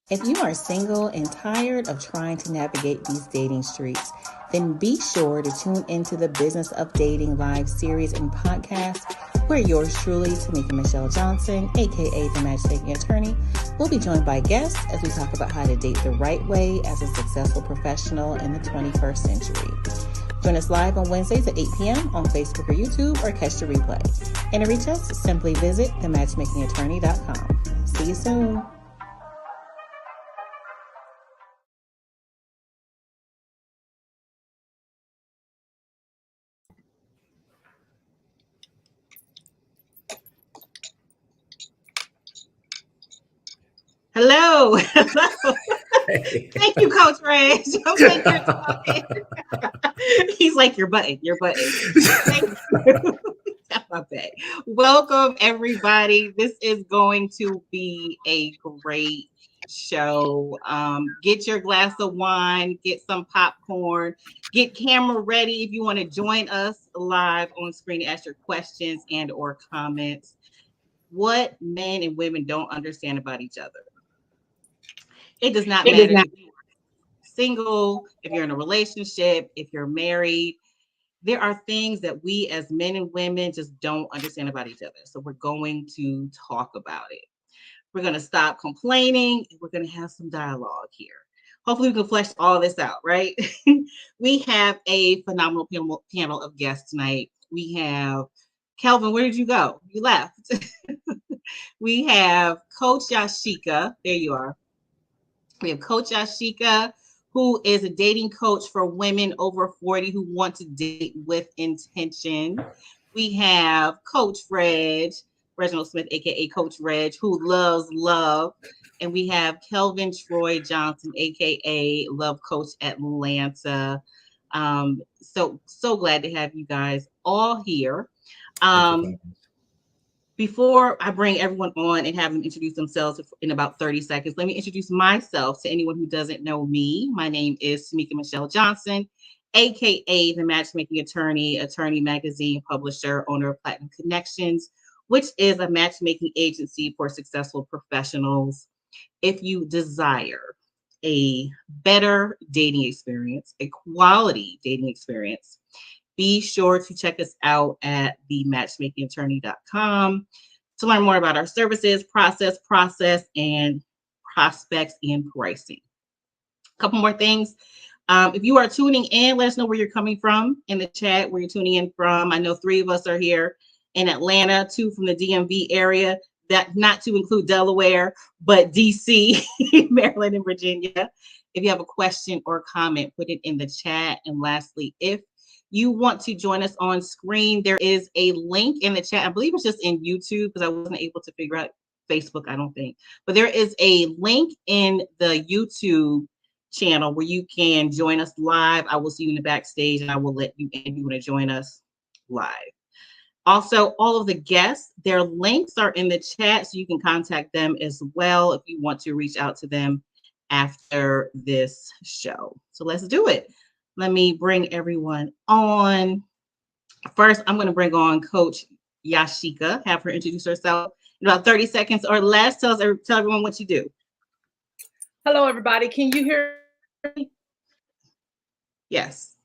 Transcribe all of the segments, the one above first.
If you are single and tired of trying to navigate these dating streets, then be sure to tune into the Business of Dating live series and podcast, where yours truly, Tamika Michelle Johnson, AKA the Matchmaking Attorney, will be joined by guests as we talk about how to date the right way as a successful professional in the 21st century. Join us live on Wednesdays at 8 p.m. on Facebook or YouTube, or catch the replay. And to reach us, simply visit thematchmakingattorney.com. See you soon. Hello. Thank you, Coach Reg. He's like, your button. Thank you. My bad. Welcome, everybody. This is going to be a great show. Get your glass of wine, get some popcorn, get camera ready if you want to join us live on screen, ask your questions and or comments. What men and women don't understand about each other. It does not matter if you're single, if you're in a relationship, if you're married. There are things that we as men and women just don't understand about each other. So we're going to talk about it. We're going to stop complaining. And we're going to have some dialogue here. Hopefully we can flesh all this out, right? We have a phenomenal panel of guests tonight. We have Kelvin. Where did you go? You left. We have Coach Yashika. There you are. We have Coach Yashika, who is a dating coach for women over 40 who want to date with intention. We have Coach Reginald Smith, AKA Coach Reg, who loves love. And we have Kelvin Troy Johnson, AKA Love Coach Atlanta. So glad to have you guys all here. Before I bring everyone on and have them introduce themselves in about 30 seconds, let me introduce myself to anyone who doesn't know me. My name is Tamika Michelle Johnson, AKA the Matchmaking Attorney, attorney, magazine publisher, owner of Platinum Connections, which is a matchmaking agency for successful professionals. If you desire a better dating experience, a quality dating experience, be sure to check us out at thematchmakingattorney.com to learn more about our services, process, and prospects and pricing. A couple more things. If you are tuning in, let us know where you're coming from in the chat, where you're tuning in from. I know 3 of us are here in Atlanta, 2 from the DMV area, that not to include Delaware, but DC, Maryland, and Virginia. If you have a question or comment, put it in the chat. And lastly, if you want to join us on screen, there is a link in the chat. I believe it's just in YouTube because I wasn't able to figure out Facebook, I don't think. But there is a link in the YouTube channel where you can join us live. I will see you in the backstage and I will let you in if you want to join us live. Also, all of the guests, their links are in the chat, so you can contact them as well if you want to reach out to them after this show. So let's do it. Let me bring everyone on. First, I'm going to bring on Coach Yashika, have her introduce herself in about 30 seconds or less. Tell everyone what you do. Hello, everybody. Can you hear me? Yes.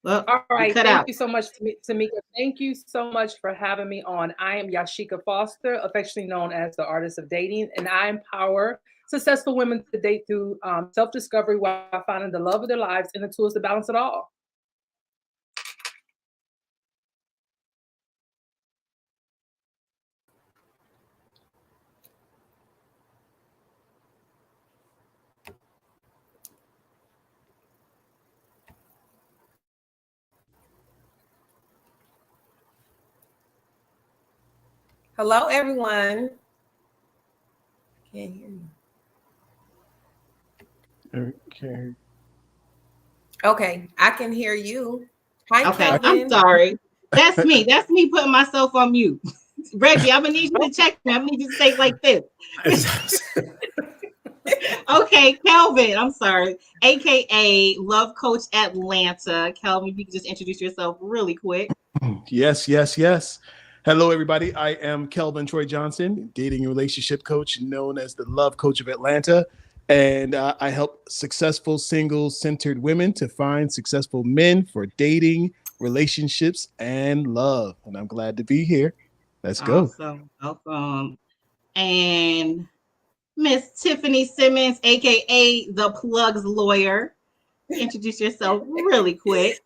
Well, all right. Thank you so much, Tamika. Thank you so much for having me on. I am Yashika Foster, affectionately known as the Artist of Dating, and I empower successful women to date through self-discovery while finding the love of their lives and the tools to balance it all. Hello, everyone. Can't hear you. Okay, I can hear you. Hi, okay, Kelvin. I'm sorry. That's me. That's me putting myself on mute. Reggie, I'm gonna need you to check me. I'm gonna need you to say like this. Okay, Kelvin, I'm sorry. AKA Love Coach Atlanta. Kelvin, if you could just introduce yourself really quick. Yes. Hello, everybody. I am Kelvin Troy Johnson, dating and relationship coach known as the Love Coach of Atlanta. And I help successful single-centered women to find successful men for dating, relationships, and love. And I'm glad to be here. Let's go. Awesome. Welcome. And Miss Tiffany Simmons, AKA the Plugs Lawyer. Introduce yourself really quick.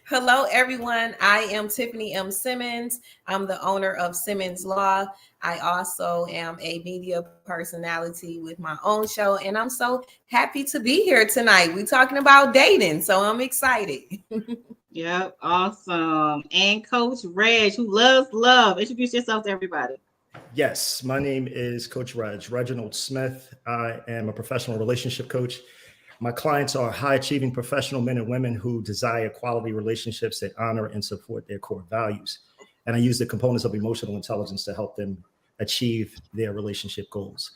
Hello, everyone. I am Tiffany M. Simmons. I'm the owner of Simmons Law. I also am a media personality with my own show, and I'm so happy to be here tonight. We're talking about dating, so I'm excited. Yep, awesome. And Coach Reg, who loves love. Introduce yourself to everybody. Yes, my name is Coach Reginald Smith. I am a professional relationship coach. My clients are high-achieving professional men and women who desire quality relationships that honor and support their core values. And I use the components of emotional intelligence to help them achieve their relationship goals.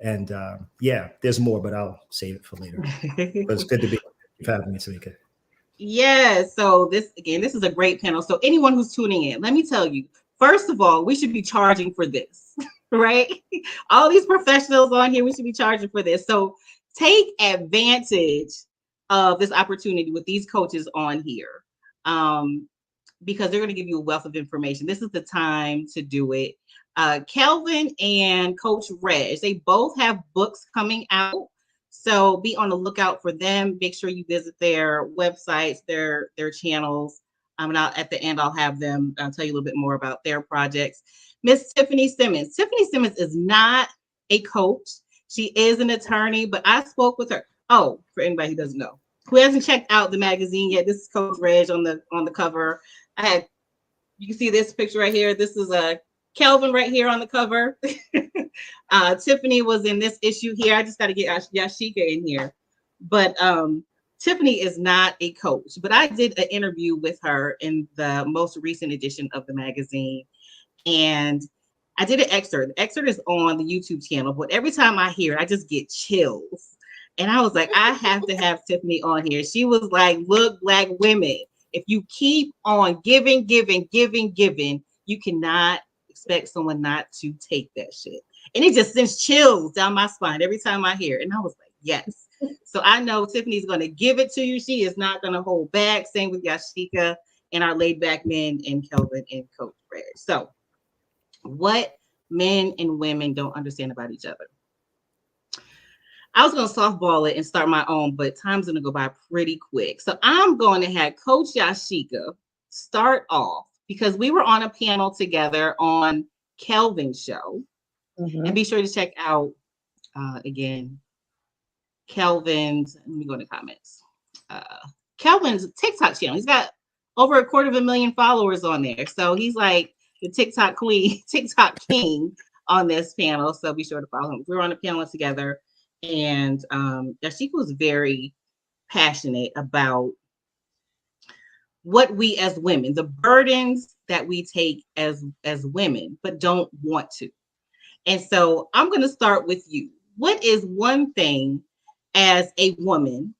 And yeah, there's more, but I'll save it for later. But it's good to be here. Thank you for having me, Tamika. Yeah, so this is a great panel. So anyone who's tuning in, let me tell you, first of all, we should be charging for this, right? All these professionals on here, we should be charging for this. So take advantage of this opportunity with these coaches on here, because they're going to give you a wealth of information. This is the time to do it. Kelvin and Coach Reg, they both have books coming out. So be on the lookout for them. Make sure you visit their websites, their channels. And at the end, I'll have them tell you a little bit more about their projects. Miss Tiffany Simmons. Tiffany Simmons is not a coach. She is an attorney, but I spoke with her. Oh, for anybody who doesn't know, who hasn't checked out the magazine yet, this is Coach Reg on the cover. You can see this picture right here. This is Kelvin right here on the cover. Tiffany was in this issue here. I just got to get Yashika in here. But Tiffany is not a coach, but I did an interview with her in the most recent edition of the magazine. And I did an excerpt. The excerpt is on the YouTube channel, but every time I hear it, I just get chills. And I was like, I have to have Tiffany on here. She was like, look, Black women, if you keep on giving, you cannot expect someone not to take that shit. And it just sends chills down my spine every time I hear it. And I was like, yes. So I know Tiffany's going to give it to you. She is not going to hold back. Same with Yashika and our laid back men and Kelvin and Coach Reg. So what men and women don't understand about each other. I was going to softball it and start my own, but time's going to go by pretty quick. So I'm going to have Coach Yashika start off because we were on a panel together on Kelvin's show. Mm-hmm. And be sure to check out, again, Kelvin's, let me go in the comments. Kelvin's TikTok channel. He's got over 250,000 followers on there. So he's like the TikTok queen, TikTok king on this panel. So be sure to follow him. We were on a panel together. And Yashika was very passionate about what we as women, the burdens that we take as women, but don't want to. And so I'm going to start with you. What is one thing as a woman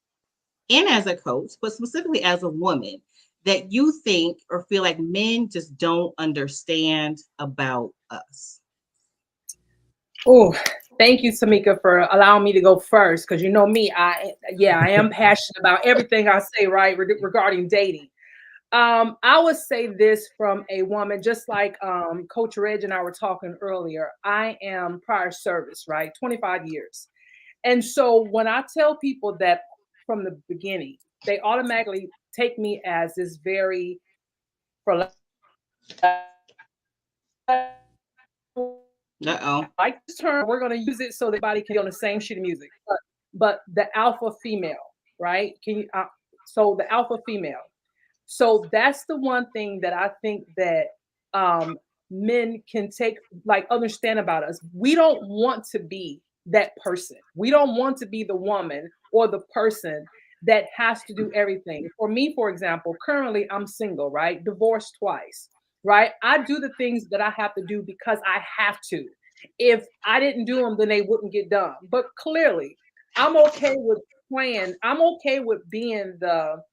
and as a coach, but specifically as a woman, that you think or feel like men just don't understand about us? Oh, thank you, Tamika, for allowing me to go first. Because you know me, I am passionate about everything I say, right, regarding dating. I would say this from a woman, just like Coach Reg and I were talking earlier. I am prior service, right, 25 years. And so when I tell people that from the beginning, they automatically take me as this very, like this term, we're going to use it so that everybody can be on the same sheet of music. But the alpha female, right? So the alpha female. So that's the one thing that I think that men can understand about us. We don't want to be that person. We don't want to be the woman or the person that has to do everything. For me, for example, currently I'm single, right? Divorced twice, right? I do the things that I have to do because I have to. If I didn't do them, then they wouldn't get done. But clearly, I'm okay with playing. I'm okay with being the,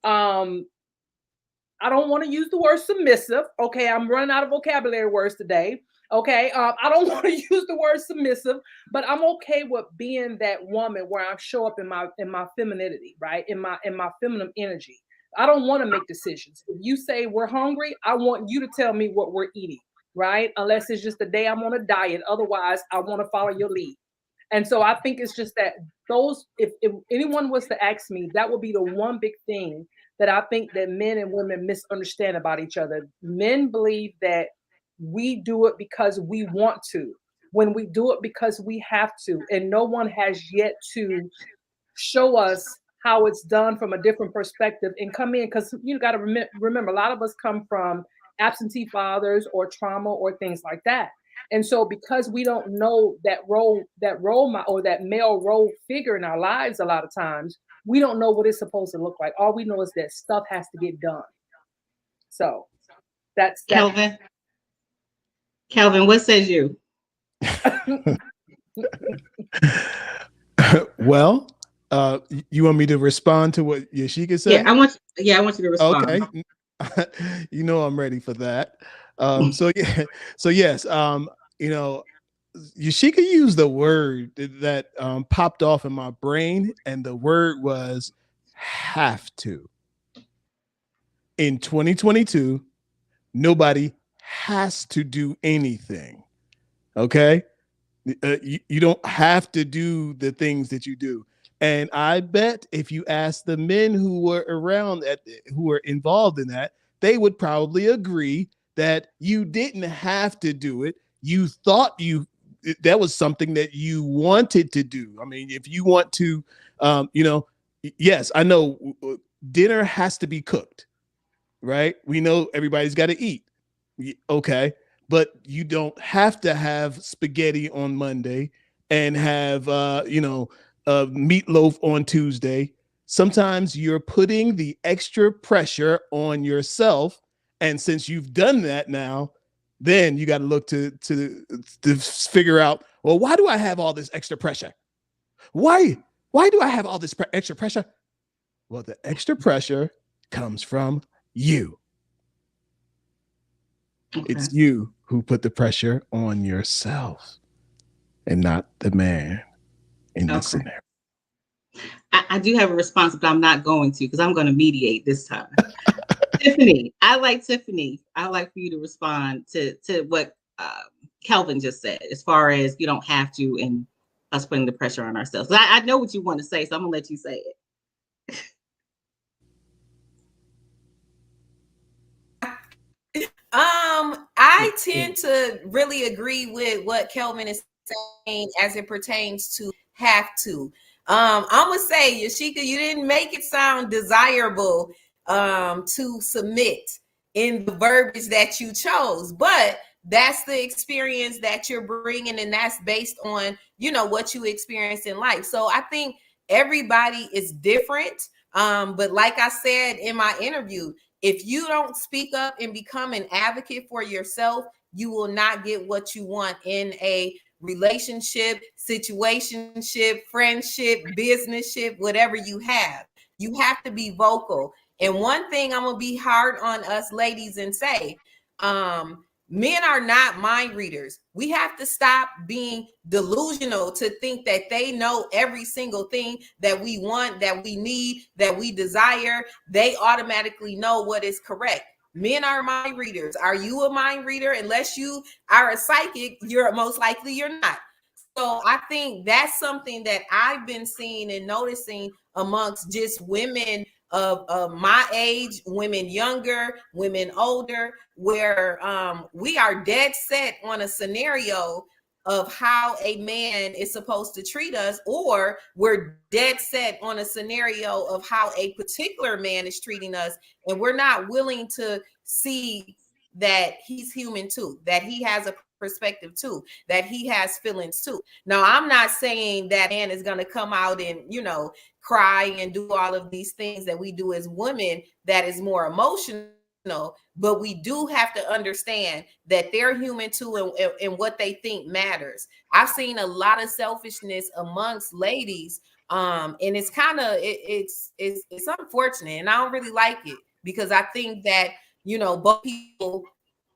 I don't want to use the word submissive. Okay, I'm running out of vocabulary words today. Okay, I don't want to use the word submissive, but I'm okay with being that woman where I show up in my femininity, right? In my feminine energy. I don't want to make decisions. If you say we're hungry, I want you to tell me what we're eating, right? Unless it's just the day I'm on a diet. Otherwise, I want to follow your lead. And so I think it's just that those, if anyone was to ask me, that would be the one big thing that I think that men and women misunderstand about each other. Men believe that we do it because we want to, when we do it because we have to. And no one has yet to show us how it's done from a different perspective and come in, because you got to remember, a lot of us come from absentee fathers or trauma or things like that. And so because we don't know that role model or that male role figure in our lives, a lot of times we don't know what it's supposed to look like. All we know is that stuff has to get done. So that's that. Kelvin, what says you? Well, you want me to respond to what Yashika said? Yeah, I want you to respond. Okay. You know I'm ready for that. So yes, Yashika used the word that popped off in my brain, and the word was have to. In 2022, nobody has to do anything. Okay? You don't have to do the things that you do. And I bet if you ask the men who were around who were involved in that, they would probably agree that you didn't have to do it. You thought that was something that you wanted to do. I mean, if you want to, yes, I know dinner has to be cooked, right? We know everybody's got to eat. Okay. But you don't have to have spaghetti on Monday and have, meatloaf on Tuesday. Sometimes you're putting the extra pressure on yourself. And since you've done that now, then you got to look to figure out, well, why do I have all this extra pressure? Why do I have all this extra pressure? Well, the extra pressure comes from you. Okay. It's you who put the pressure on yourself and not the man in this scenario. I do have a response, but I'm not going to, because I'm going to mediate this time. Tiffany, I like for you to respond to what Kelvin just said, as far as you don't have to and us putting the pressure on ourselves. I know what you want to say, so I'm going to let you say it. I tend to really agree with what Kelvin is saying as it pertains to have to. I'm gonna say, Yashika, you didn't make it sound desirable to submit in the verbiage that you chose, but that's the experience that you're bringing, and that's based on what you experienced in life. So I think everybody is different, but like I said in my interview, if you don't speak up and become an advocate for yourself, you will not get what you want in a relationship, situationship, friendship, businessship, whatever you have. You have to be vocal. And one thing I'm gonna be hard on us ladies and say, men are not mind readers. We have to stop being delusional to think that they know every single thing that we want, that we need, that we desire. They automatically know what is correct. Men are mind readers. Are you a mind reader? Unless you are a psychic, you're most likely you're not. So I think that's something that I've been seeing and noticing amongst just women of my age, women younger, women older, where we are dead set on a scenario of how a man is supposed to treat us, or we're dead set on a scenario of how a particular man is treating us, and we're not willing to see that he's human too, that he has a perspective too, that he has feelings too. Now, I'm not saying that man is going to come out and cry and do all of these things that we do as women that is more emotional, but we do have to understand that they're human too, and what they think matters. I've seen a lot of selfishness amongst ladies, and it's kind of it's unfortunate, and I don't really like it, because I think that both people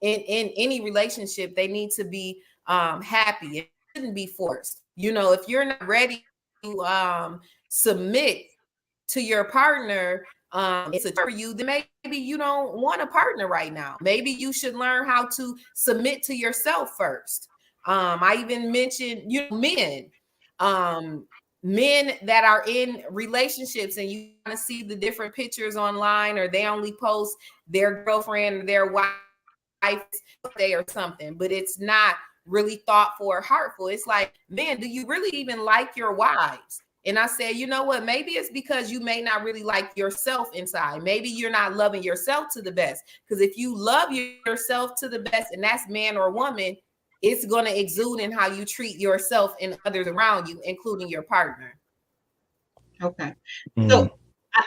in any relationship, they need to be happy. It shouldn't be forced. You know, if you're not ready to submit to your partner, it's a for you, then maybe you don't want a partner right now. Maybe you should learn how to submit to yourself first. I even mentioned, you know, men that are in relationships and you want to see the different pictures online, or they only post their girlfriend or their wife's birthday or something, but it's not really thoughtful or heartful. It's like, man, do you really even like your wives? And I said, you know what? Maybe it's because you may not really like yourself inside. Maybe you're not loving yourself to the best. Because if you love yourself to the best, and that's man or woman, it's going to exude in how you treat yourself and others around you, including your partner. Okay. So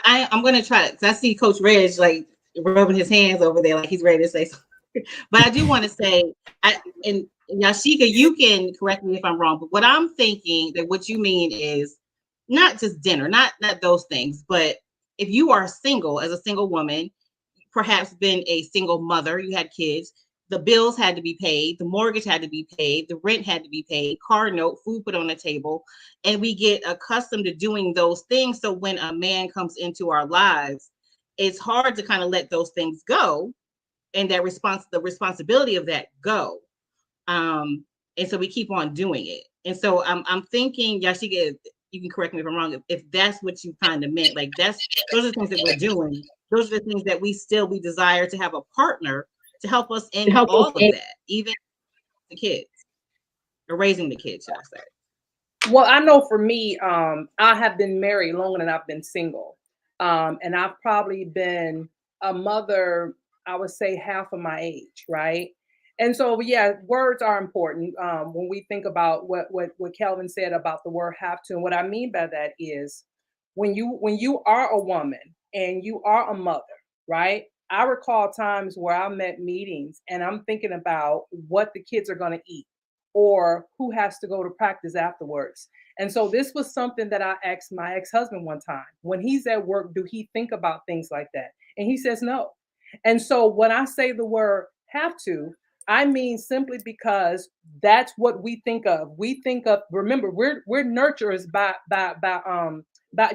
I'm going to try it, because I see Coach Reg like rubbing his hands over there like he's ready to say something. But I do want to say, and Yashika, you can correct me if I'm wrong, but what I'm thinking that what you mean is not just dinner, not those things, but if you are single, as a single woman, perhaps been a single mother, you had kids, the bills had to be paid, the mortgage had to be paid, the rent had to be paid, car note, food put on the table, and we get accustomed to doing those things. So when a man comes into our lives, it's hard to kind of let those things go, and that the responsibility of that go. And so we keep on doing it. And so I'm thinking, Yashika, you can correct me if I'm wrong, if that's what you kind of meant, like those are the things that we're doing. Those are the things that we desire to have a partner to help us in all of that, even the kids, or raising the kids, should I say. Well, I know for me, I have been married longer than I've been single. And I've probably been a mother, I would say, half of my age, right? And so, yeah, words are important when we think about what Kelvin said about the word "have to." And what I mean by that is, when you are a woman and you are a mother, right? I recall times where I'm at meetings and I'm thinking about what the kids are going to eat, or who has to go to practice afterwards. And so this was something that I asked my ex-husband one time. When he's at work, do he think about things like that? And he says no. And so when I say the word "have to," I mean simply because that's what we think of. We think of, remember, we're nurturers by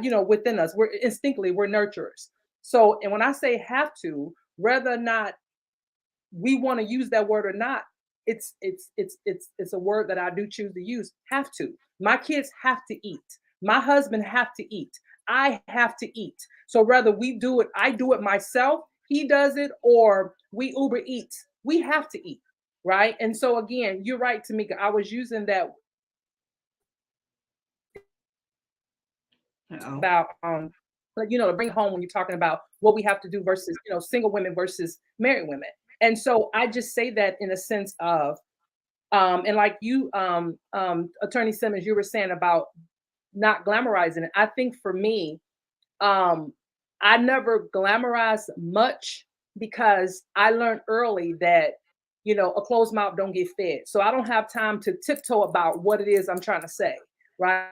you know, within us. We're instinctively, we're nurturers. So, and when I say "have to," whether or not we want to use that word or not, it's a word that I do choose to use. Have to. My kids have to eat. My husband have to eat. I have to eat. So whether we do it, I do it myself, he does it, or we Uber Eats, we have to eat, right? And so again, you're right, Tamika. I was using that about you know, to bring home when you're talking about what we have to do versus, you know, single women versus married women. And so I just say that in a sense of and like you Attorney Simmons, you were saying about not glamorizing it. I think for me, I never glamorized much because I learned early that, you know, a closed mouth don't get fed. So I don't have time to tiptoe about what it is I'm trying to say, right?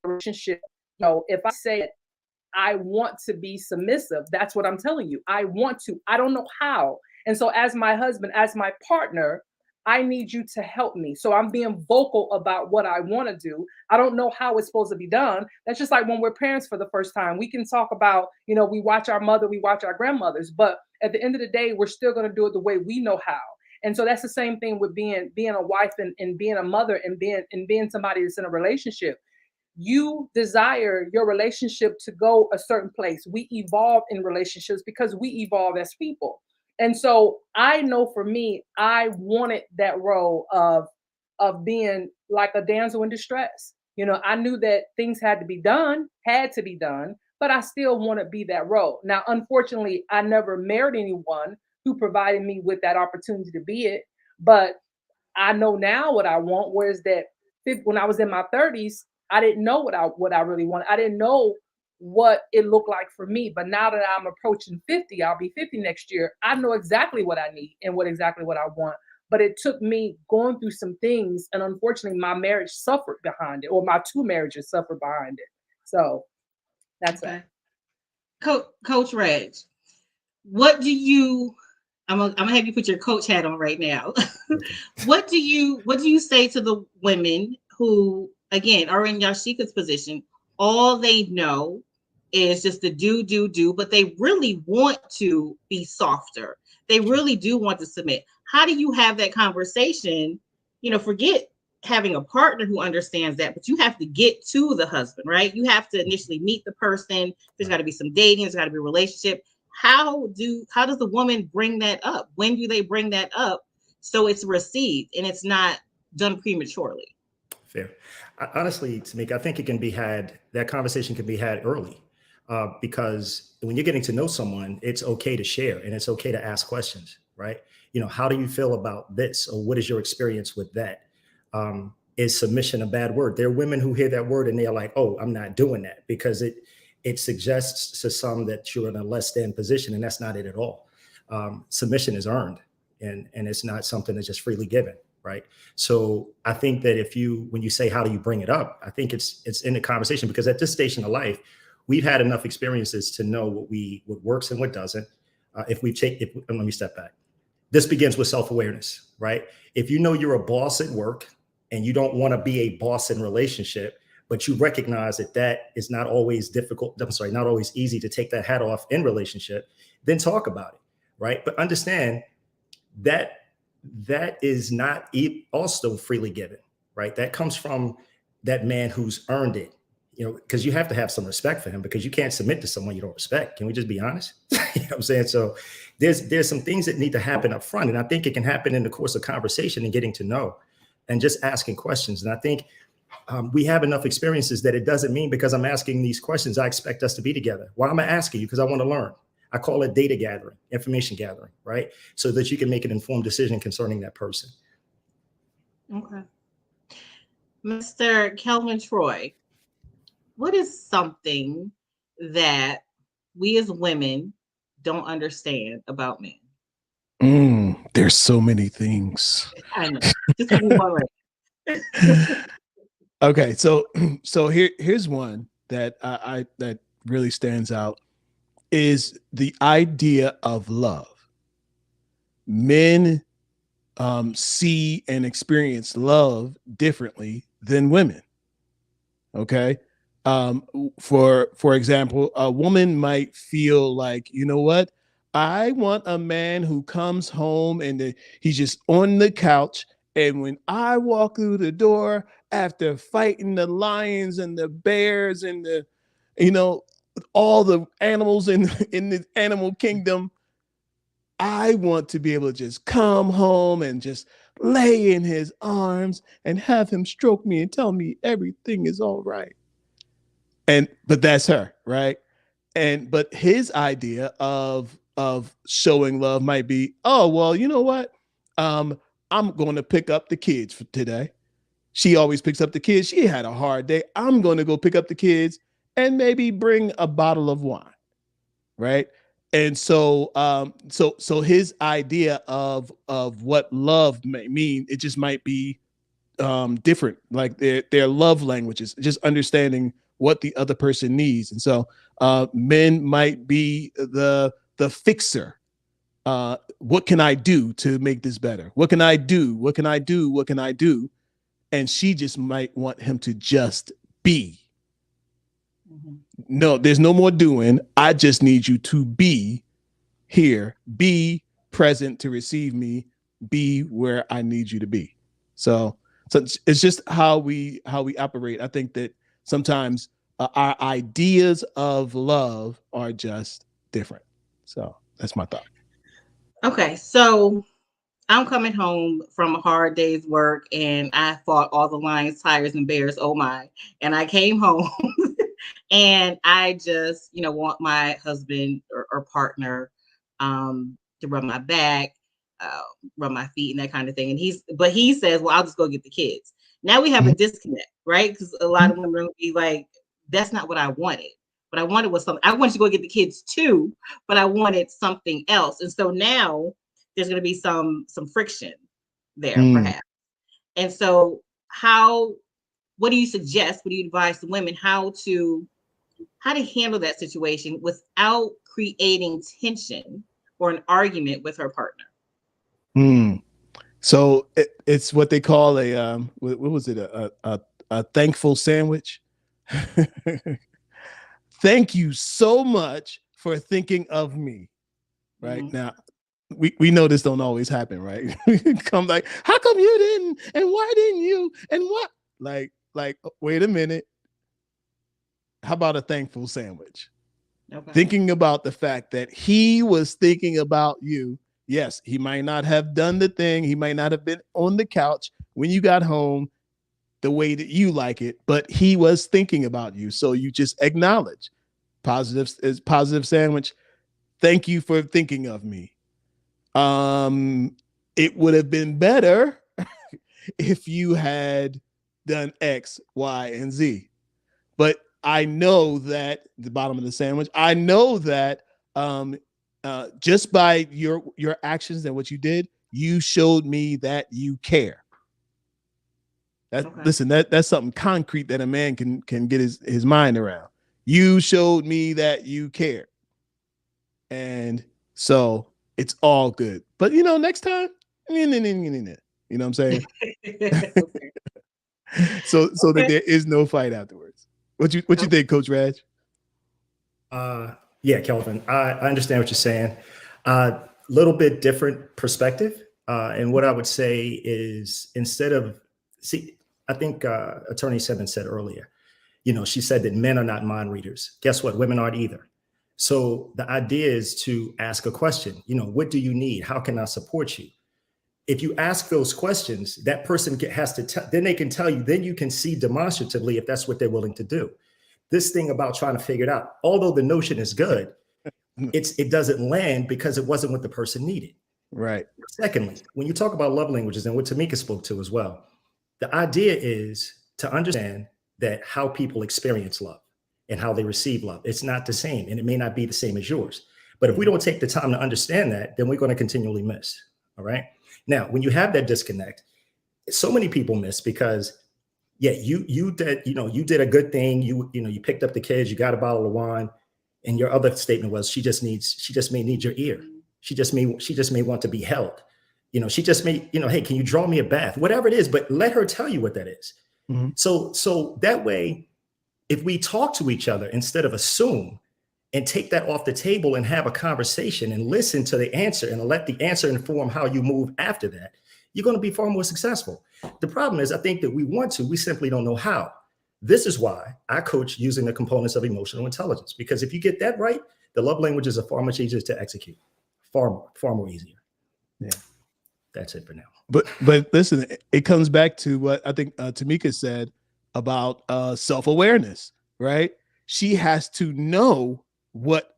Relationship, you know, if I say it, I want to be submissive, that's what I'm telling you. I want to. I don't know how. And so as my husband, as my partner, I need you to help me. So I'm being vocal about what I want to do. I don't know how it's supposed to be done. That's just like when we're parents for the first time. We can talk about, you know, we watch our mother, we watch our grandmothers, but at the end of the day, we're still going to do it the way we know how. And so that's the same thing with being a wife and being a mother and being somebody that's in a relationship. You desire your relationship to go a certain place. We evolve in relationships because we evolve as people. And so I know for me, I wanted that role of being like a damsel in distress. You know, I knew that things had to be done, but I still want to be that role. Now, unfortunately, I never married anyone who provided me with that opportunity to be it. But I know now what I want, whereas that when I was in my 30s, I didn't know what I really wanted. I didn't know what it looked like for me. But now that I'm approaching 50, I'll be 50 next year, I know exactly what I need and what I want. But it took me going through some things. And unfortunately, my marriage suffered behind it, or my two marriages suffered behind it. So that's okay. Coach Reg, what do you? I'm gonna have you put your coach hat on right now. Okay. What do you say to the women who, again, are in Yashika's position? All they know is just the do, but they really want to be softer. They really do want to submit. How do you have that conversation? Forget having a partner who understands that, but you have to get to the husband, right? You have to initially meet the person. There's got to be some dating. There's got to be a relationship. How does the woman bring that up? When do they bring that up so it's received and it's not done prematurely? Fair. Honestly, Tamika, I think that conversation can be had early, because when you're getting to know someone, it's okay to share and it's okay to ask questions, right? How do you feel about this? Or what is your experience with that? Is submission a bad word? There are women who hear that word and they're like, oh, I'm not doing that, because it suggests to some that you're in a less than position, and that's not it at all. Submission is earned, and it's not something that's just freely given. Right. So I think that when you say, how do you bring it up? I think it's in the conversation, because at this station of life, we've had enough experiences to know what works and what doesn't. Let me step back. This begins with self-awareness, right? If you know you're a boss at work and you don't want to be a boss in relationship, but you recognize that is not always not always easy to take that hat off in relationship, then talk about it, right? But understand that is not also freely given, right? That comes from that man who's earned it, because you have to have some respect for him, because you can't submit to someone you don't respect. Can we just be honest? You know what I'm saying? So there's some things that need to happen up front. And I think it can happen in the course of conversation and getting to know and just asking questions. And I think we have enough experiences that it doesn't mean because I'm asking these questions, I expect us to be together. Why am I asking you? Because I want to learn. I call it data gathering, information gathering, right? So that you can make an informed decision concerning that person. Okay. Mr. Kelvin Troy, what is something that we as women don't understand about men? There's so many things. I know. Just give me one right. Okay, so here's one that I that really stands out, is the idea of love. Men see and experience love differently than women. Okay. For example, a woman might feel like, you know what? I want a man who comes home and he's just on the couch. And when I walk through the door after fighting the lions and the bears and all the animals in the animal kingdom, I want to be able to just come home and just lay in his arms and have him stroke me and tell me everything is all right. But that's her, right? But his idea of showing love might be, oh, well, you know what? I'm going to pick up the kids for today. She always picks up the kids. She had a hard day. I'm going to go pick up the kids and maybe bring a bottle of wine, right? And so his idea of what love may mean, it just might be different, like their love languages, just understanding what the other person needs. And so men might be the fixer. What can I do to make this better? What can I do? What can I do? What can I do? And she just might want him to just be. Mm-hmm. No, there's no more doing. I just need you to be here, be present to receive me, be where I need you to be. So it's just how we operate. I think that sometimes our ideas of love are just different. So that's my thought. Okay, so I'm coming home from a hard day's work and I fought all the lions, tigers, and bears. Oh my. And I came home and I just, want my husband or partner to rub my back, rub my feet and that kind of thing. And he says, well, I'll just go get the kids. Now we have a disconnect, right? Because a lot of women will be like, that's not what I wanted. What I wanted was something. I wanted to go get the kids too, but I wanted something else. And so now there's going to be some friction there, perhaps. And so what do you suggest? What do you advise the women how to handle that situation without creating tension or an argument with her partner. So it's what they call a what was it, a thankful sandwich. Thank you so much for thinking of me. Right now, we know this don't always happen, right? Come like, how come you didn't, and why didn't you, and what? Like, wait a minute. How about a thankful sandwich? Okay. Thinking about the fact that he was thinking about you. Yes, he might not have done the thing. He might not have been on the couch when you got home the way that you like it, but he was thinking about you. So you just acknowledge. Positive is positive sandwich. Thank you for thinking of me. It would have been better if you had done X, Y, and Z. But I know that the bottom of the sandwich, I know that just by your actions and what you did, you showed me that you care. Listen, that's something concrete that a man can get his mind around. You showed me that you care. And so it's all good. But next time, you know what I'm saying? So that there is no fight afterwards. What you think, Coach Raj? Yeah, Kelvin, I understand what you're saying. Little bit different perspective. And what I would say is I think Attorney Simmons said earlier, she said that men are not mind readers. Guess what? Women aren't either. So the idea is to ask a question, what do you need? How can I support you? If you ask those questions, that person has to then they can tell you, then you can see demonstratively if that's what they're willing to do. This thing about trying to figure it out, although the notion is good, it doesn't land because it wasn't what the person needed. Right. Secondly, when you talk about love languages and what Tamika spoke to as well, the idea is to understand that how people experience love and how they receive love, it's not the same, and it may not be the same as yours. But if we don't take the time to understand that, then we're going to continually miss. All right. Now, when you have that disconnect, so many people miss because, yeah, you did a good thing. You picked up the kids, you got a bottle of wine, and your other statement was she just may need your ear. She just may want to be held. She just may, hey, can you draw me a bath? Whatever it is, but let her tell you what that is. Mm-hmm. So that way, if we talk to each other instead of assume and take that off the table and have a conversation and listen to the answer and let the answer inform how you move after that, you're going to be far more successful. The problem is, I think that we simply don't know how. This is why I coach using the components of emotional intelligence, because if you get that right, the love languages are far much easier to execute. Far more easier. Yeah. That's it for now. But listen, it comes back to what I think Tamika said about self-awareness, right? She has to know what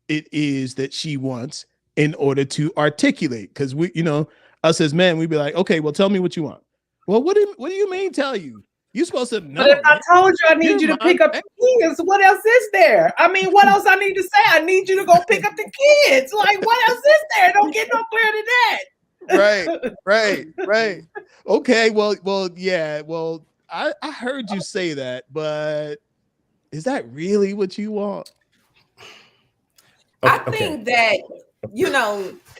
it is that she wants in order to articulate. Because us as men, we'd be like, okay, well, tell me what you want. Well, what do you mean tell you? You're supposed to know. But if I told you I need you to pick up the kids, what else is there? I mean, what else I need to say? I need you to go pick up the kids. Like, what else is there? Don't get no clearer than that. Right. Okay, well, yeah. Well, I heard you say that, but is that really what you want? I think that,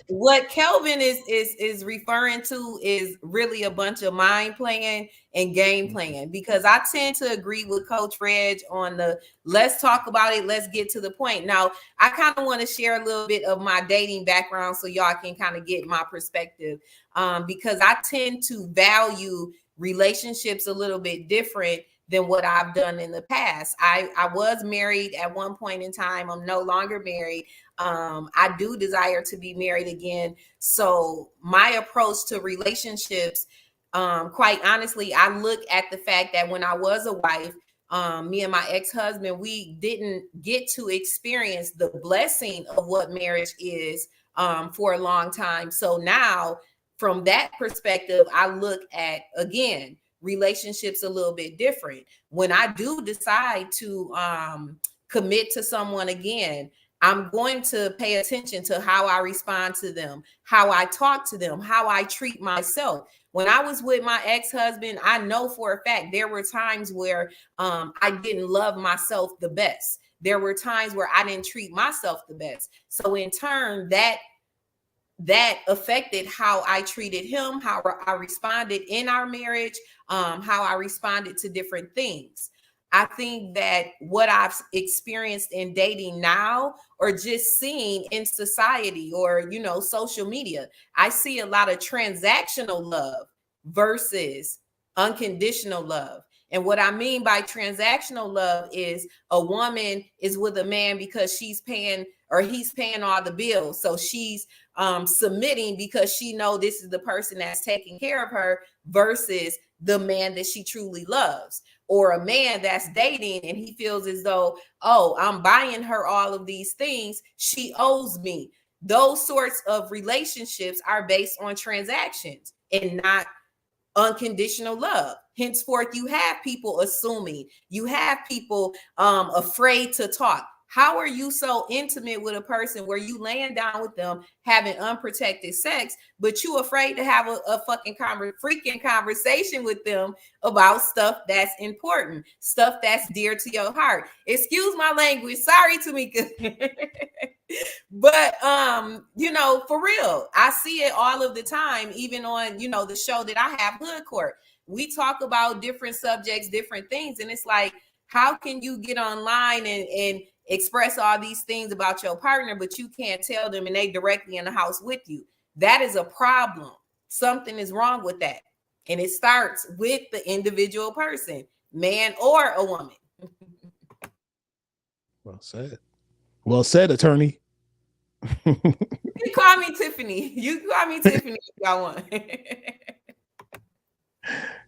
what Kelvin is referring to is really a bunch of mind playing and game playing, because I tend to agree with Coach Reg on the let's talk about it, let's get to the point. Now, I kind of want to share a little bit of my dating background so y'all can kind of get my perspective, because I tend to value relationships a little bit different than what I've done in the past. I was married at one point in time. I'm no longer married. I do desire to be married again. So my approach to relationships, quite honestly, I look at the fact that when I was a wife, me and my ex-husband, we didn't get to experience the blessing of what marriage is for a long time. So now, from that perspective, I look at, again, relationships a little bit different. When I do decide to commit to someone again, I'm going to pay attention to how I respond to them, how I talk to them, how I treat myself. When I was with my ex-husband, I know for a fact there were times where I didn't love myself the best. There were times where I didn't treat myself the best. So in turn, that that affected how I treated him, how I responded in our marriage, how I responded to different things. I think that what I've experienced in dating now, or just seeing in society, or, you know, social media, I see a lot of transactional love versus unconditional love. And what I mean by transactional love is a woman is with a man because she's paying, or he's paying all the bills. So she's submitting because she know this is the person that's taking care of her, versus the man that she truly loves. Or a man that's dating and he feels as though, oh, I'm buying her all of these things, she owes me. Those sorts of relationships are based on transactions and not unconditional love. Henceforth, you have people assuming, you have people afraid to talk. How are you so intimate with a person where you laying down with them having unprotected sex, but you afraid to have a fucking freaking conversation with them about stuff that's important, stuff that's dear to your heart? Excuse my language. Sorry, Tamika. But you know, for real, I see it all of the time, even on, you know, the show that I have, Hood Court. We talk about different subjects, different things, and it's like, how can you get online and express all these things about your partner, but you can't tell them and they directly in the house with you? That is a problem. Something is wrong with that. And it starts with the individual person, man or a woman. Well said. Well said, attorney. You call me Tiffany. You call me Tiffany if y'all want.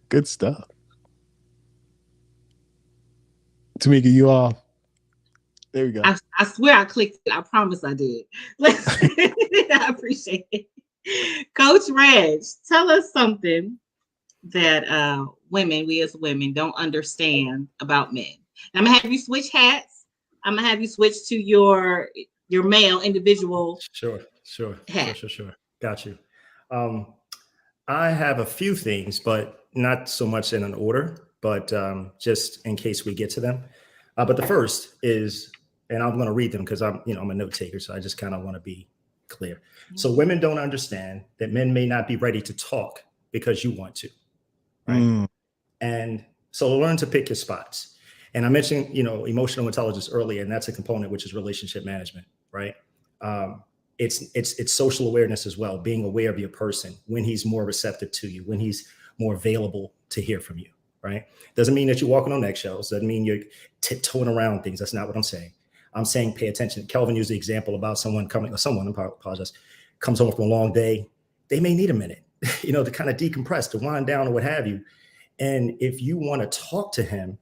Good stuff. Tamika, you off. There we go. I swear I clicked it. I promise I did. I appreciate it. Coach Reg, tell us something that we as women don't understand about men. I'm gonna have you switch hats. I'm gonna have you switch to your male individual. Sure. hat. Sure. Got you. I have a few things, but not so much in an order, but just in case we get to them. But the first is, and I'm going to read them because I'm a note taker, so I just kind of want to be clear. So women don't understand that men may not be ready to talk because you want to, right? And so learn to pick your spots. And I mentioned, emotional intelligence earlier, and that's a component which is relationship management, right? It's social awareness as well, being aware of your person, when he's more receptive to you, when he's more available to hear from you, right? Doesn't mean that you're walking on eggshells. Doesn't mean you're tiptoeing around things. That's not what I'm saying. I'm saying pay attention. Kelvin used the example about someone comes home from a long day. They may need a minute, to kind of decompress, to wind down or what have you. And if you want to talk to him,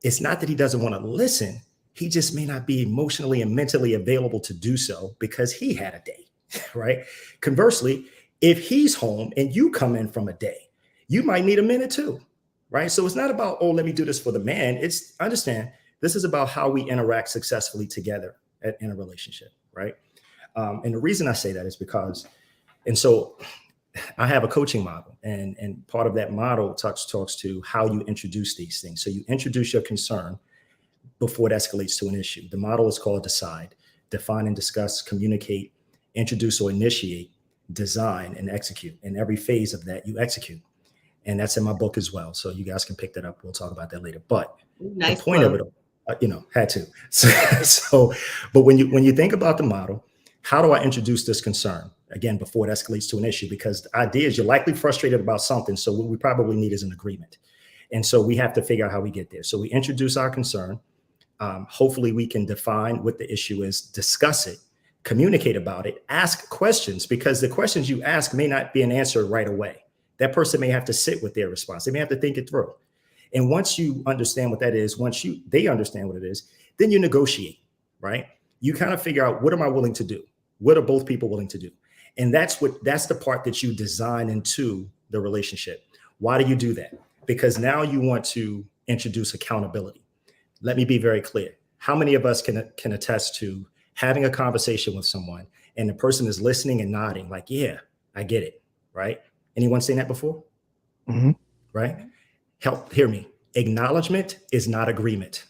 it's not that he doesn't want to listen. He just may not be emotionally and mentally available to do so because he had a day, right? Conversely, if he's home and you come in from a day, you might need a minute too, right? So it's not about, oh, let me do this for the man. Understand, this is about how we interact successfully together in a relationship, right? And the reason I say that is because, and so I have a coaching model, and part of that model talks to how you introduce these things. So you introduce your concern before it escalates to an issue. The model is called DECIDE: define and discuss, communicate, introduce or initiate, design, and execute. And every phase of that you execute. And that's in my book as well. So you guys can pick that up. We'll talk about that later. But nice the point of it, had to. But when you think about the model, how do I introduce this concern? Again, before it escalates to an issue, because the idea is you're likely frustrated about something. So what we probably need is an agreement. And so we have to figure out how we get there. So we introduce our concern. Hopefully we can define what the issue is, discuss it, communicate about it, ask questions, because the questions you ask may not be an answer right away. That person may have to sit with their response. They may have to think it through. And once you understand what that is, they understand what it is, then you negotiate, right? You kind of figure out, what am I willing to do? What are both people willing to do? And that's the part that you design into the relationship. Why do you do that? Because now you want to introduce accountability. Let me be very clear. How many of us can attest to having a conversation with someone and the person is listening and nodding like, yeah, I get it, right? Anyone seen that before? Mm-hmm. Right? Hear me. Acknowledgement is not agreement.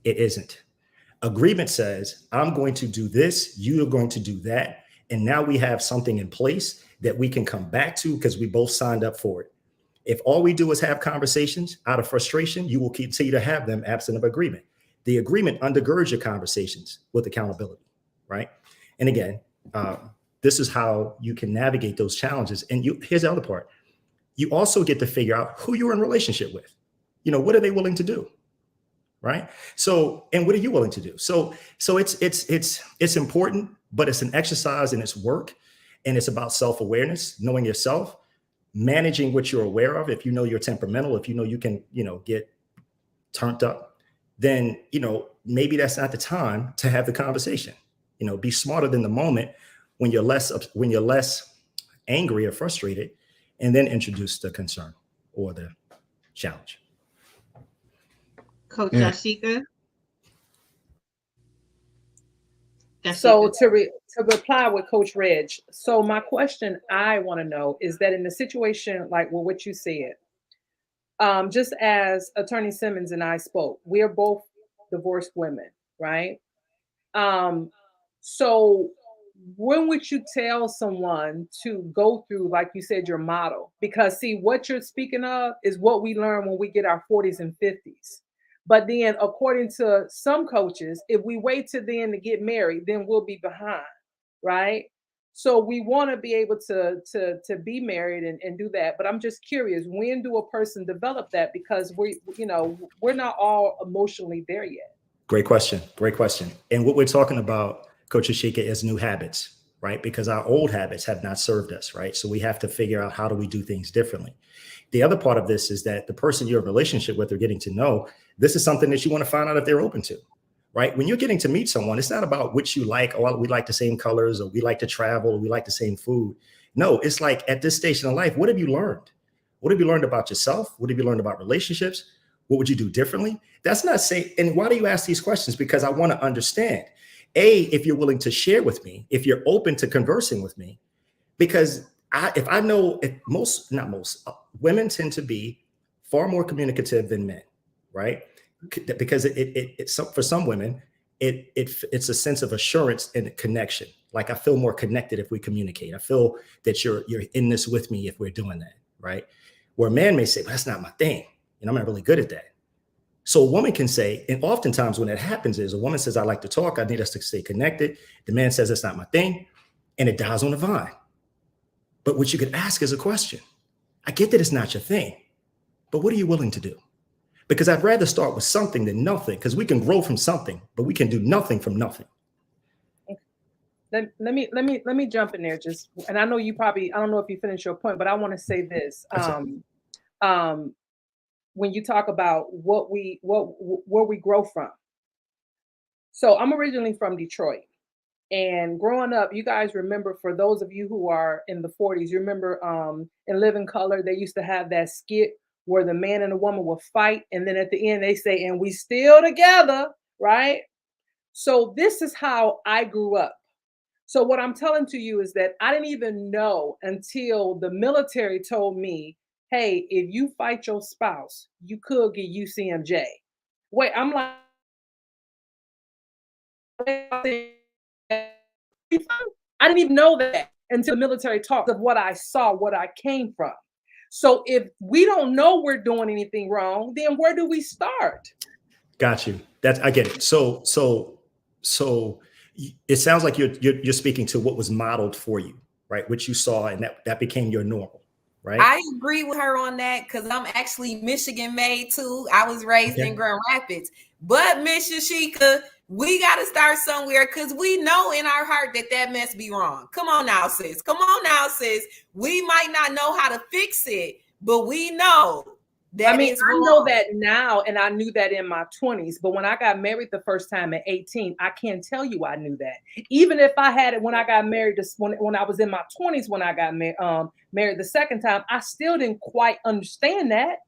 It isn't. Agreement says, I'm going to do this, you are going to do that, And now we have something in place that we can come back to because we both signed up for it. If all we do is have conversations out of frustration, you will continue to have them absent of agreement. The agreement undergirds your conversations with accountability, right? And again, this is how you can navigate those challenges. And here's the other part. You also get to figure out who you're in relationship with. What are they willing to do? Right. So, and what are you willing to do? So it's important, but it's an exercise and it's work. And it's about self-awareness, knowing yourself, managing what you're aware of. If you know you're temperamental, if you know you can, get turned up, then, maybe that's not the time to have the conversation. Be smarter than the moment when you're less angry or frustrated, and then introduce the concern or the challenge. Coach Yashika. So to reply with Coach Reg, so my question I want to know is that in a situation like what you said, just as Attorney Simmons and I spoke, we are both divorced women, right? So when would you tell someone to go through, like you said, your model? Because see, what you're speaking of is what we learn when we get our 40s and 50s. But then according to some coaches, if we wait till then to get married, then we'll be behind, right? So we want to be able to be married and do that. But I'm just curious, when do a person develop that? Because we're not all emotionally there yet. Great question. And what we're talking about, Coach Ashika, is new habits, right? Because our old habits have not served us, right? So we have to figure out how do we do things differently. The other part of this is that the person you're in a relationship with or getting to know, this is something that you want to find out if they're open to, right? When you're getting to meet someone, it's not about what you like, or we like the same colors, or we like to travel, or we like the same food. No, it's like at this station of life, what have you learned? What have you learned about yourself? What have you learned about relationships? What would you do differently? That's not say. And why do you ask these questions? Because I want to understand, if you're willing to share with me, if you're open to conversing with me, because women tend to be far more communicative than men, right? Because it's for some women, it's a sense of assurance and connection. Like, I feel more connected if we communicate. I feel that you're in this with me if we're doing that, right? Where a man may say, well, that's not my thing, and I'm not really good at that. So a woman can say, and oftentimes when that happens is a woman says, I like to talk, I need us to stay connected. The man says, that's not my thing, and it dies on the vine. But what you could ask is a question. I get that it's not your thing, but what are you willing to do? Because I'd rather start with something than nothing, because we can grow from something, but we can do nothing from nothing. Let me jump in there and I know you probably, I don't know if you finished your point, but I want to say this. When you talk about where we grow from. So I'm originally from Detroit, and growing up, you guys remember, for those of you who are in the 40s, you remember in Living Color, they used to have that skit where the man and the woman would fight, and then at the end they say, and we still together, right? So this is how I grew up. So what I'm telling to you is that I didn't even know until the military told me, hey, if you fight your spouse, you could get UCMJ. Wait, I'm like, I didn't even know that until the military talked of what I saw, what I came from. So if we don't know we're doing anything wrong, then where do we start? Got you. I get it. So it sounds like you're speaking to what was modeled for you, right? What you saw, and that became your normal. Right. I agree with her on that, because I'm actually Michigan made too. I was raised in Grand Rapids. But Miss Yashika, we got to start somewhere, because we know in our heart that must be wrong. Come on now, sis. We might not know how to fix it, but we know that I know that now, and I knew that in my 20s. But when I got married the first time at 18, I can't tell you I knew that. Even if I had it when I got married, when I was in my 20s, when I got married the second time, I still didn't quite understand that.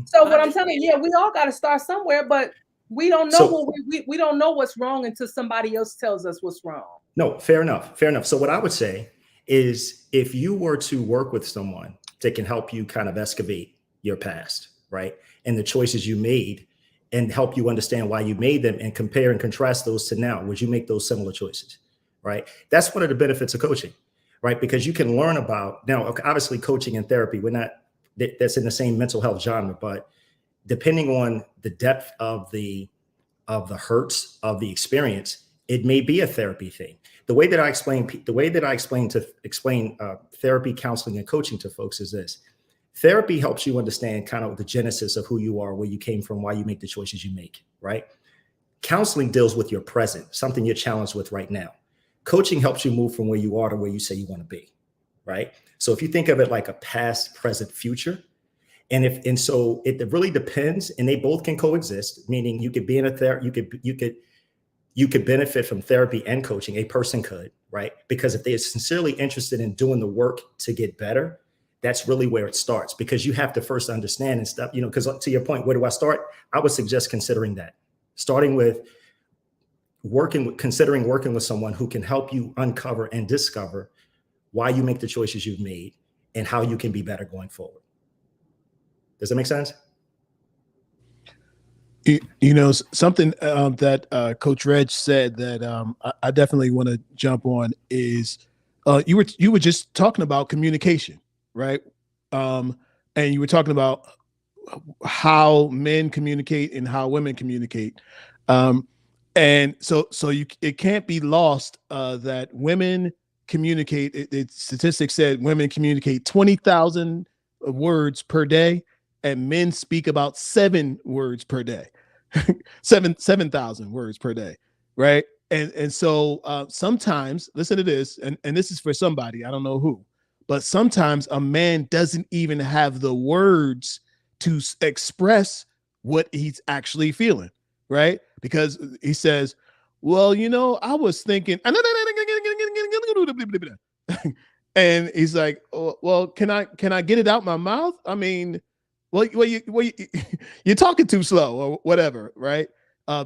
So what I'm telling you, we all got to start somewhere, but we don't know we don't know what's wrong until somebody else tells us what's wrong. No, fair enough. So what I would say is, if you were to work with someone that can help you kind of excavate your past, right, and the choices you made, and help you understand why you made them, and compare and contrast those to now, would you make those similar choices, right? That's one of the benefits of coaching, right? Because you can learn about, now, obviously coaching and therapy, that's in the same mental health genre, but depending on the depth of the hurts of the experience, it may be a therapy thing. The way that I explain therapy, counseling, and coaching to folks is this: therapy helps you understand kind of the genesis of who you are, where you came from, why you make the choices you make, right? Counseling deals with your present, something you're challenged with right now. Coaching helps you move from where you are to where you say you want to be, right? So if you think of it like a past, present, future, and so it really depends, and they both can coexist, meaning you could be in a you could benefit from therapy and coaching. A person could, right? Because if they are sincerely interested in doing the work to get better, that's really where it starts, because you have to first understand and stuff, because to your point, where do I start? I would suggest considering that, starting with considering working with someone who can help you uncover and discover why you make the choices you've made and how you can be better going forward. Does that make sense? Something that Coach Reg said that I definitely want to jump on is you were just talking about communication, right? And you were talking about how men communicate and how women communicate. And so it can't be lost that women communicate. Statistics said women communicate 20,000 words per day, and men speak about 7 words per day, 7,000 words per day, right? And so sometimes, listen to this, and this is for somebody, I don't know who, but sometimes a man doesn't even have the words to express what he's actually feeling, right? Because he says, well, I was thinking, and he's like, oh, well, can I get it out my mouth? I mean, well, you're talking too slow or whatever, right?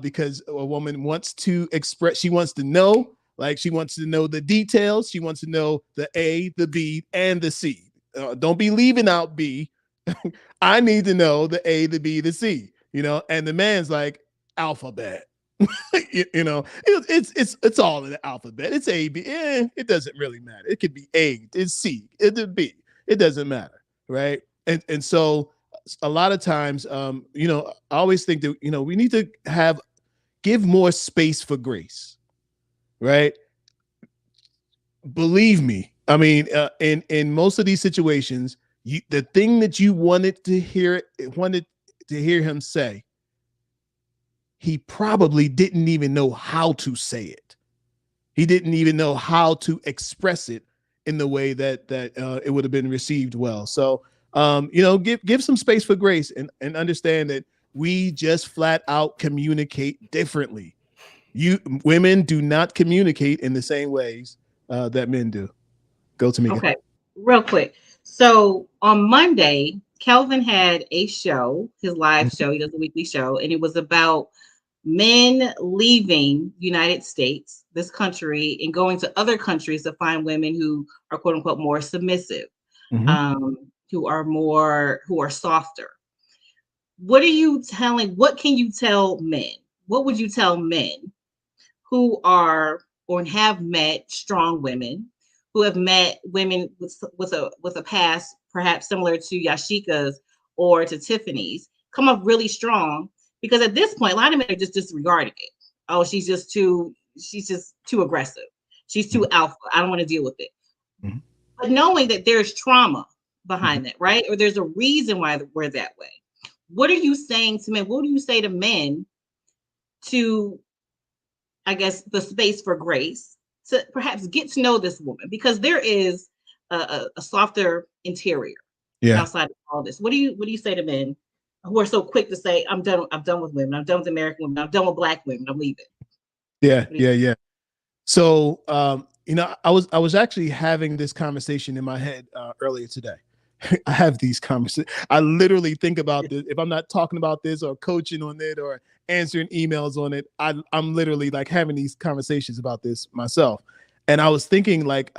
Because a woman wants to express, she wants to know, she wants to know the details. She wants to know the A, the B, and the C. Don't be leaving out B. I need to know the A, the B, the C, and the man's like, alphabet. It's all in the alphabet. It's A, B. It doesn't really matter. It could be A, it's C, it's B. It doesn't matter, right? And so a lot of times, I always think that we need to give more space for grace, right? Believe me, I mean, in most of these situations, the thing that you wanted to hear him say, he probably didn't even know how to say it. He didn't even know how to express it in the way that it would have been received well. So, give some space for grace and understand that we just flat out communicate differently. Women do not communicate in the same ways that men do. Go to me. Okay, real quick. So on Monday, Kelvin had a show, his live show. He does a weekly show, and it was about men leaving United States, this country, and going to other countries to find women who are quote unquote more submissive, who are softer. What can you tell men? What would you tell men who are or have met strong women, who have met women with a past perhaps similar to Yashika's or to Tiffany's, come up really strong? Because at this point, a lot of men are just disregarding it. Oh, she's just too aggressive. She's too alpha. I don't want to deal with it. Mm-hmm. But knowing that there's trauma behind that, right? Or there's a reason why we're that way. What are you saying to men? What do you say to men to, I guess, the space for grace to perhaps get to know this woman? Because there is a softer interior outside of all this. What do you say to men who are so quick to say, I'm done with women, I'm done with American women, I'm done with Black women, I'm leaving? Yeah. So I was actually having this conversation in my head earlier today. I have these conversations. I literally think about this. If I'm not talking about this or coaching on it or answering emails on it, I'm literally like having these conversations about this myself. And I was thinking, like,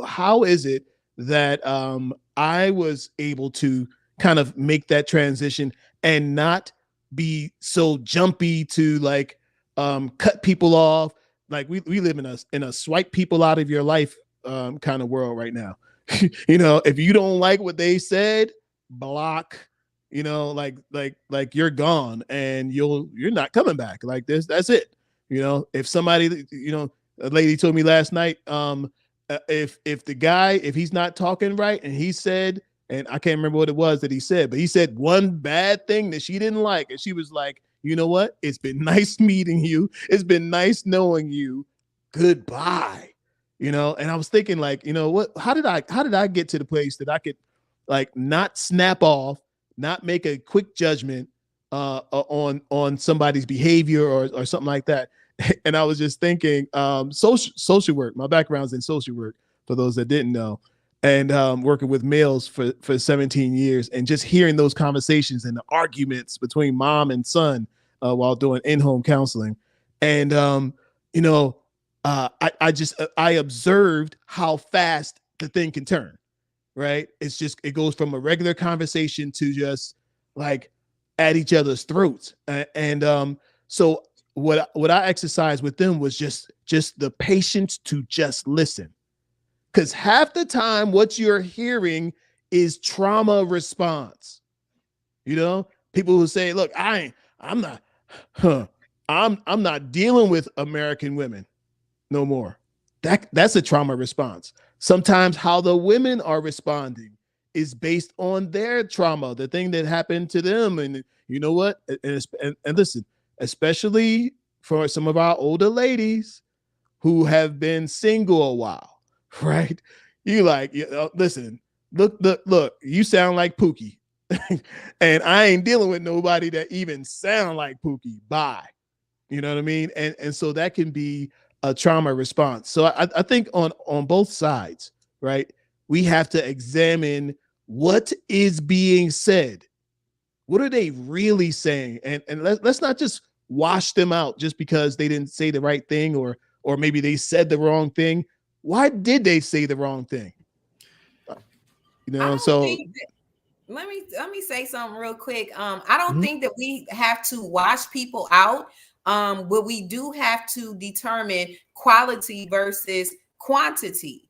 how is it that I was able to kind of make that transition and not be so jumpy to cut people off, like we live in a swipe people out of your life kind of world right now. If you don't like what they said, block. Like you're gone and you're not coming back. Like this, that's it. If somebody, a lady told me last night, if the guy, if he's not talking right, and he said, and I can't remember what it was that he said, but he said one bad thing that she didn't like, and she was like, you know what? It's been nice meeting you. It's been nice knowing you. Goodbye. And I was thinking, like, what? How did I get to the place that I could, like, not snap off, not make a quick judgment on somebody's behavior or something like that? And I was just thinking, social work. My background's in social work, for those that didn't know, and working with males for 17 years, and just hearing those conversations and the arguments between mom and son while doing in-home counseling. And I observed how fast the thing can turn. Right? It goes from a regular conversation to just like at each other's throats. So what I exercised with them was just the patience to just listen. Because half the time what you're hearing is trauma response. People who say, look, I'm not dealing with American women no more. That's a trauma response. Sometimes how the women are responding is based on their trauma, the thing that happened to them. And you know what? And listen, especially for some of our older ladies who have been single a while, right? Listen, look, you sound like Pookie. And I ain't dealing with nobody that even sound like Pookie. Bye. You know what I mean? And so that can be a trauma response. So I think on both sides, right, we have to examine what is being said. What are they really saying? And let's not just wash them out just because they didn't say the right thing, or maybe they said the wrong thing. Why did they say the wrong thing? So let me say something real quick. I don't think that we have to wash people out. But we do have to determine quality versus quantity.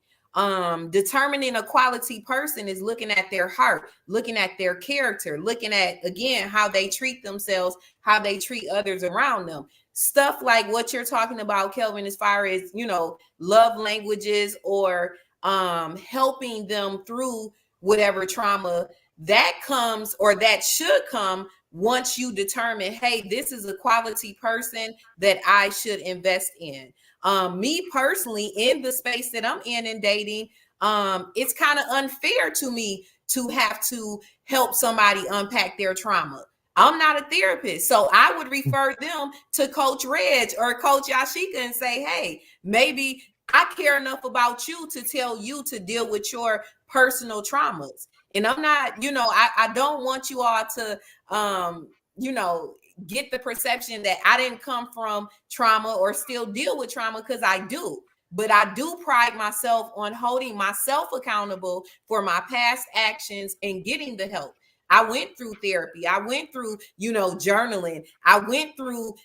Determining a quality person is looking at their heart, looking at their character, looking at, again, how they treat themselves, how they treat others around them. Stuff like what you're talking about, Kelvin, as far as, love languages or helping them through whatever trauma that comes, or that should come, once you determine, hey, this is a quality person that I should invest in. Me personally, in the space that I'm in dating, it's kind of unfair to me to have to help somebody unpack their trauma. I'm not a therapist, so I would refer them to Coach Reg or Coach Yashika and say, hey, maybe I care enough about you to tell you to deal with your personal traumas. And I'm not, I don't want you all to, get the perception that I didn't come from trauma or still deal with trauma, because I do. But I do pride myself on holding myself accountable for my past actions and getting the help. I went through therapy. I went through, journaling. I went through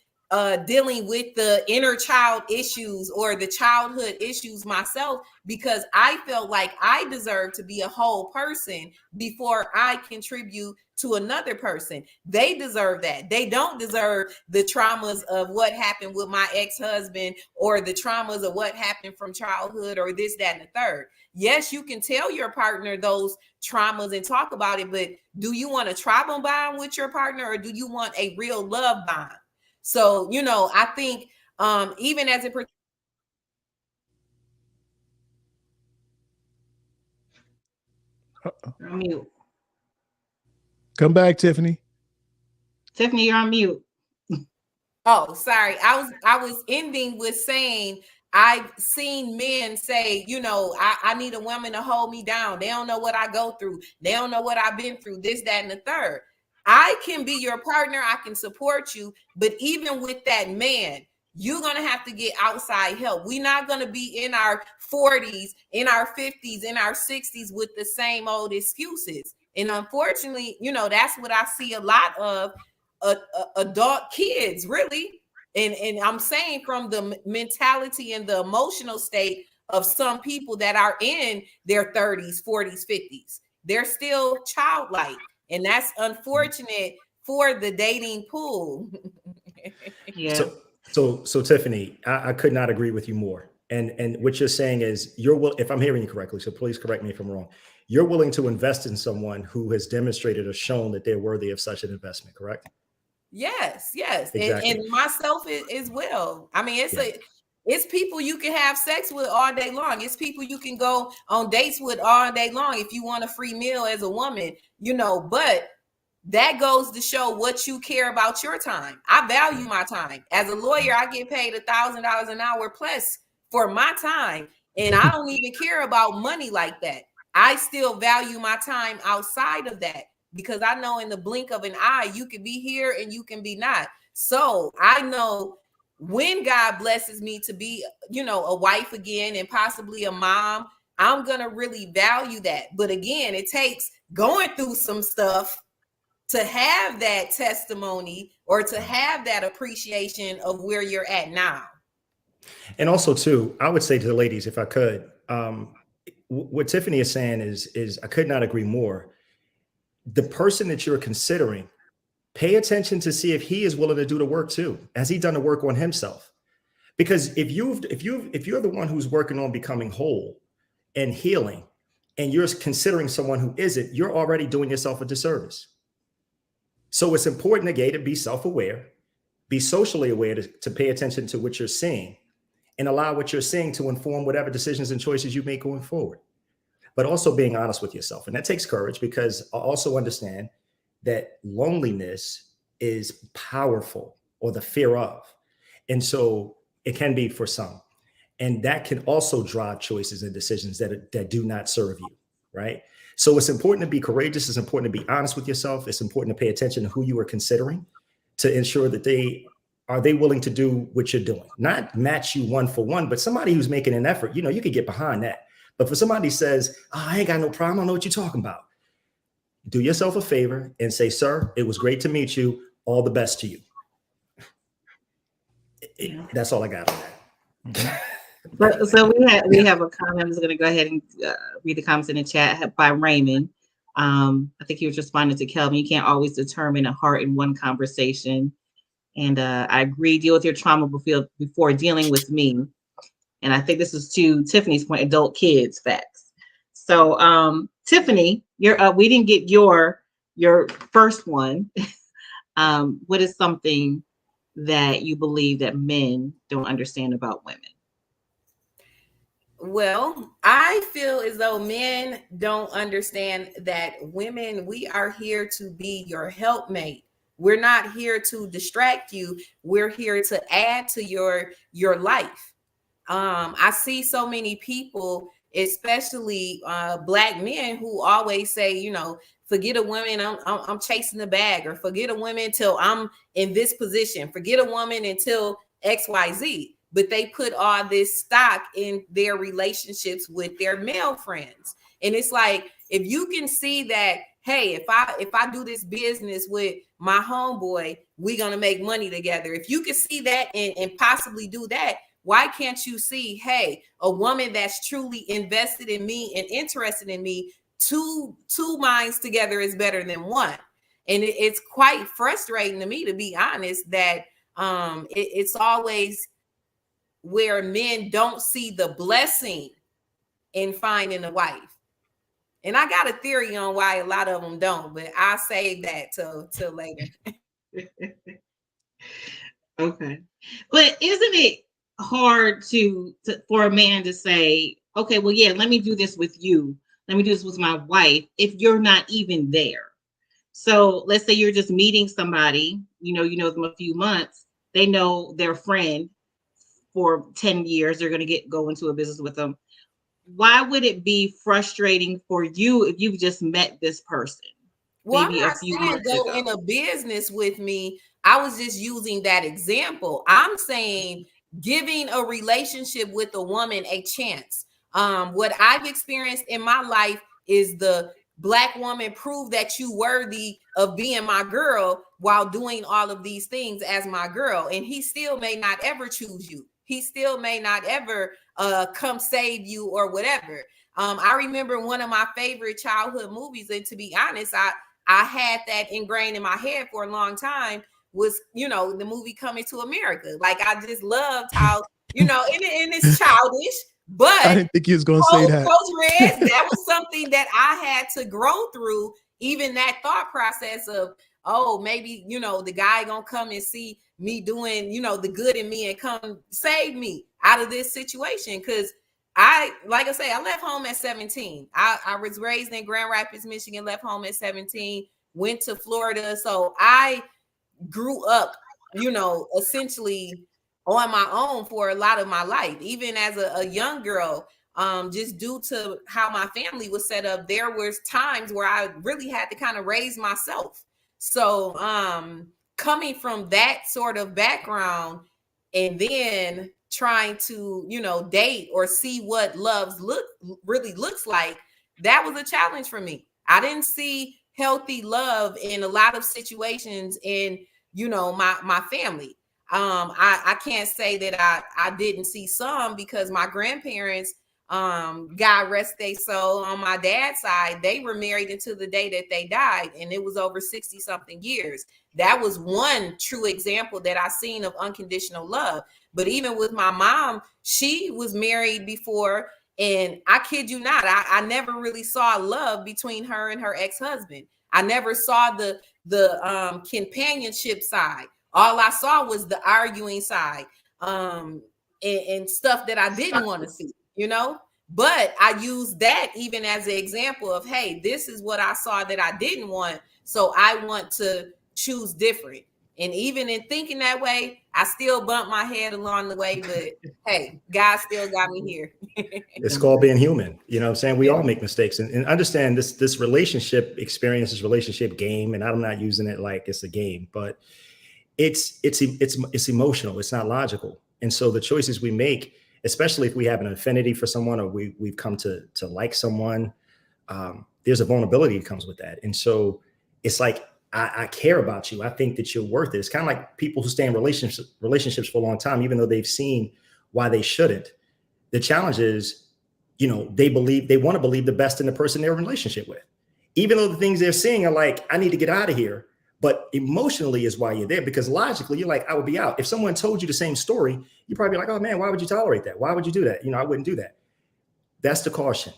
dealing with the inner child issues or the childhood issues myself, because I felt like I deserved to be a whole person before I contribute to another person. They deserve that. They don't deserve the traumas of what happened with my ex-husband or the traumas of what happened from childhood or this, that, and the third. Yes, you can tell your partner those traumas and talk about it, but do you want a tribal bond with your partner, or do you want a real love bond? So, I think even as it pertains. You're on mute. Come back, Tiffany. Tiffany, you're on mute. Oh, sorry. I was ending with saying I've seen men say, I need a woman to hold me down. They don't know what I go through. They don't know what I've been through, this, that, and the third. I can be your partner. I can support you. But even with that man, you're going to have to get outside help. We're not going to be in our 40s, in our 50s, in our 60s with the same old excuses. And unfortunately, that's what I see a lot of adult kids, really, And I'm saying from the mentality and the emotional state of some people that are in their 30s, 40s, 50s. They're still childlike. And that's unfortunate for the dating pool. Yeah. So Tiffany, I could not agree with you more. And what you're saying is if I'm hearing you correctly, so please correct me if I'm wrong. You're willing to invest in someone who has demonstrated or shown that they're worthy of such an investment, correct? Yes. Exactly. And myself as well. I mean, it's people you can have sex with all day long. It's people you can go on dates with all day long if you want a free meal as a woman, but that goes to show what you care about your time. I value my time. As a lawyer, I get paid $1,000 an hour plus for my time. And I don't even care about money like that. I still value my time outside of that because I know in the blink of an eye, you can be here and you can be not. So I know when God blesses me to be, a wife again and possibly a mom, I'm going to really value that. But again, it takes going through some stuff to have that testimony or to have that appreciation of where you're at now. And also too, I would say to the ladies, if I could, what Tiffany is saying is I could not agree more. The person that you're considering, pay attention to see if he is willing to do the work too. Has he done the work on himself? Because if you're the one who's working on becoming whole and healing, and you're considering someone who isn't, you're already doing yourself a disservice. So it's important again to be self-aware, be socially aware to pay attention to what you're seeing and allow what you're seeing to inform whatever decisions and choices you make going forward. But also being honest with yourself. And that takes courage because I also understand that loneliness is powerful, or the fear of. And so it can be for some. And that can also drive choices and decisions that do not serve you, right? So it's important to be courageous. It's important to be honest with yourself. It's important to pay attention to who you are considering to ensure that they willing to do what you're doing, not match you one for one, but somebody who's making an effort. You could get behind that. But for somebody who says, I ain't got no problem, I don't know what you're talking about. Do yourself a favor and say, sir, it was great to meet you. All the best to you. That's all I got on that. So we have a comment. I'm just going to go ahead and read the comments in the chat by Raymond. I think he was responding to Kelvin. You can't always determine a heart in one conversation. And I agree, deal with your trauma before dealing with me. And I think this is to Tiffany's point, adult kids facts. So Tiffany, we didn't get your first one. What is something that you believe that men don't understand about women? Well, I feel as though men don't understand that women, we are here to be your helpmate. We're not here to distract you. We're here to add to your life. I see so many people, especially Black men, who always say, forget a woman, I'm chasing the bag, or forget a woman till I'm in this position. Forget a woman until XYZ. But they put all this stock in their relationships with their male friends. And it's like, if you can see that, hey, if I do this business with my homeboy, we're going to make money together. If you can see that and possibly do that, why can't you see, hey, a woman that's truly invested in me and interested in me, two minds together is better than one. And it's quite frustrating to me, to be honest, that it's always where men don't see the blessing in finding a wife. And I got a theory on why a lot of them don't, but I'll save that till later. Okay. But isn't it hard for a man to say, okay, well, yeah, let me do this with you. Let me do this with my wife if you're not even there. So let's say you're just meeting somebody, you know them a few months, they know their friend for 10 years, they're going to go into a business with them. Why would it be frustrating for you if you've just met this person? Well, maybe I'm not a few saying months go ago. in a business with me. I was just using that example. I'm saying giving a relationship with a woman a chance. What I've experienced in my life is the Black woman, prove that you worthy of being my girl while doing all of these things as my girl. And he still may not ever choose you. He still may not ever come save you or whatever. I remember one of my favorite childhood movies, and to be honest, I had that ingrained in my head for a long time, was, you know, the movie Coming to America. Like, I just loved how, you know, and it's childish, but I didn't think you was going to say that. Coach Rez, that was something that I had to grow through, even that thought process of, oh, maybe, you know, the guy gonna come and see me doing, you know, the good in me and come save me out of this situation. Because like I say, I left home at 17. I was raised in Grand Rapids, Michigan, left home at 17, went to Florida. So I grew up, you know, essentially on my own for a lot of my life. Even as a young girl, just due to how my family was set up, there was times where I really had to kind of raise myself. So coming from that sort of background and then trying to, you know, date or see what love really looks like, that was a challenge for me. I didn't see healthy love in a lot of situations in, you know, my family. I can't say that I didn't see some, because my grandparents, God rest their soul, on my dad's side, they were married until the day that they died, and it was over 60 something years. That was one true example that I seen of unconditional love. But even with my mom, she was married before, and I kid you not, I never really saw love between her and her ex-husband. I never saw the companionship side. All I saw was the arguing side, and stuff that I didn't want to see, you know. But I used that even as an example of, hey, this is what I saw that I didn't want, so I want to choose different. And even in thinking that way, I still bumped my head along the way, but hey, God still got me here. It's called being human. You know what I'm saying? We all make mistakes, and understand this relationship experience, this relationship game. And I'm not using it like it's a game, but it's emotional. It's not logical. And so the choices we make, especially if we have an affinity for someone, or we've come to like someone, there's a vulnerability that comes with that. And so it's like, I care about you. I think that you're worth it. It's kind of like people who stay in relationships for a long time, even though they've seen why they shouldn't. The challenge is, you know, they want to believe the best in the person they're in a relationship with, even though the things they're seeing are like, I need to get out of here. But emotionally is why you're there, because logically you're like, I would be out. If someone told you the same story, you'd probably be like, oh man, why would you tolerate that? Why would you do that? You know, I wouldn't do that. That's the caution.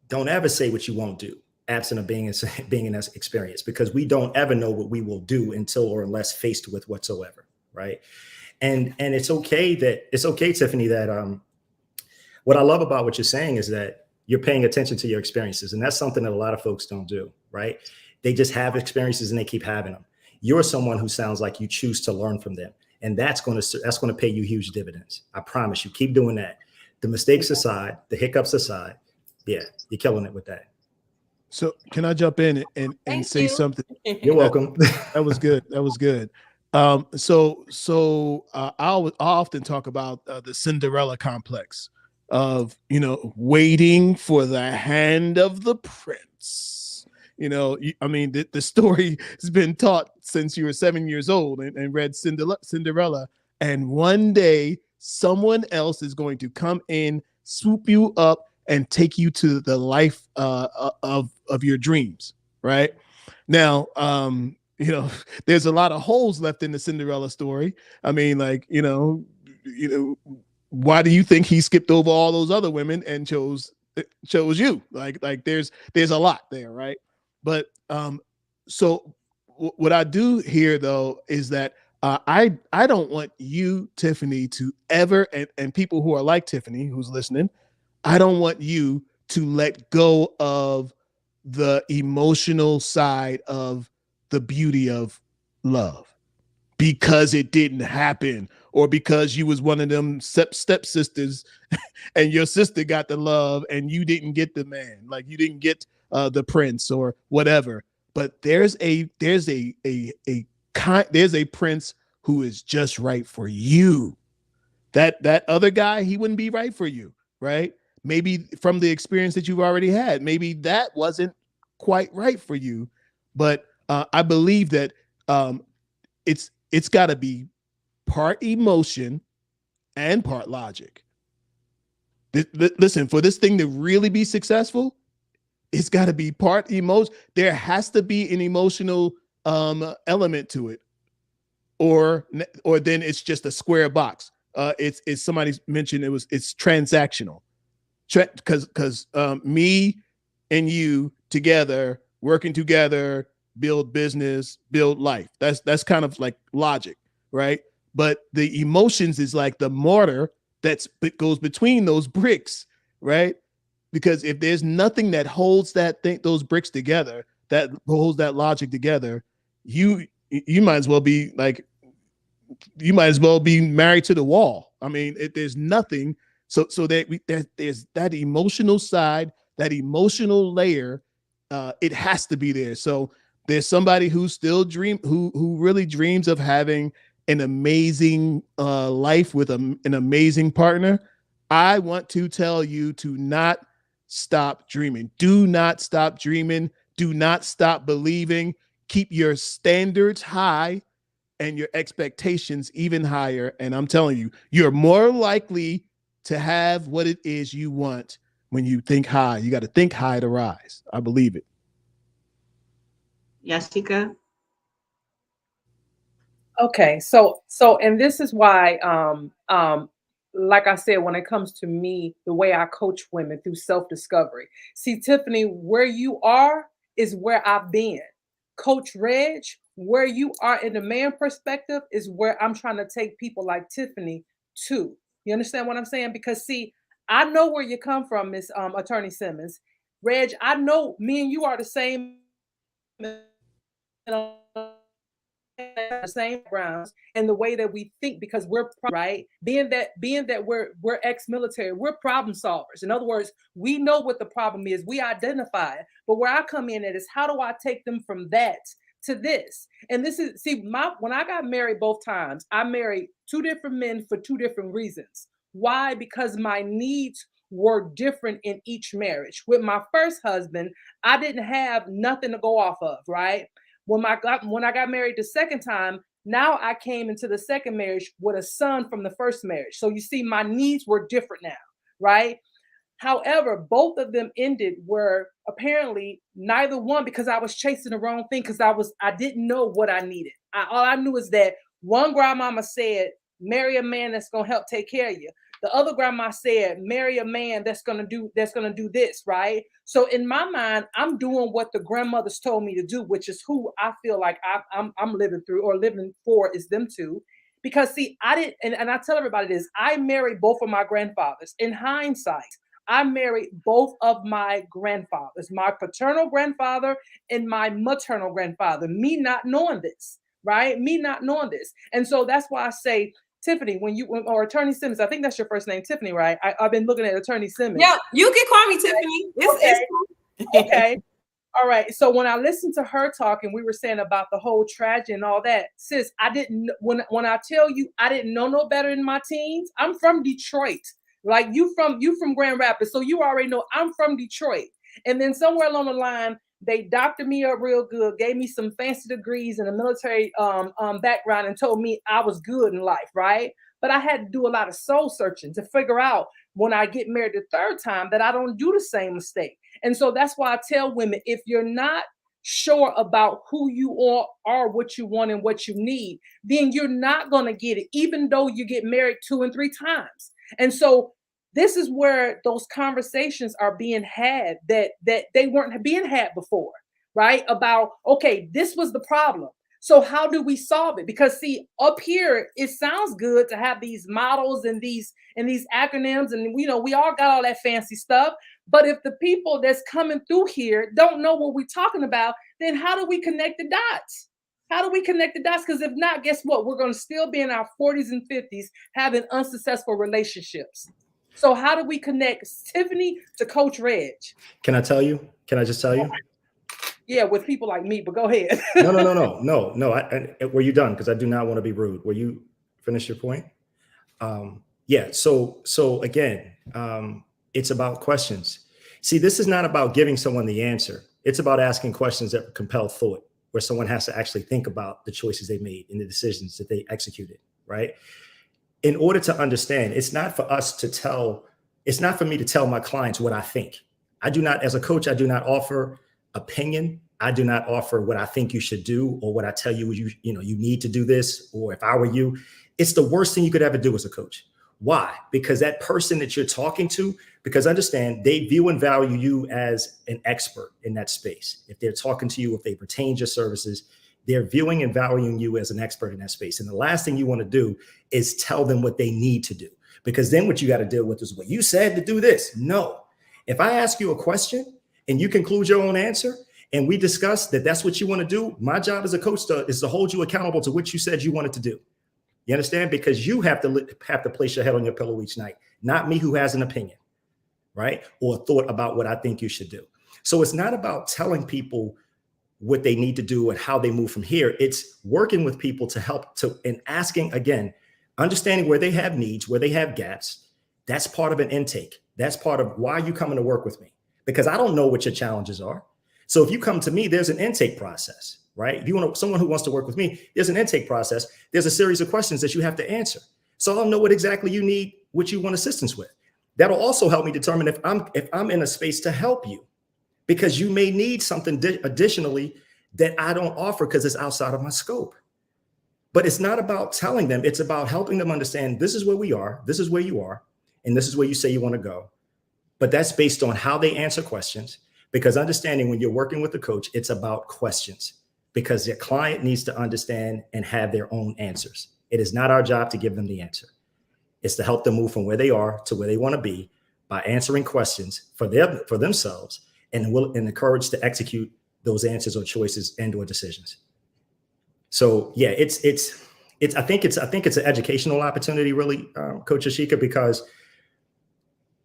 Don't ever say what you won't do, absent of being in that experience, because we don't ever know what we will do until or unless faced with whatsoever, right? And it's okay, Tiffany, that what I love about what you're saying is that you're paying attention to your experiences, and that's something that a lot of folks don't do, right? They just have experiences and they keep having them. You're someone who sounds like you choose to learn from them, and that's going to pay you huge dividends. I promise you. Keep doing that. The mistakes aside, the hiccups aside, yeah, you're killing it with that. So can I jump in and say something? You're welcome. That was good. That was good. So I'll often talk about the Cinderella complex of, you know, waiting for the hand of the prince. You know, I mean, the story has been taught since you were 7 years old and read Cinderella. And one day someone else is going to come in, swoop you up, and take you to the life of your dreams. Right now, you know, there's a lot of holes left in the Cinderella story. I mean, like, you know, why do you think he skipped over all those other women and chose you? Like there's a lot there, right? But so what I do here though is that I don't want you, Tiffany, to ever, and people who are like Tiffany who's listening, I don't want you to let go of the emotional side of the beauty of love because it didn't happen, or because you was one of them stepsisters and your sister got the love and you didn't get the man, like you didn't get the prince or whatever. But there's a prince who is just right for you. That other guy, he wouldn't be right for you, right? Maybe from the experience that you've already had, maybe that wasn't quite right for you. But I believe that it's got to be part emotion and part logic. Listen, for this thing to really be successful, it's got to be part emotion. There has to be an emotional element to it, or then it's just a square box. It's somebody mentioned it's transactional, because me and you together, working together, build business, build life. That's kind of like logic, right? But the emotions is like the mortar that goes between those bricks, right? Because if there's nothing that holds those bricks together, that holds that logic together, you might as well be married to the wall. I mean, there's nothing. So that there's that emotional side, that emotional layer. It has to be there. So there's somebody who really dreams of having an amazing life with an amazing partner. I want to tell you to not stop dreaming. Do not stop dreaming. Do not stop believing. Keep your standards high and your expectations even higher. And I'm telling you, you're more likely to have what it is you want when you think high. You got to think high to rise. I believe it. Yashika? Okay, so and this is why like I said, when it comes to me, the way I coach women through self-discovery. See, Tiffany, where you are is where I've been. Coach Reg, where you are in the man perspective is where I'm trying to take people like Tiffany to. You understand what I'm saying? Because see, I know where you come from, Miss Attorney Simmons. Reg, I know me and you are the same same grounds and the way that we think, because we're right, being that we're ex-military, we're problem solvers. In other words, we know what the problem is, we identify it, but where I come in at is how do I take them from that to this? And this is, see, when I got married both times, I married two different men for two different reasons. Why? Because my needs were different in each marriage. With my first husband, I didn't have nothing to go off of, right? When I got married the second time, now I came into the second marriage with a son from the first marriage. So you see, my needs were different now, right? However, both of them ended where apparently neither one, because I was chasing the wrong thing, because I didn't know what I needed. All I knew is that one grandmama said, marry a man that's gonna help take care of you. The other grandma said, marry a man that's gonna do this, right? So in my mind, I'm doing what the grandmothers told me to do, which is who I feel like I'm living through or living for is them two. Because see, I didn't, and I tell everybody this, I married both of my grandfathers. In hindsight, I married both of my grandfathers, my paternal grandfather and my maternal grandfather, me not knowing this, right? Me not knowing this. And so that's why I say, Tiffany, or Attorney Simmons, I think that's your first name, Tiffany, right? I've been looking at Attorney Simmons. Yeah, you can call me Tiffany. It's okay. All right. So when I listened to her talking, we were saying about the whole tragedy and all that. Sis, I didn't, when I tell you I didn't know no better in my teens, I'm from Detroit. Like you from Grand Rapids. So you already know I'm from Detroit. And then somewhere along the line, they doctored me up real good, gave me some fancy degrees in a military background and told me I was good in life, right? But I had to do a lot of soul searching to figure out when I get married the third time that I don't do the same mistake. And so that's why I tell women, if you're not sure about who you are, what you want and what you need, then you're not going to get it, even though you get married 2 and 3 times. And so this is where those conversations are being had that they weren't being had before, right? About, okay, this was the problem. So how do we solve it? Because see, up here, it sounds good to have these models and these acronyms, and we all got all that fancy stuff. But if the people that's coming through here don't know what we're talking about, then how do we connect the dots? How do we connect the dots? Because if not, guess what? We're going to still be in our 40s and 50s having unsuccessful relationships. So how do we connect Tiffany to Coach Reg? Can I tell you? Can I just tell you? Yeah, with people like me, but go ahead. No. Were you done? Because I do not want to be rude. Were you finished your point? Yeah. So again, it's about questions. See, this is not about giving someone the answer. It's about asking questions that compel thought, where someone has to actually think about the choices they made and the decisions that they executed, right? In order to understand, it's not for me to tell my clients what I think. I do not, as a coach, I do not offer opinion. I do not offer what I think you should do or what I tell you, you need to do this, or if I were you. It's the worst thing you could ever do as a coach. Why? Because that person that you're talking to, because understand, they view and value you as an expert in that space. If they're talking to you, if they've retained your services, they're viewing and valuing you as an expert in that space. And the last thing you want to do is tell them what they need to do, because then what you got to deal with is, well, you said to do this. No. If I ask you a question and you conclude your own answer and we discuss that that's what you want to do, my job as a coach is to hold you accountable to what you said you wanted to do. You understand? Because you have to place your head on your pillow each night, not me who has an opinion, right? Or a thought about what I think you should do. So it's not about telling people what they need to do and how they move from here. It's working with people to help and asking, again, understanding where they have needs, where they have gaps. That's part of an intake. That's part of why you coming to work with me, because I don't know what your challenges are. So if you come to me, there's an intake process, right? If you want someone who wants to work with me, there's an intake process. There's a series of questions that you have to answer. So I'll know what exactly you need, what you want assistance with. That'll also help me determine if I'm in a space to help you, because you may need something additionally that I don't offer because it's outside of my scope. But it's not about telling them. It's about helping them understand this is where we are, this is where you are, and this is where you say you want to go. But that's based on how they answer questions, because understanding when you're working with a coach, it's about questions, because your client needs to understand and have their own answers. It is not our job to give them the answer. It's to help them move from where they are to where they want to be by answering questions for themselves and the courage to execute those answers or choices and or decisions. So yeah, I think it's an educational opportunity, really, Coach Yashika, because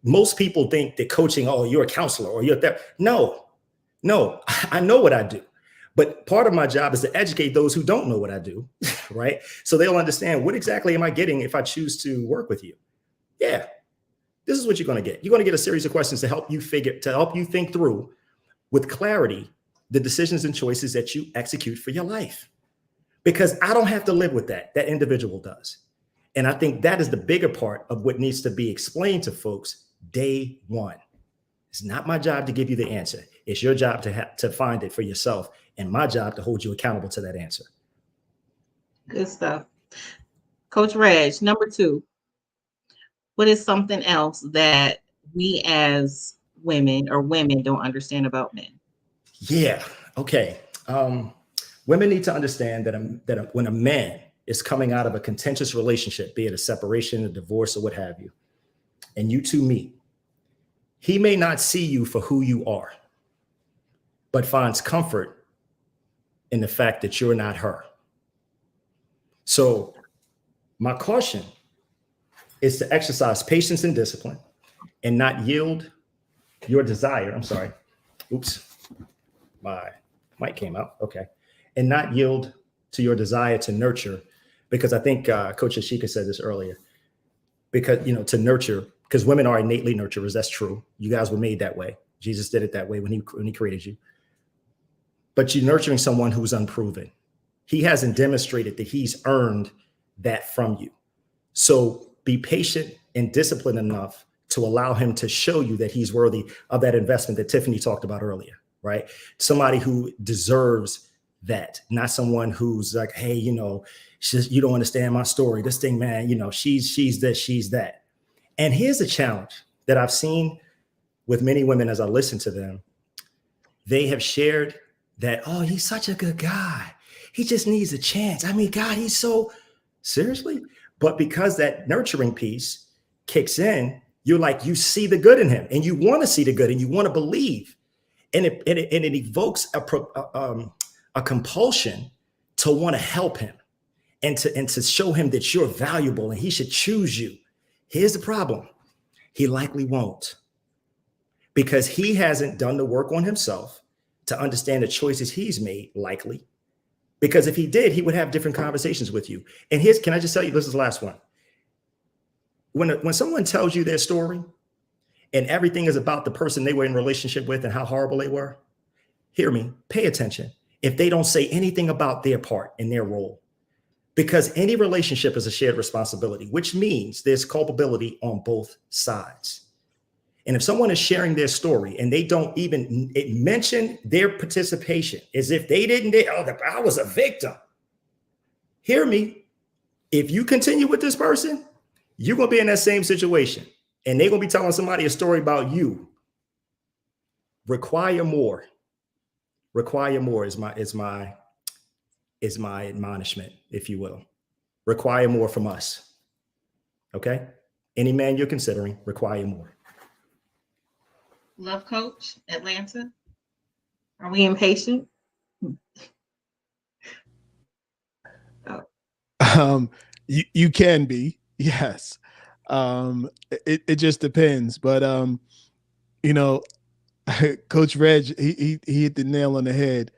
most people think that coaching, oh, you're a counselor or you're there. No, I know what I do. But part of my job is to educate those who don't know what I do, right? So they'll understand, what exactly am I getting if I choose to work with you? Yeah, this is what you're going to get. You're going to get a series of questions to help you think through with clarity the decisions and choices that you execute for your life. Because I don't have to live with that. That individual does. And I think that is the bigger part of what needs to be explained to folks day one. It's not my job to give you the answer. It's your job to find it for yourself, and my job to hold you accountable to that answer. Good stuff. Coach Reg, number 2, what is something else that we as women don't understand about men? Yeah. Okay. Women need to understand that when a man is coming out of a contentious relationship, be it a separation, a divorce, or what have you, and you two meet, he may not see you for who you are, but finds comfort in the fact that you're not her. So my caution is to exercise patience and discipline and not yield your desire. I'm sorry. Oops. My mic came out. Okay. And not yield to your desire to nurture, because I think Coach Yashika said this earlier, because, to nurture, because women are innately nurturers. That's true. You guys were made that way. Jesus did it that way when he created you. But you're nurturing someone who's unproven. He hasn't demonstrated that he's earned that from you. So be patient and disciplined enough to allow him to show you that he's worthy of that investment that Tiffany talked about earlier, right? Somebody who deserves that, not someone who's like, hey, you don't understand my story. This thing, man, she's this, she's that. And here's a challenge that I've seen with many women as I listen to them. They have shared that, oh, he's such a good guy. He just needs a chance. I mean, God, he's so seriously. But because that nurturing piece kicks in, you're like, you see the good in him and you want to see the good and you want to believe. And it evokes a compulsion to want to help him and to show him that you're valuable and he should choose you. Here's the problem. He likely won't, because he hasn't done the work on himself to understand the choices he's made, likely. Because if he did, he would have different conversations with you. And can I just tell you, this is the last one. When someone tells you their story and everything is about the person they were in relationship with and how horrible they were, hear me, pay attention if they don't say anything about their part and their role. Because any relationship is a shared responsibility, which means there's culpability on both sides. And if someone is sharing their story and they don't even mention their participation as if they didn't, I was a victim. Hear me. If you continue with this person, you're going to be in that same situation and they're going to be telling somebody a story about you. Require more. Require more is my admonishment, if you will. Require more from us. Okay? Any man you're considering, require more. Love coach, Atlanta. Are we impatient? You can be, yes. It just depends. But Coach Reg, he hit the nail on the head.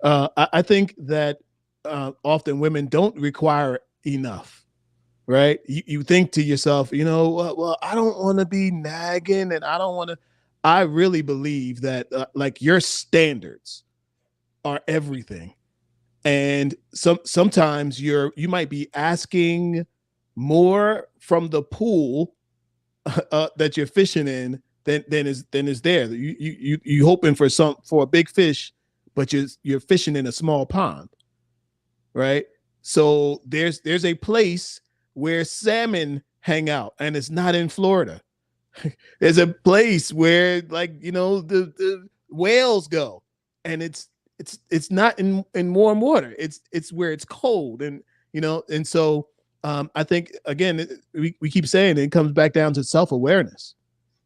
I think that often women don't require enough, right? You think to yourself, well, I don't want to be nagging, and I don't want to. I really believe that like your standards are everything. And sometimes you might be asking more from the pool that you're fishing in than is there. You hoping for a big fish, but you're fishing in a small pond, right? So there's a place where salmon hang out, and it's not in Florida. There's a place where the whales go, and it's not in warm water. It's where it's cold, and so I think again we keep saying it comes back down to self-awareness,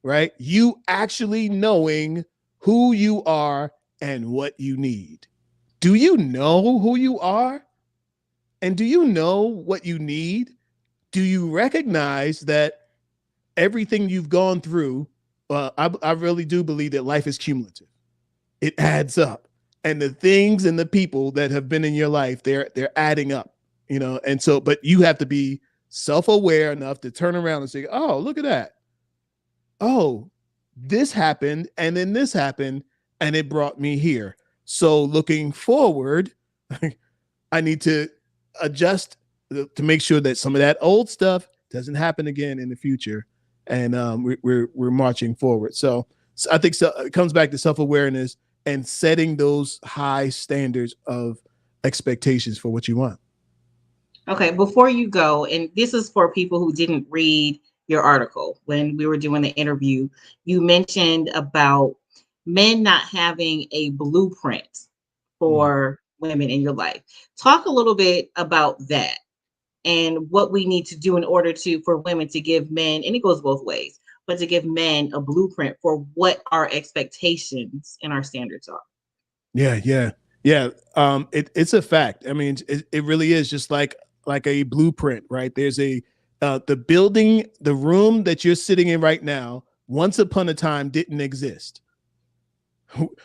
right? You actually knowing who you are and what you need. Do you know who you are? And do you know what you need? Do you recognize that everything you've gone through, I really do believe that life is cumulative. It adds up. And the things and the people that have been in your life, they're adding up, and so, but you have to be self-aware enough to turn around and say, oh, look at that. Oh, this happened. And then this happened and it brought me here. So looking forward, I need to adjust to make sure that some of that old stuff doesn't happen again in the future. And we're marching forward. So I think it comes back to self-awareness and setting those high standards of expectations for what you want. Okay, before you go, and this is for people who didn't read your article when we were doing the interview, you mentioned about men not having a blueprint for women in your life. Talk a little bit about that and what we need to do in order for women to give men, and it goes both ways, but to give men a blueprint for what our expectations and our standards are. Yeah. It's a fact. I mean, it really is just like a blueprint, right? There's the building, the room that you're sitting in right now, once upon a time didn't exist.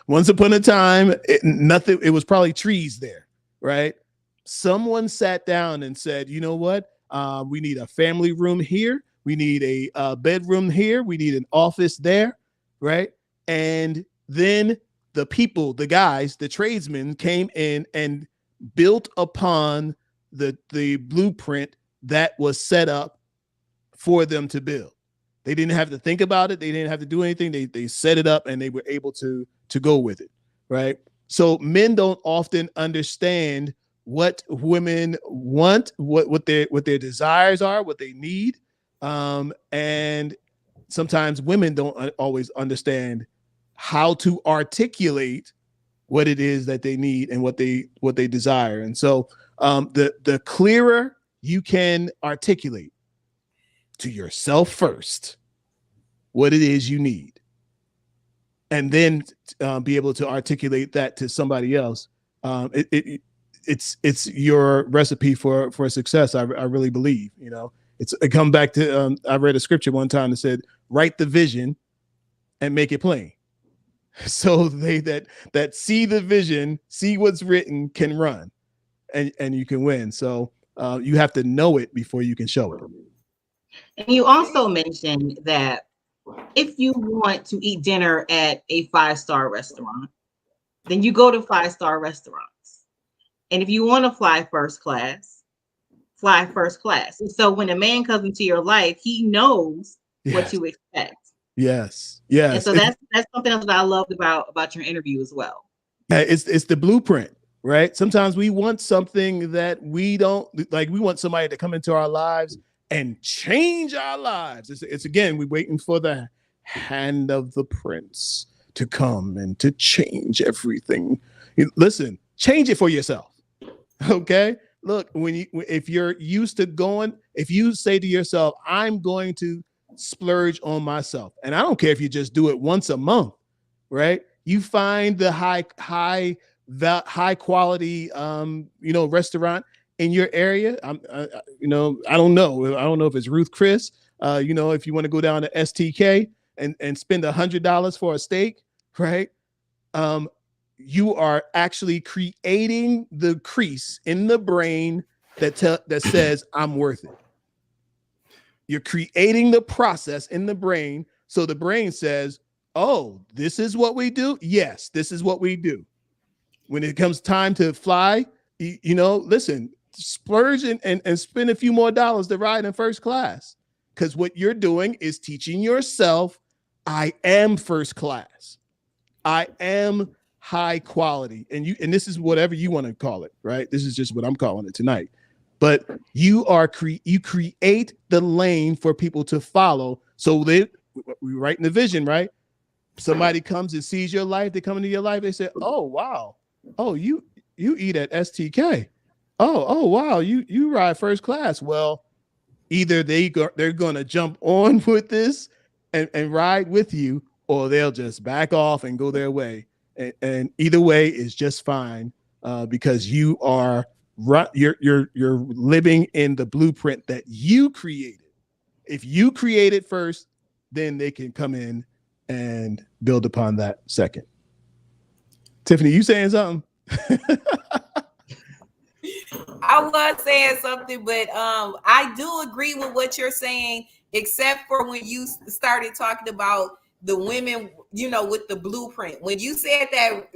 Once upon a time, it was probably trees there, right? Someone sat down and said, you know what? We need a family room here. We need a bedroom here. We need an office there, right? And then the people, the guys, the tradesmen came in and built upon the blueprint that was set up for them to build. They didn't have to think about it. They didn't have to do anything. They set it up and they were able to go with it, right? So men don't often understand what women want, what their desires are, what they need. And sometimes women don't always understand how to articulate what it is that they need and what they desire. And so the clearer you can articulate to yourself first what it is you need, and then be able to articulate that to somebody else, it's your recipe for success. I really believe, it comes back to, I read a scripture one time that said, write the vision and make it plain. So they that see the vision, see what's written, can run and you can win. So you have to know it before you can show it. And you also mentioned that if you want to eat dinner at a 5-star restaurant, then you go to 5-star restaurants. And if you want to fly first class, fly first class. And so when a man comes into your life, he knows what to expect. Yes. Yes. And so that's something else that I loved about your interview as well. Yeah, it's the blueprint, right? Sometimes we want something that we don't like. We want somebody to come into our lives and change our lives. It's again, we're waiting for the hand of the prince to come and to change everything. Listen, change it for yourself. Okay. Look, if you're used to going, if you say to yourself, I'm going to splurge on myself, and I don't care if you just do it once a month, right? You find the high quality, restaurant in your area. I don't know if it's Ruth Chris. If you want to go down to STK and spend $100 for a steak, right? You are actually creating the crease in the brain that says I'm worth it. You're creating the process in the brain, so the brain says, oh, this is what we do. Yes, this is what we do. When it comes time to fly, listen, splurge and spend a few more dollars to ride in first class. Because what you're doing is teaching yourself, I am first class. I am high quality. And this is whatever you want to call it, right? This is just what I'm calling it tonight. But you create the lane for people to follow. So we write in the vision, right? Somebody comes and sees your life, they come into your life, they say, oh, wow. Oh, you eat at STK. Oh, wow. You ride first class. Well, either they're going to jump on with this and ride with you, or they'll just back off and go their way. And either way is just fine, because you're living in the blueprint that you created. If you create it first, then they can come in and build upon that second. Tiffany, you saying something? I was saying something, but I do agree with what you're saying, except for when you started talking about the women, with the blueprint. When you said that,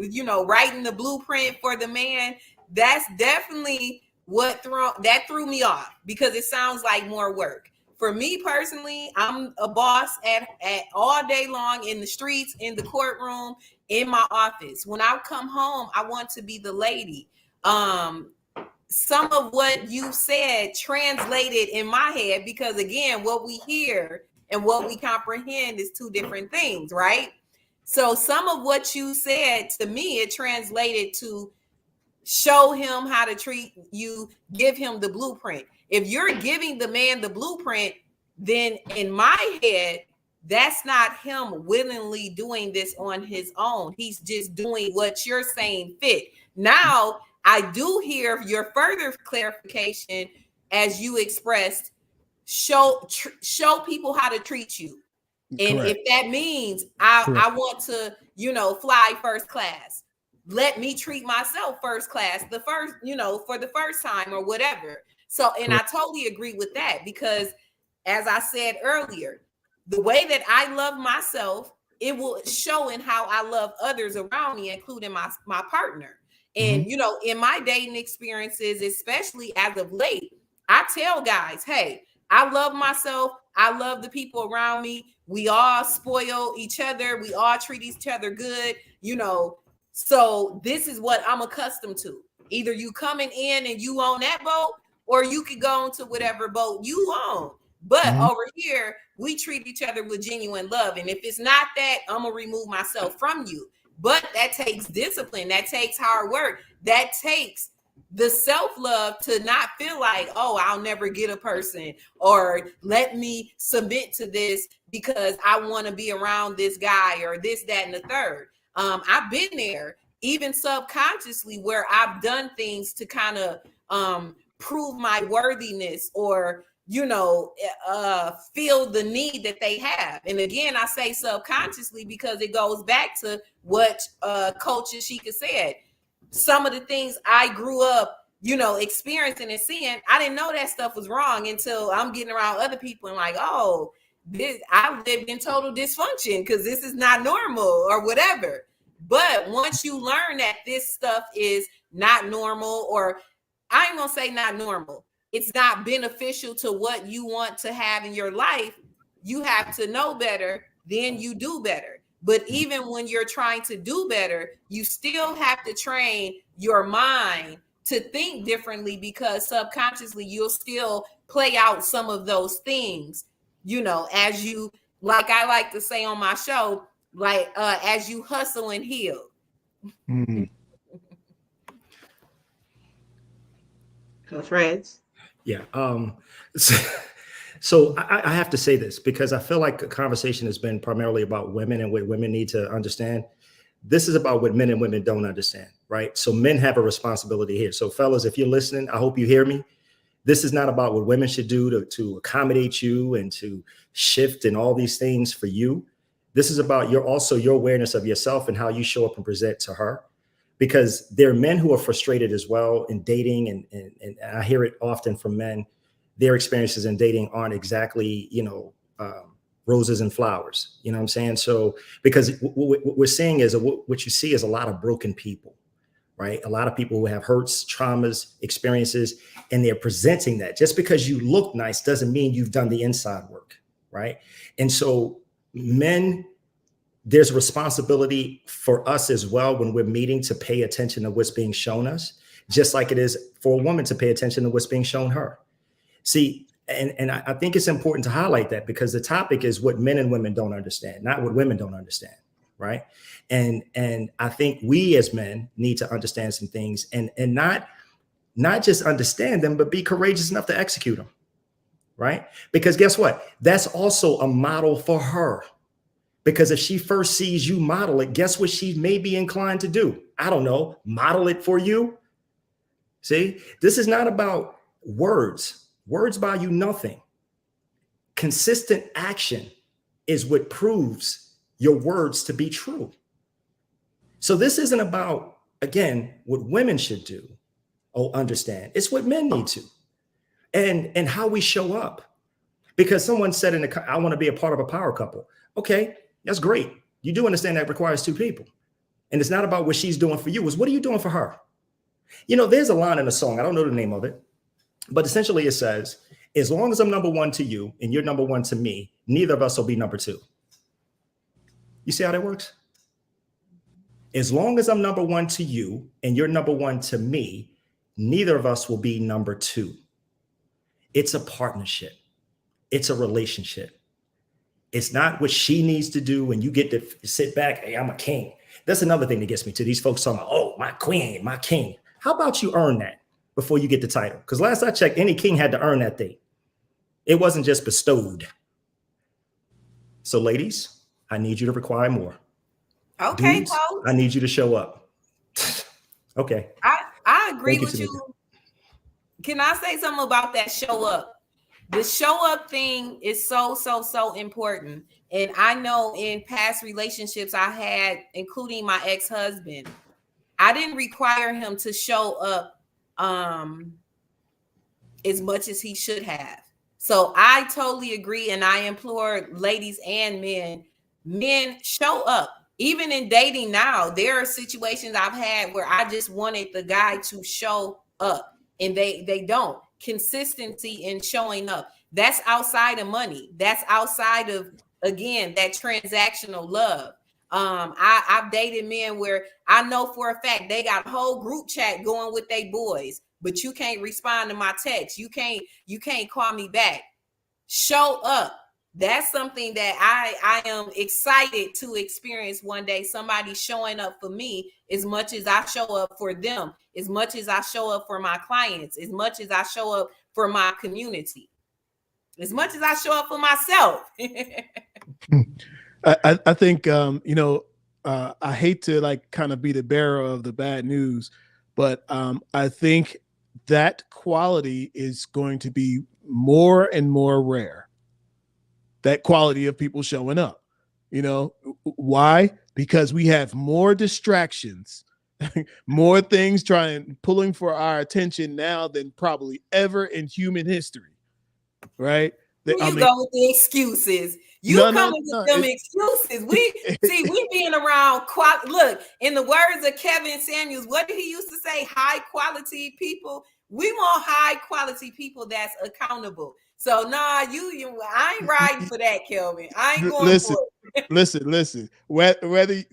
writing the blueprint for the man, that's definitely what threw me off, because it sounds like more work. For me personally, I'm a boss at all day long, in the streets, in the courtroom, in my office. When I come home, I want to be the lady. Some of what you said translated in my head, because again, what we hear and what we comprehend is two different things, right? So some of what you said to me, it translated to show him how to treat you, give him the blueprint. If you're giving the man the blueprint, then in my head, that's not him willingly doing this on his own. He's just doing what you're saying fit. Now, I do hear your further clarification as you expressed, show people how to treat you. And Correct. if that means I want to, fly first class, let me treat myself first class, for the first time or whatever. So, and I totally agree with that, because as I said earlier, the way that I love myself, it will show in how I love others around me, including my partner. And, in my dating experiences, especially as of late, I tell guys, hey, I love myself. I love the people around me. We all spoil each other. We all treat each other good, So this is what I'm accustomed to. Either you coming in and you own that boat, or you could go on to whatever boat you own. But over here, we treat each other with genuine love. And if it's not that, I'm going to remove myself from you. But that takes discipline. That takes hard work. That takes the self-love to not feel like, oh, I'll never get a person, or let me submit to this because I want to be around this guy, or this, that, and the third. I've been there, even subconsciously, where I've done things to kind of prove my worthiness, or feel the need that they have. And again, I say subconsciously because it goes back to what Coach Yashika said. Some of the things I grew up, experiencing and seeing, I didn't know that stuff was wrong until I'm getting around other people and like, oh, I lived in total dysfunction because this is not normal or whatever. But once you learn that this stuff is not normal, or I ain't gonna say not normal, it's not beneficial to what you want to have in your life, you have to know better, then you do better. But even when you're trying to do better, you still have to train your mind to think differently, because subconsciously you'll still play out some of those things, you know, as you, like I like to say on my show, like as you hustle and heal. Mm. Coach Reds. Yeah. So I have to say this because I feel like the conversation has been primarily about women and what women need to understand. This is about what men and women don't understand, right? So men have a responsibility here. So fellas, if you're listening, I hope you hear me. This is not about what women should do to accommodate you and to shift and all these things for you. This is about your awareness of yourself and how you show up and present to her. Because there are men who are frustrated as well in dating, and I hear it often from men. Their experiences in dating aren't exactly, roses and flowers. You know what I'm saying? So because what we're seeing is what you see is a lot of broken people, right? A lot of people who have hurts, traumas, experiences, and they're presenting that. Just because you look nice doesn't mean you've done the inside work, right? And so men, there's a responsibility for us as well when we're meeting to pay attention to what's being shown us, just like it is for a woman to pay attention to what's being shown her. See, and I think it's important to highlight that because the topic is what men and women don't understand, not what women don't understand, right? And I think we as men need to understand some things and not just understand them, but be courageous enough to execute them, right? Because guess what? That's also a model for her. Because if she first sees you model it, guess what she may be inclined to do? I don't know, model it for you. See, this is not about words. Words buy you nothing. Consistent action is what proves your words to be true. So this isn't about, again, what women should do or understand. It's what men need to. And how we show up. Because someone said I want to be a part of a power couple. Okay. That's great. You do understand that requires two people. And it's not about what she's doing for you. It's what are you doing for her? You know, there's a line in a song. I don't know the name of it. But essentially it says, as long as I'm number one to you and you're number one to me, neither of us will be number two. You see how that works? As long as I'm number one to you and you're number one to me, neither of us will be number two. It's a partnership. It's a relationship. It's not what she needs to do when you get to sit back. Hey, I'm a king. That's another thing that gets me to these folks talking about, oh, my queen, my king. How about you earn that before you get the title? Because last I checked, any king had to earn that thing. It wasn't just bestowed. So ladies, I need you to require more. Okay, Dudes, Coach. I need you to show up. Okay. I agree Thank with you, you. Can I say something about that show up? The show up thing is so important. And I know in past relationships I had, including my ex-husband, I didn't require him to show up as much as he should have. So I totally agree. And I implore ladies and men show up. Even in dating now, there are situations I've had where I just wanted the guy to show up and they don't. Consistency in showing up. That's outside of money. That's outside of, again, that transactional love. I've dated men where I know for a fact they got a whole group chat going with their boys, but you can't respond to my text. You can't call me back. Show up. That's something that I am excited to experience one day. Somebody showing up for me as much as I show up for them, as much as I show up for my clients, as much as I show up for my community, as much as I show up for myself. I think, I hate to kind of be the bearer of the bad news, but I think that quality is going to be more and more rare. That quality of people showing up, why? Because we have more distractions, more things pulling for our attention now than probably ever in human history. Right. You go with the excuses. You coming with them excuses. We being around look, in the words of Kevin Samuels, what did he used to say? High quality people. We want high quality people that's accountable. So I ain't riding for that, Kelvin. I ain't going for it. listen. Whether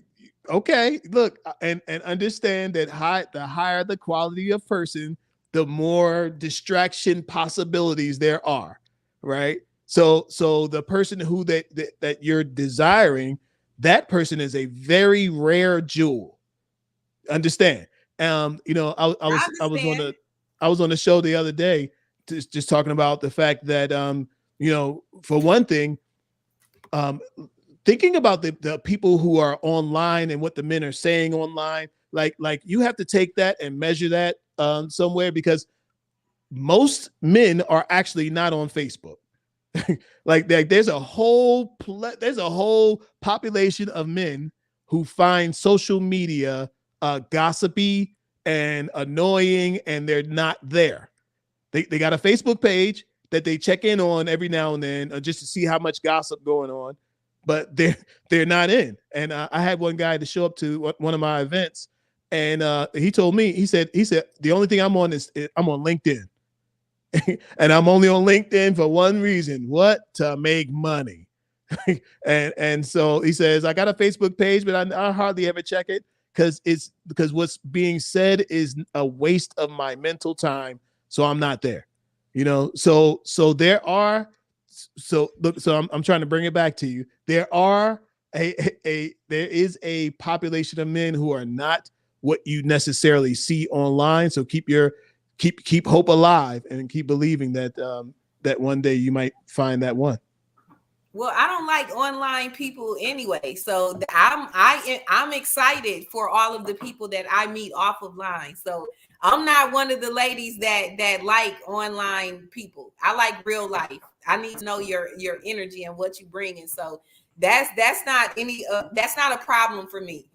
okay, look, and understand that the higher the quality of person, the more distraction possibilities there are, right? So the person who that you're desiring, that person is a very rare jewel. Understand? I was on the show the other day, just talking about the fact that for one thing, thinking about the people who are online and what the men are saying online, like you have to take that and measure that somewhere, because most men are actually not on Facebook. like there's a whole population of men who find social media gossipy and annoying, and they're not there. They got a Facebook page that they check in on every now and then just to see how much gossip going on, but they're not in. And I had one guy to show up to one of my events, and he told me, he said the only thing I'm on is I'm on LinkedIn. And I'm only on LinkedIn for one reason: to make money. and so he says, I got a Facebook page, but I hardly ever check it because what's being said is a waste of my mental time. So I'm not there, So there are, I'm trying to bring it back to you. There are there is a population of men who are not what you necessarily see online. So keep hope alive and keep believing that that one day you might find that one. Well, I don't like online people anyway, so I'm excited for all of the people that I meet off of line. So I'm not one of the ladies that like online people. I like real life. I need to know your energy and what you bring, and so that's not a problem for me.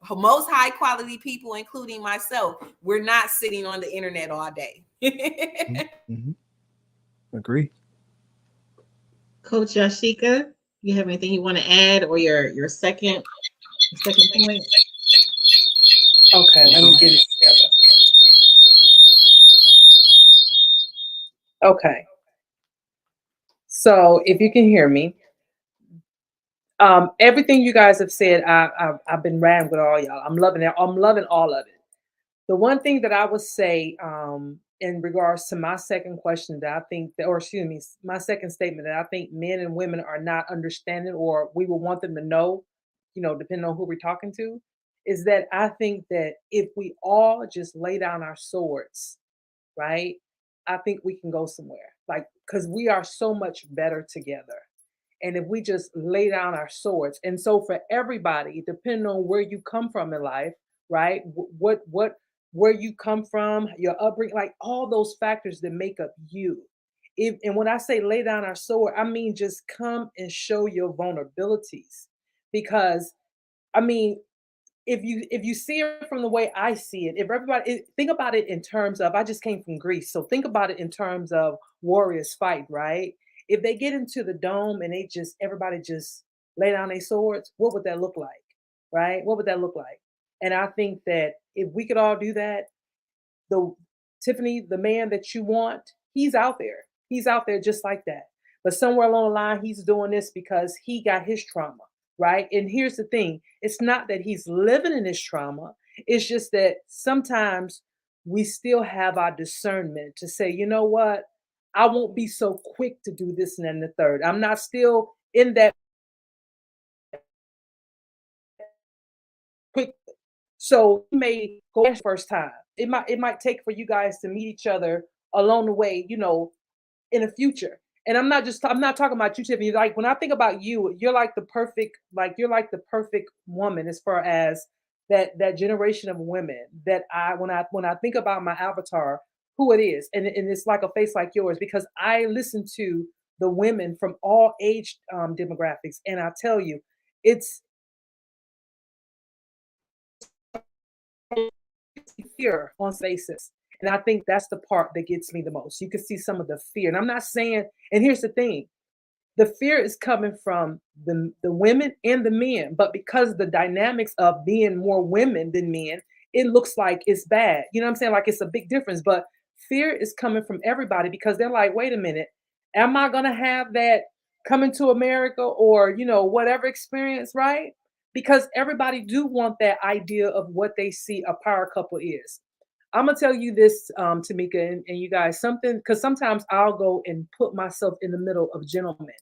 Most high quality people, including myself, we're not sitting on the internet all day. Mm-hmm. Agree. Coach Yashika, you have anything you want to add, or your second point? Okay, let me get it together. Okay. So if you can hear me, everything you guys have said, I've been riding with all y'all. I'm loving it. I'm loving all of it. The one thing that I would say in regards to my second question that I think, my second statement that I think men and women are not understanding, or we will want them to know, depending on who we're talking to, is that I think that if we all just lay down our swords, right, I think we can go somewhere. Like, because we are so much better together. And if we just lay down our swords, and so for everybody, depending on where you come from in life, right, where you come from, your upbringing, like all those factors that make up you. And when I say lay down our sword, I mean just come and show your vulnerabilities, because I mean, if you see it from the way I see it, if everybody think about it in terms of, I just came from Greece, so think about it in terms of warriors fight, right? If they get into the dome and everybody just lay down their swords, what would that look like, right? What would that look like? And I think that if we could all do that, Tiffany, the man that you want, he's out there. He's out there just like that. But somewhere along the line, he's doing this because he got his trauma, right? And here's the thing. It's not that he's living in his trauma. It's just that sometimes we still have our discernment to say, you know what? I won't be so quick to do this and then the third. I'm not still in that quick. So we may go first time. It might take for you guys to meet each other along the way, in the future. And I'm not talking about you, Tiffany. Like, when I think about you, you're like the perfect woman, as far as that generation of women that when I think about my avatar, who it is, and it's like a face like yours, because I listen to the women from all age demographics, and I tell you, it's fear on faces. And I think that's the part that gets me the most. You can see some of the fear. And I'm not saying, and here's the thing, the fear is coming from the women and the men. But because the dynamics of being more women than men, it looks like it's bad. You know what I'm saying? Like it's a big difference. But fear is coming from everybody because they're like, wait a minute, am I gonna have that coming to America or whatever experience, right? Because everybody do want that idea of what they see a power couple is. I'm gonna tell you this, Tamika, and you guys, something, because sometimes I'll go and put myself in the middle of gentlemen,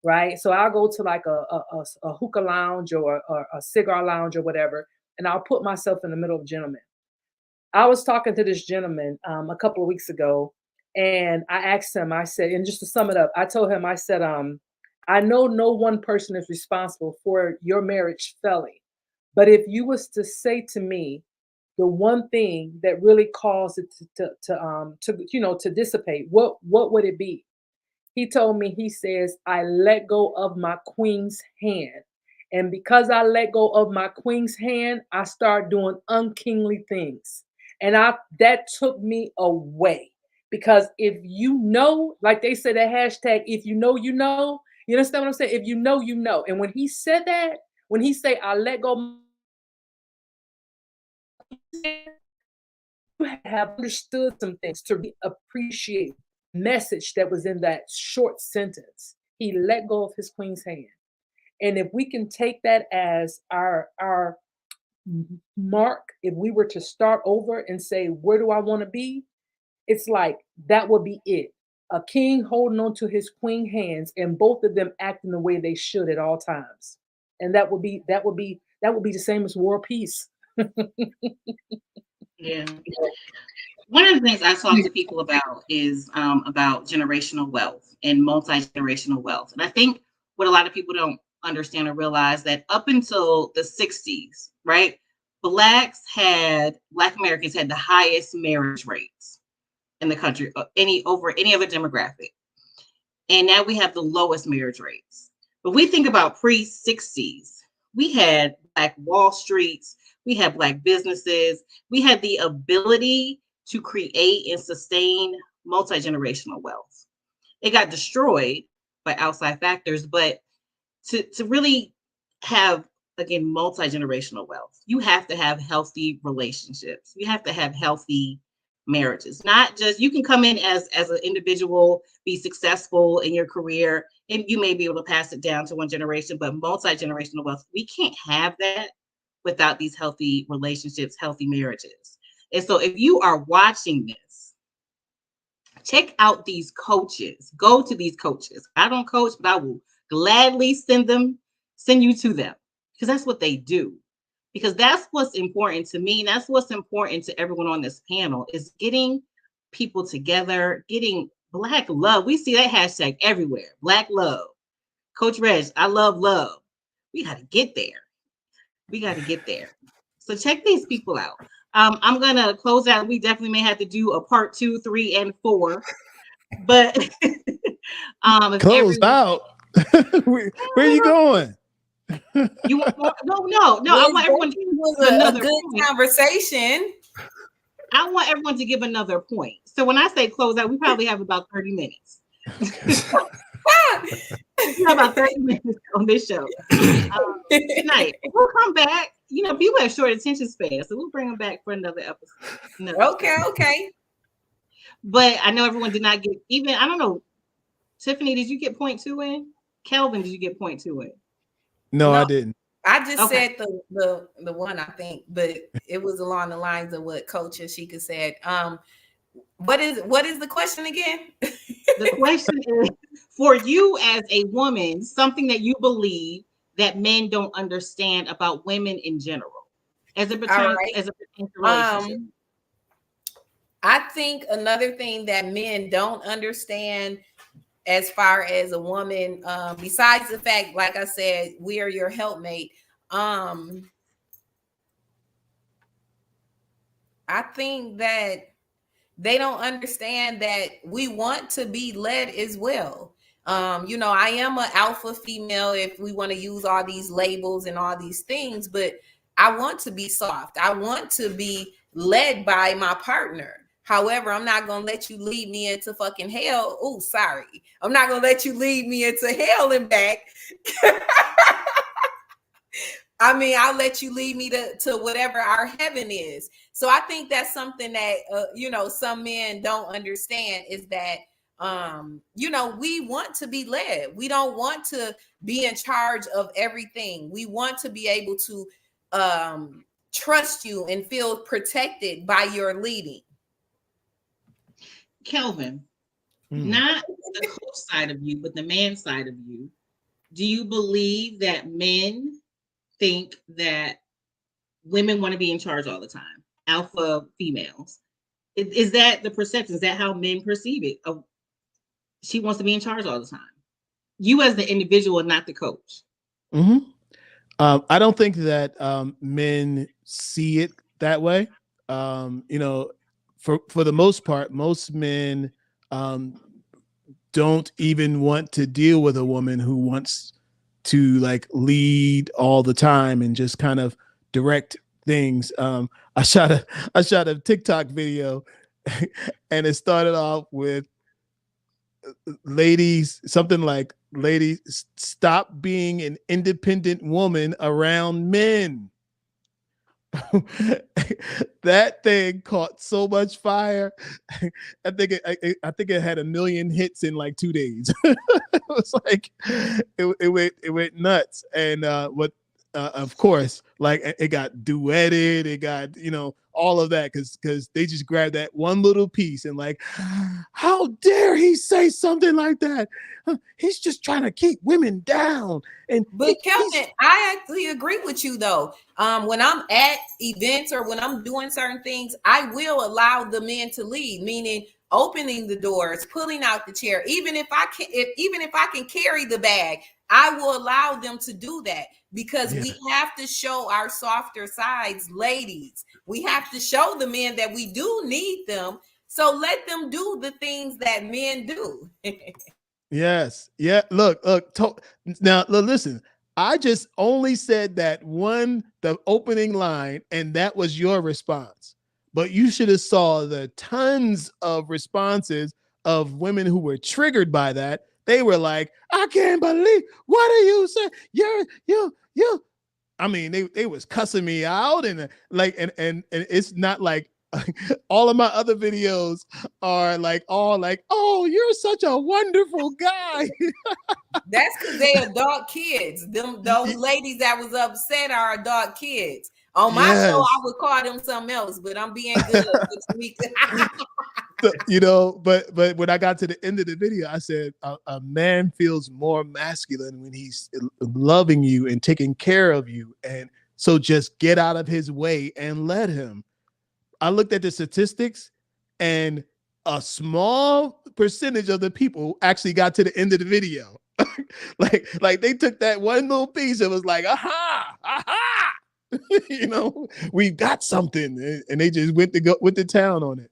right? So I'll go to like a hookah lounge or a cigar lounge or whatever, and I'll put myself in the middle of gentlemen. I was talking to this gentleman a couple of weeks ago, and I asked him, I said, and just to sum it up, I told him, I said, I know no one person is responsible for your marriage failing, but if you was to say to me, the one thing that really caused it to dissipate, what would it be? He told me, he says, I let go of my queen's hand. And because I let go of my queen's hand, I started doing unkingly things. And that took me away. Because if you know, like they say that hashtag, if you know, you know, you understand what I'm saying? If you know, you know. And when he said that, when he say, I let go, you have understood some things to appreciate the message that was in that short sentence. He let go of his queen's hand. And if we can take that as our mark, if we were to start over and say, where do I want to be? It's like that would be it. A king holding on to his queen hands and both of them acting the way they should at all times. And that would be the same as world peace. Yeah. One of the things I talk to people about is about generational wealth and multi-generational wealth. And I think what a lot of people don't understand or realize that up until the 60s, right, Black Americans had the highest marriage rates in the country, over any other demographic. And now we have the lowest marriage rates. But we think about pre-60s, we had Black Wall Streets, we had Black businesses, we had the ability to create and sustain multi-generational wealth. It got destroyed by outside factors, but to really have, again, multi-generational wealth, you have to have healthy relationships. You have to have healthy marriages. Not just, you can come in as an individual, be successful in your career, and you may be able to pass it down to one generation, but multi-generational wealth, we can't have that without these healthy relationships, healthy marriages. And so if you are watching this, check out these coaches. Go to these coaches. I don't coach, but I will gladly send you to them, because that's what they do. Because that's what's important to me. That's what's important to everyone on this panel, is getting people together, getting Black love. We see that hashtag everywhere. Black love. Coach Reg, I love love. We got to get there. We got to get there. So check these people out. I'm going to close out. We definitely may have to do a part 2, 3, and 4. But closed out. Where are you going? You want more? No. I want everyone to give another good conversation. I want everyone to give another point. So when I say close out, we probably have about 30 minutes. We have about 30 minutes on this show tonight. We'll come back. People have short attention span, so we'll bring them back for another episode. Okay. But I know everyone did not get even. I don't know. Tiffany, did you get point 2 in? Kelvin, did you get point 2 in? No, I didn't. I just said the one, I think, but it was along the lines of what Coach Ashika said. What is the question again? The question is, for you as a woman, something that you believe that men don't understand about women in general, as it pertains to relationship. I think another thing that men don't understand as far as a woman, besides the fact, like I said, we are your helpmate. I think that they don't understand that we want to be led as well. I am an alpha female, if we want to use all these labels and all these things, but I want to be soft. I want to be led by my partner. However, I'm not going to let you lead me into fucking hell. Oh, sorry. I'm not going to let you lead me into hell and back. I mean, I'll let you lead me to whatever our heaven is. So I think that's something that, some men don't understand is that, we want to be led. We don't want to be in charge of everything. We want to be able to trust you and feel protected by your leading. Kelvin, not the coach side of you, but the man side of you. Do you believe that men think that women want to be in charge all the time? Alpha females. Is that the perception? Is that how men perceive it? She wants to be in charge all the time. You as the individual, not the coach. Mm-hmm. I don't think that men see it that way. For the most part, most men don't even want to deal with a woman who wants to like lead all the time and just kind of direct things. I shot a TikTok video and it started off with ladies, something like, ladies, stop being an independent woman around men. That thing caught so much fire. I think it had 1 million hits in like 2 days. It was like it went nuts. And of course, like it got duetted, it got all of that because they just grabbed that one little piece and like, how dare he say something like that? He's just trying to keep women down. But Kelvin, I actually agree with you though. When I'm at events or when I'm doing certain things, I will allow the men to lead, meaning opening the doors, pulling out the chair. Even if I can carry the bag, I will allow them to do that because we have to show our softer sides, ladies. We have to show the men that we do need them. So let them do the things that men do. Yes. Yeah. Look, now listen, I just only said that the opening line, and that was your response. But you should have saw the tons of responses of women who were triggered by that. They were like, I can't believe, what are you saying? You. I mean, they was cussing me out and it's not like all of my other videos are like all like, oh, you're such a wonderful guy. That's because they adult kids. Those ladies that was upset are adult kids. On my show, I would call them something else, but I'm being good. But when I got to the end of the video, I said a man feels more masculine when he's loving you and taking care of you. And so just get out of his way and let him. I looked at the statistics and a small percentage of the people actually got to the end of the video. like they took that one little piece and was like, aha. We've got something, and they just went to town on it.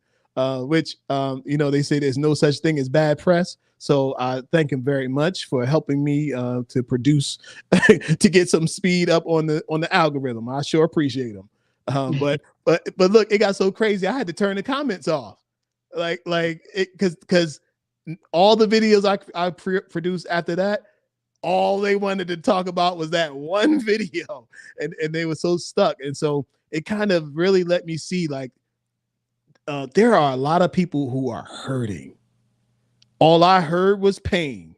Which they say there's no such thing as bad press. So I thank him very much for helping me to produce to get some speed up on the algorithm. I sure appreciate him. But look, it got so crazy. I had to turn the comments off, because all the videos I produced after that, all they wanted to talk about was that one video, and they were so stuck. And so it kind of really let me see like there are a lot of people who are hurting. All I heard was pain.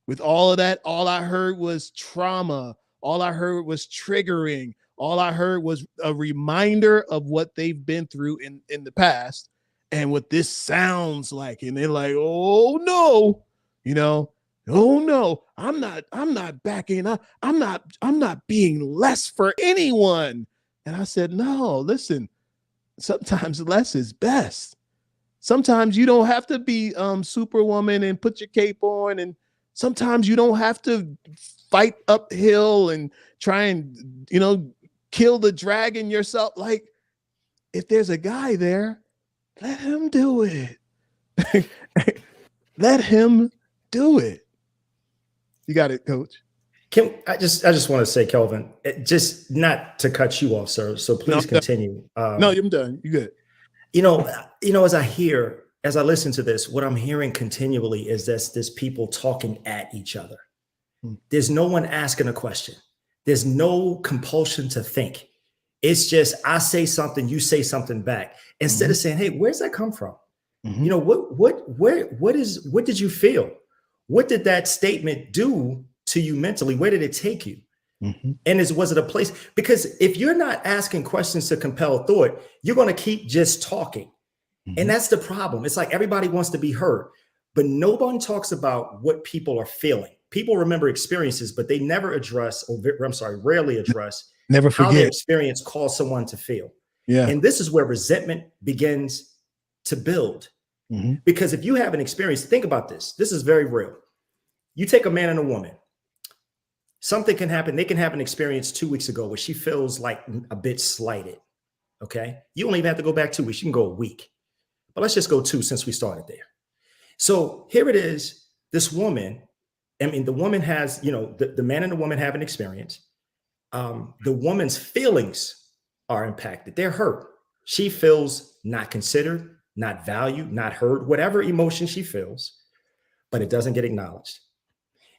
With all of that, all I heard was trauma. All I heard was triggering. All I heard was a reminder of what they've been through in the past and what this sounds like. And they're like, oh no, oh no, I'm not backing up. I'm not being less for anyone. And I said, no, listen, sometimes less is best. Sometimes you don't have to be Superwoman and put your cape on. And sometimes you don't have to fight uphill and try and, kill the dragon yourself. Like, if there's a guy there, let him do it. Let him do it. You got it, Coach. I just want to say, Kelvin, just not to cut you off, sir. So please continue. No, I'm done. You good. as I listen to this, what I'm hearing continually is this people talking at each other. There's no one asking a question. There's no compulsion to think. It's just, I say something, you say something back. Instead of saying, hey, where's that come from? What did you feel? What did that statement do to you mentally? Where did it take you? And was it a place? Because if you're not asking questions to compel thought, you're going to keep just talking. And that's the problem. It's like everybody wants to be heard, but no one talks about what people are feeling. People remember experiences, but they never address, rarely address how their experience caused someone to feel. Yeah. And this is where resentment begins to build. Because if you have an experience, think about this. This is very real. You take a man and a woman. Something can happen. They can have an experience 2 weeks ago where she feels like a bit slighted. Okay. You don't even have to go back 2 weeks. You can go a week. But let's just go 2 since we started there. So here it is. This woman, the woman has, the man and the woman have an experience. The woman's feelings are impacted. They're hurt. She feels not considered, not valued, not heard, whatever emotion she feels, but it doesn't get acknowledged.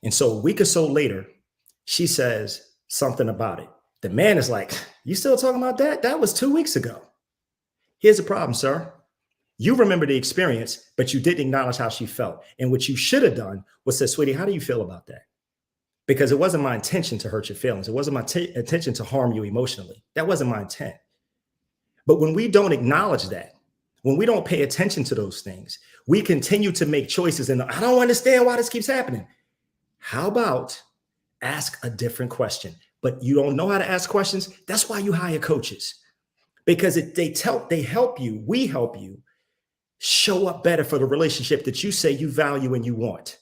And so a week or so later, she says something about it. The man is like, you still talking about that? That was 2 weeks ago. Here's the problem, sir. You remember the experience, but you didn't acknowledge how she felt. And what you should have done was said, sweetie, how do you feel about that? Because it wasn't my intention to hurt your feelings. It wasn't my intention to harm you emotionally. That wasn't my intent. But when we don't acknowledge that, when we don't pay attention to those things, we continue to make choices. And I don't understand why this keeps happening. How about ask a different question? But you don't know how to ask questions. That's why you hire coaches, because they help you. We help you show up better for the relationship that you say you value and you want.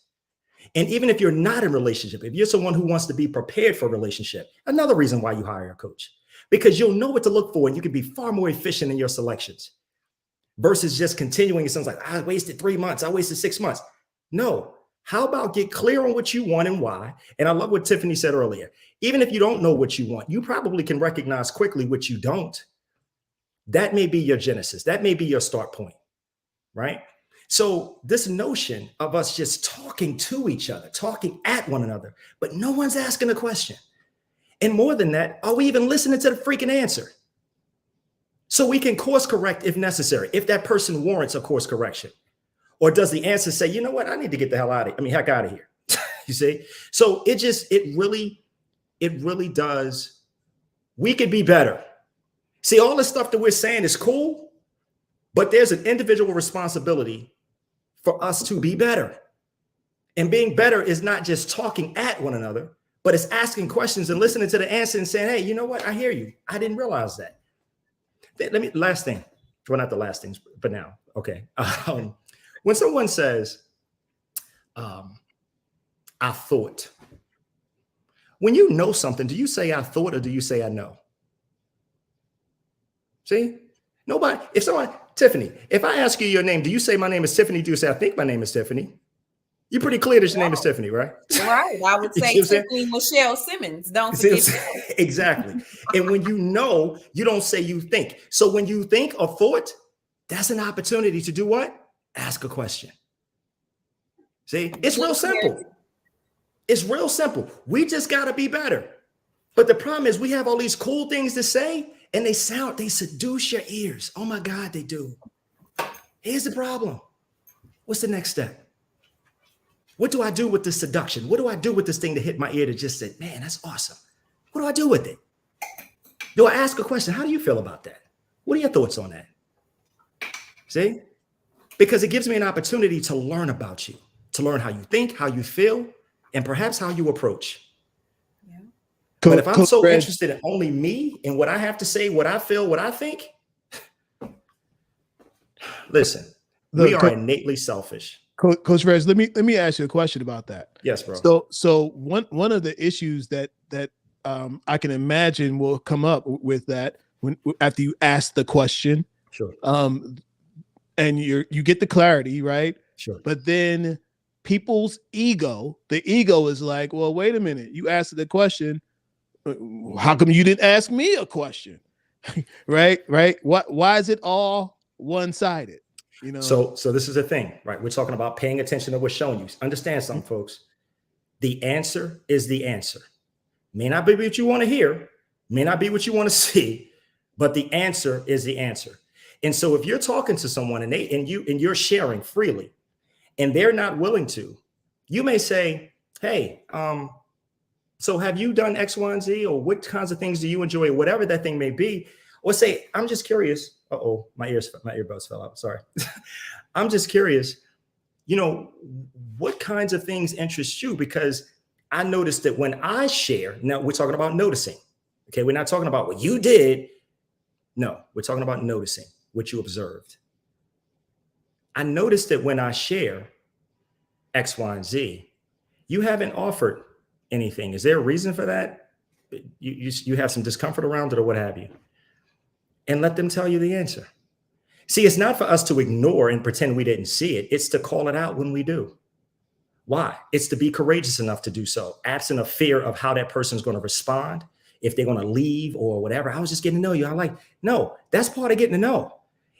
And even if you're not in a relationship, if you're someone who wants to be prepared for a relationship, another reason why you hire a coach, because you'll know what to look for and you can be far more efficient in your selections versus just continuing. It sounds like I wasted 3 months. I wasted 6 months. No. How about get clear on what you want and why? And I love what Tiffany said earlier. Even if you don't know what you want, you probably can recognize quickly what you don't. That may be your genesis. That may be your start point, right? So this notion of us just talking to each other, talking at one another, but no one's asking a question. And more than that, are we even listening to the freaking answer? So we can course correct if necessary, if that person warrants a course correction. Or does the answer say, you know what, I need to get the heck out of here. You see? So it really does. We could be better. See, all the stuff that we're saying is cool, but there's an individual responsibility for us to be better. And being better is not just talking at one another, but it's asking questions and listening to the answer and saying, hey, you know what? I hear you. I didn't realize that. Last thing. Well, not the last things, but now. Okay. When someone says, I thought, when you know something, do you say I thought or do you say I know? See, nobody, Tiffany, if I ask you your name, do you say my name is Tiffany? Do you say I think my name is Tiffany? You're pretty clear that your name is Tiffany, right? Right. I would say Tiffany Michelle Simmons. Don't forget. Exactly. And when you know, you don't say you think. So when you think or thought, that's an opportunity to do what? Ask a question. See, it's real simple. It's real simple. We just got to be better. But the problem is we have all these cool things to say and they seduce your ears. Oh my God, they do. Here's the problem. What's the next step? What do I do with this seduction? What do I do with this thing to hit my ear to just say, man, that's awesome. What do I do with it? Do I ask a question? How do you feel about that? What are your thoughts on that? See? Because it gives me an opportunity to learn about you, to learn how you think, how you feel, and perhaps how you approach. Yeah. But if I'm so interested in only me and what I have to say, what I feel, what I think, listen, we are innately selfish. Coach Rez, let me ask you a question about that. Yes, bro. So one of the issues that I can imagine will come up with that after you ask the question. Sure. And you get the clarity, right? Sure. But then people's ego, the ego is like, well, wait a minute. You asked the question. How come you didn't ask me a question? Right? Why is it all one-sided? You know. So this is the thing, right? We're talking about paying attention to what's showing you. Understand something, folks. The answer is the answer. May not be what you want to hear, may not be what you want to see, but the answer is the answer. And so if you're talking to someone and you're sharing freely and they're not willing to, you may say, hey, so have you done X, Y, and Z, or what kinds of things do you enjoy, whatever that thing may be, or say, I'm just curious. Uh-oh, my earbuds fell out. Sorry. I'm just curious, what kinds of things interest you? Because I noticed that when I share, now we're talking about noticing. Okay, we're not talking about what you did. No, we're talking about noticing what you observed. I noticed that when I share X, Y, and Z, you haven't offered anything. Is there a reason for that? You have some discomfort around it or what have you? And let them tell you the answer. See, it's not for us to ignore and pretend we didn't see it. It's to call it out when we do. Why? It's to be courageous enough to do so, absent of fear of how that person's going to respond, if they're going to leave or whatever. I was just getting to know you. No, that's part of getting to know.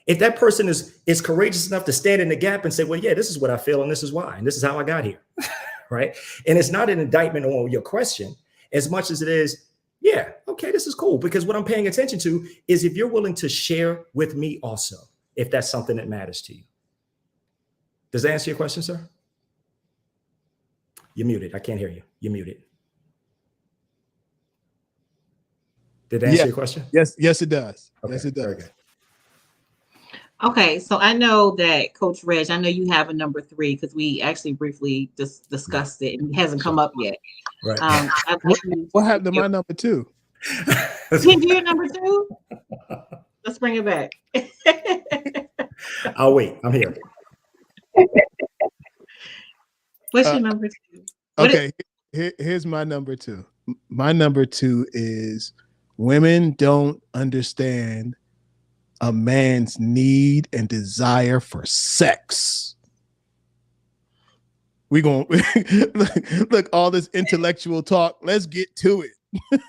If that person is courageous enough to stand in the gap and say, well, yeah, this is what I feel and this is why, and this is how I got here, right? And it's not an indictment on your question as much as it is, yeah, okay, this is cool. Because what I'm paying attention to is if you're willing to share with me also, if that's something that matters to you. Does that answer your question, sir? You're muted. I can't hear you. You're muted. Did that answer your question? Yes, it does. Okay, yes, it does. Very good. Okay, so I know that Coach Reg, I know you have a number 3 because we actually briefly discussed it and it hasn't come up yet. Right. What happened to my number 2? Can you number 2? Let's bring it back. I'll wait. I'm here. What's your number 2? Okay, here's my number 2. My number 2 is women don't understand a man's need and desire for sex. We going look all this intellectual talk. Let's get to it.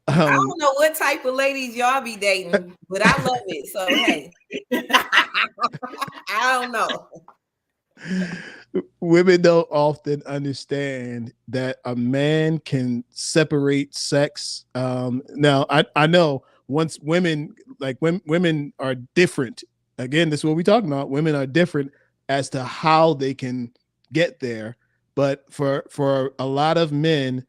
I don't know what type of ladies y'all be dating, but I love it. So hey, I don't know. Women don't often understand that a man can separate sex. Now, I know once women are different. Again, this is what we're talking about. Women are different as to how they can get there. But for a lot of men,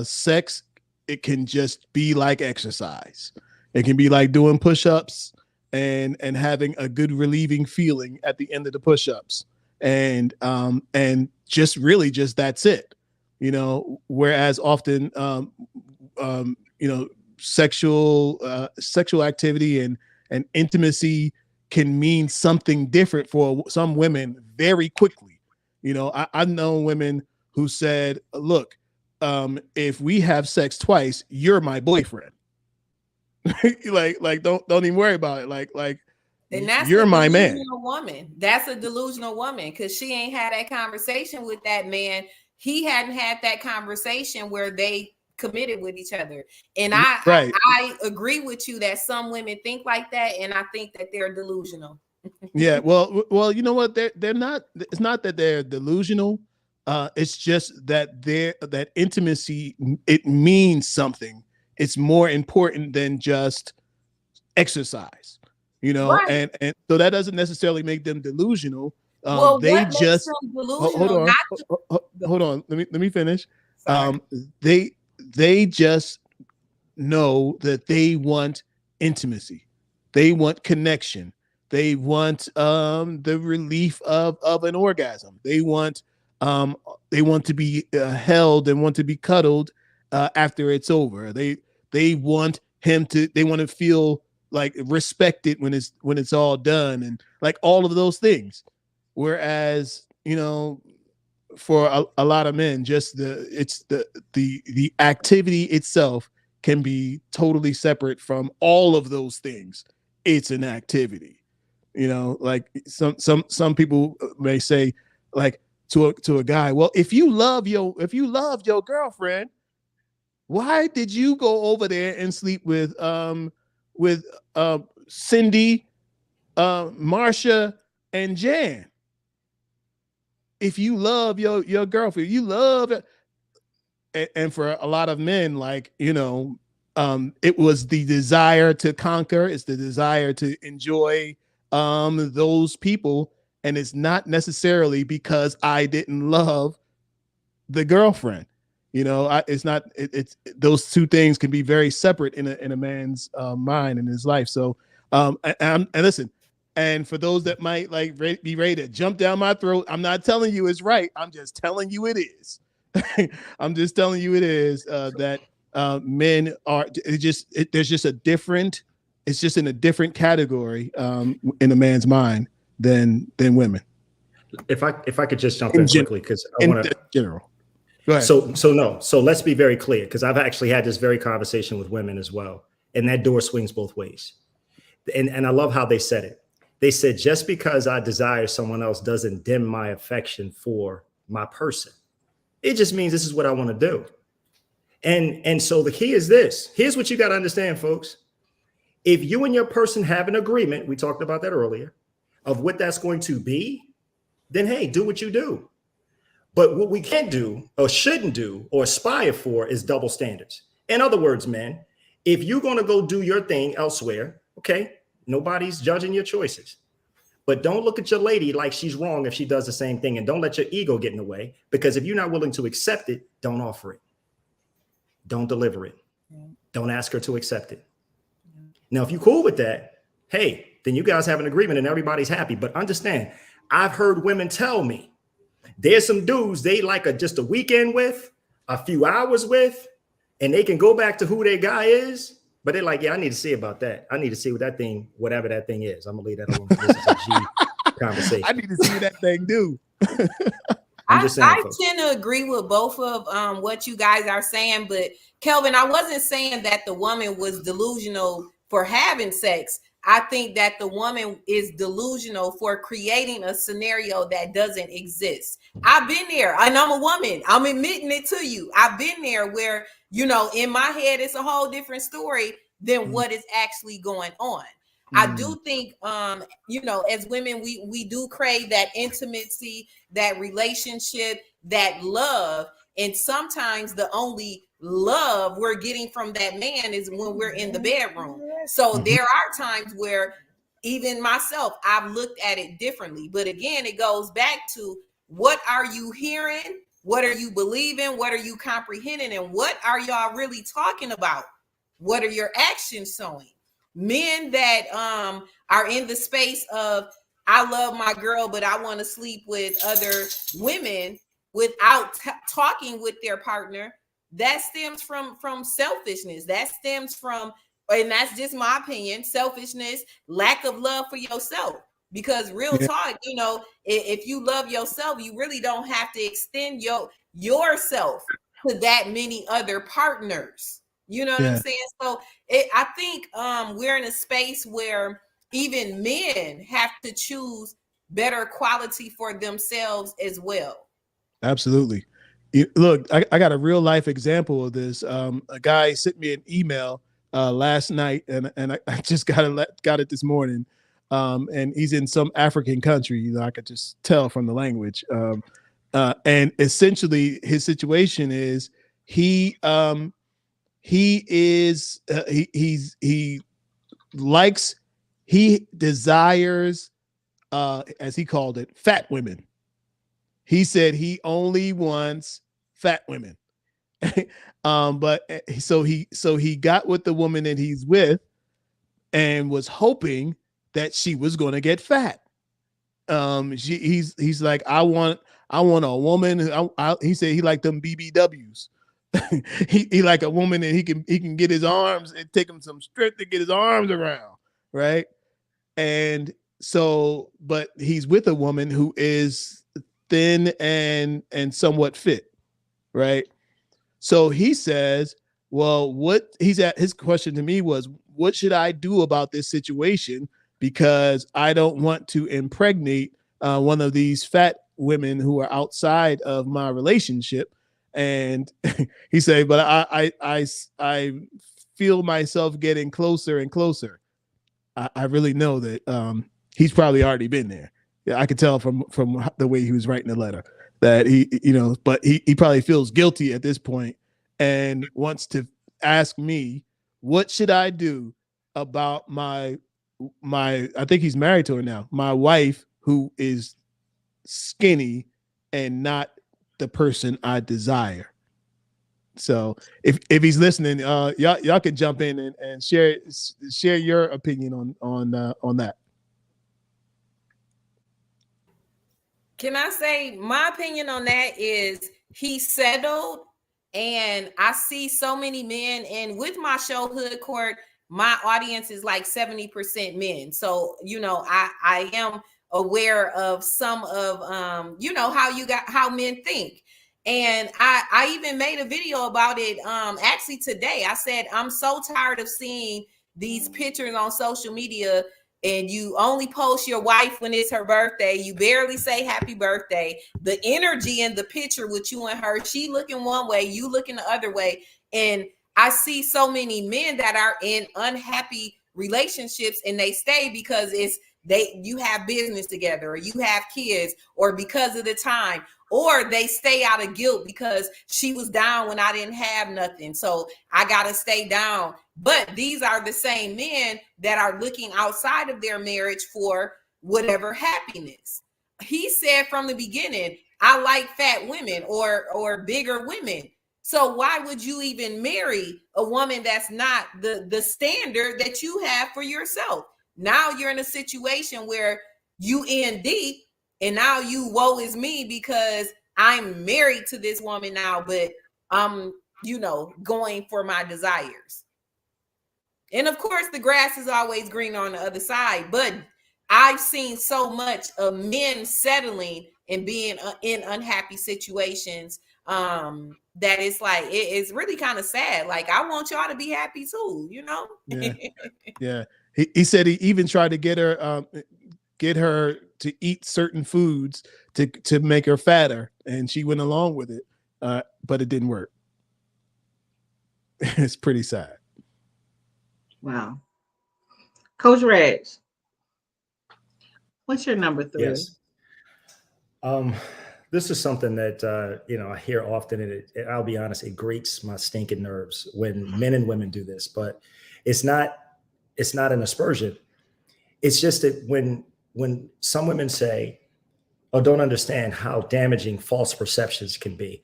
sex, it can just be like exercise. It can be like doing push-ups and having a good relieving feeling at the end of the push-ups. And just really just that's it, whereas often, sexual activity and intimacy can mean something different for some women very quickly. I've known women who said, look, if we have sex twice, you're my boyfriend. like, don't even worry about it. Like, and that's you're my man. Woman. That's a delusional woman because she ain't had that conversation with that man. He hadn't had that conversation where they committed with each other. And I agree with you that some women think like that, and I think that they're delusional. Yeah, well, you know what? They're not. It's not that they're delusional. It's just that that intimacy, it means something. It's more important than just exercise. Right. And so that doesn't necessarily make them delusional. They just hold on. Let me finish. They just know that they want intimacy. They want connection. They want the relief of an orgasm. They want to be held and want to be cuddled after it's over. They want him to. They want to feel like respected when it's all done, and like all of those things. Whereas, for a lot of men, just the activity itself can be totally separate from all of those things. It's an activity, like some people may say, like to a guy, well, if you loved your girlfriend, why did you go over there and sleep with Cindy, Marsha, and Jan. If you love your girlfriend, you love it. And for a lot of men, like, you know, it was the desire to conquer, it's the desire to enjoy those people. And it's not necessarily because I didn't love the girlfriend. You know, it's not, it's those two things can be very separate in a man's mind in his life. So, and listen, and for those that might like be ready to jump down my throat, I'm not telling you it's right. I'm just telling you it is. I'm just telling you it is that men are there's just a different, it's just in a different category in a man's mind than women. If I could just jump in quickly, because I want to general. Go ahead. So let's be very clear, because I've actually had this very conversation with women as well, and that door swings both ways. And I love how they said it. They said, just because I desire someone else doesn't dim my affection for my person. It just means this is what I want to do. And so the key is this. Here's what you got to understand, folks. If you and your person have an agreement, we talked about that earlier, of what that's going to be, then hey, do what you do. But what we can't do or shouldn't do or aspire for is double standards. In other words, man, if you're going to go do your thing elsewhere, okay, nobody's judging your choices. But don't look at your lady like she's wrong if she does the same thing. And don't let your ego get in the way, because if you're not willing to accept it, don't offer it. Don't deliver it. Don't ask her to accept it. Now, if you're cool with that, hey, then you guys have an agreement and everybody's happy. But understand, I've heard women tell me there's some dudes they like just a weekend with, a few hours with, and they can go back to who their guy is. But they're like, yeah, I need to see about that. I need to see what that thing, whatever that thing is. I'm gonna leave that alone. This is a G conversation. I need to see what that thing do. I tend to agree with both of what you guys are saying, but Kelvin, I wasn't saying that the woman was delusional for having sex. I think that the woman is delusional for creating a scenario that doesn't exist. I've been there, and I'm a woman. I'm admitting it to you. I've been there where, you know, in my head, it's a whole different story than what is actually going on. I do think, you know, as women, we do crave that intimacy, that relationship, that love. And sometimes the only love we're getting from that man is when we're in the bedroom. So there are times where even myself, I've looked at it differently. But again, it goes back to, what are you hearing? What are you believing? What are you comprehending? And what are y'all really talking about? What are your actions showing? Men that are in the space of, I love my girl, but I want to sleep with other women without talking with their partner, that stems from selfishness. That stems from, and that's just my opinion, selfishness, lack of love for yourself. Because real talk, you know, if you love yourself, you really don't have to extend yourself to that many other partners. You know what I'm saying? So I think we're in a space where even men have to choose better quality for themselves as well. Absolutely. Look, I got a real life example of this. A guy sent me an email last night, and I just got it this morning. And he's in some African country. You know, I could just tell from the language. And essentially, his situation is he desires, as he called it, fat women. He said he only wants fat women. But so he got with the woman that he's with and was hoping that she was going to get fat. He's like, I want a woman. He said he liked them BBWs. he like a woman and he can get his arms, and take him some strength to get his arms around, right? And so, but he's with a woman who is thin and somewhat fit, right? So he says, well, his question to me was, what should I do about this situation? Because I don't want to impregnate one of these fat women who are outside of my relationship. And he said, but I feel myself getting closer and closer. I really know that he's probably already been there. Yeah, I could tell from the way he was writing the letter that he, but he probably feels guilty at this point and wants to ask me, what should I do about my, I think he's married to her now, my wife, who is skinny and not the person I desire. So if he's listening, y'all can jump in and share your opinion on that. Can I say my opinion on that is he settled, and I see so many men, and with my show Hood Court, my audience is like 70% men. So, I am aware of some of, how men think. And I even made a video about it actually today. I said, I'm so tired of seeing these pictures on social media, and you only post your wife when it's her birthday. You barely say happy birthday. The energy in the picture with you and her, she looking one way, you looking the other way. And I see so many men that are in unhappy relationships, and they stay because you have business together, or you have kids, or because of the time, or they stay out of guilt because she was down when I didn't have nothing, so I gotta stay down. But these are the same men that are looking outside of their marriage for whatever happiness. He said from the beginning, I like fat women or bigger women. So why would you even marry a woman that's not the standard that you have for yourself? Now you're in a situation where you in deep, and now you woe is me because I'm married to this woman now, but I'm, going for my desires. And of course, the grass is always green on the other side, but I've seen so much of men settling and being in unhappy situations that it's like, it's really kind of sad. Like, I want y'all to be happy too, Yeah. Yeah. He said he even tried to get her to eat certain foods to make her fatter, and she went along with it, but it didn't work. It's pretty sad. Wow. Coach Reg, what's your number 3? Yes. This is something that, I hear often, and I'll be honest, it grates my stinking nerves when men and women do this, but it's not an aspersion. It's just that when some women say, oh, don't understand how damaging false perceptions can be.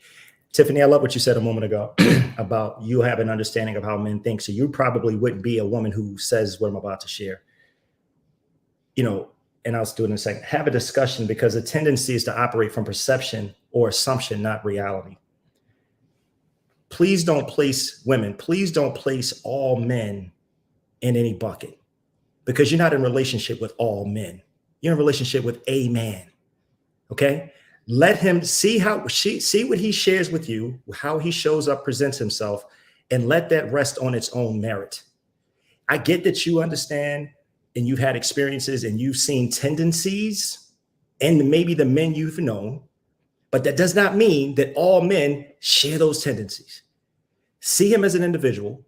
Tiffany, I love what you said a moment ago about you have an understanding of how men think. So you probably wouldn't be a woman who says what I'm about to share. And I'll do it in a second. Have a discussion, because the tendency is to operate from perception or assumption, not reality. Please don't place all men in any bucket, because you're not in a relationship with all men. You're in a relationship with a man. Okay. Let him see what he shares with you, how he shows up, presents himself, and let that rest on its own merit. I get that you understand and you've had experiences and you've seen tendencies and maybe the men you've known, but that does not mean that all men share those tendencies. See him as an individual,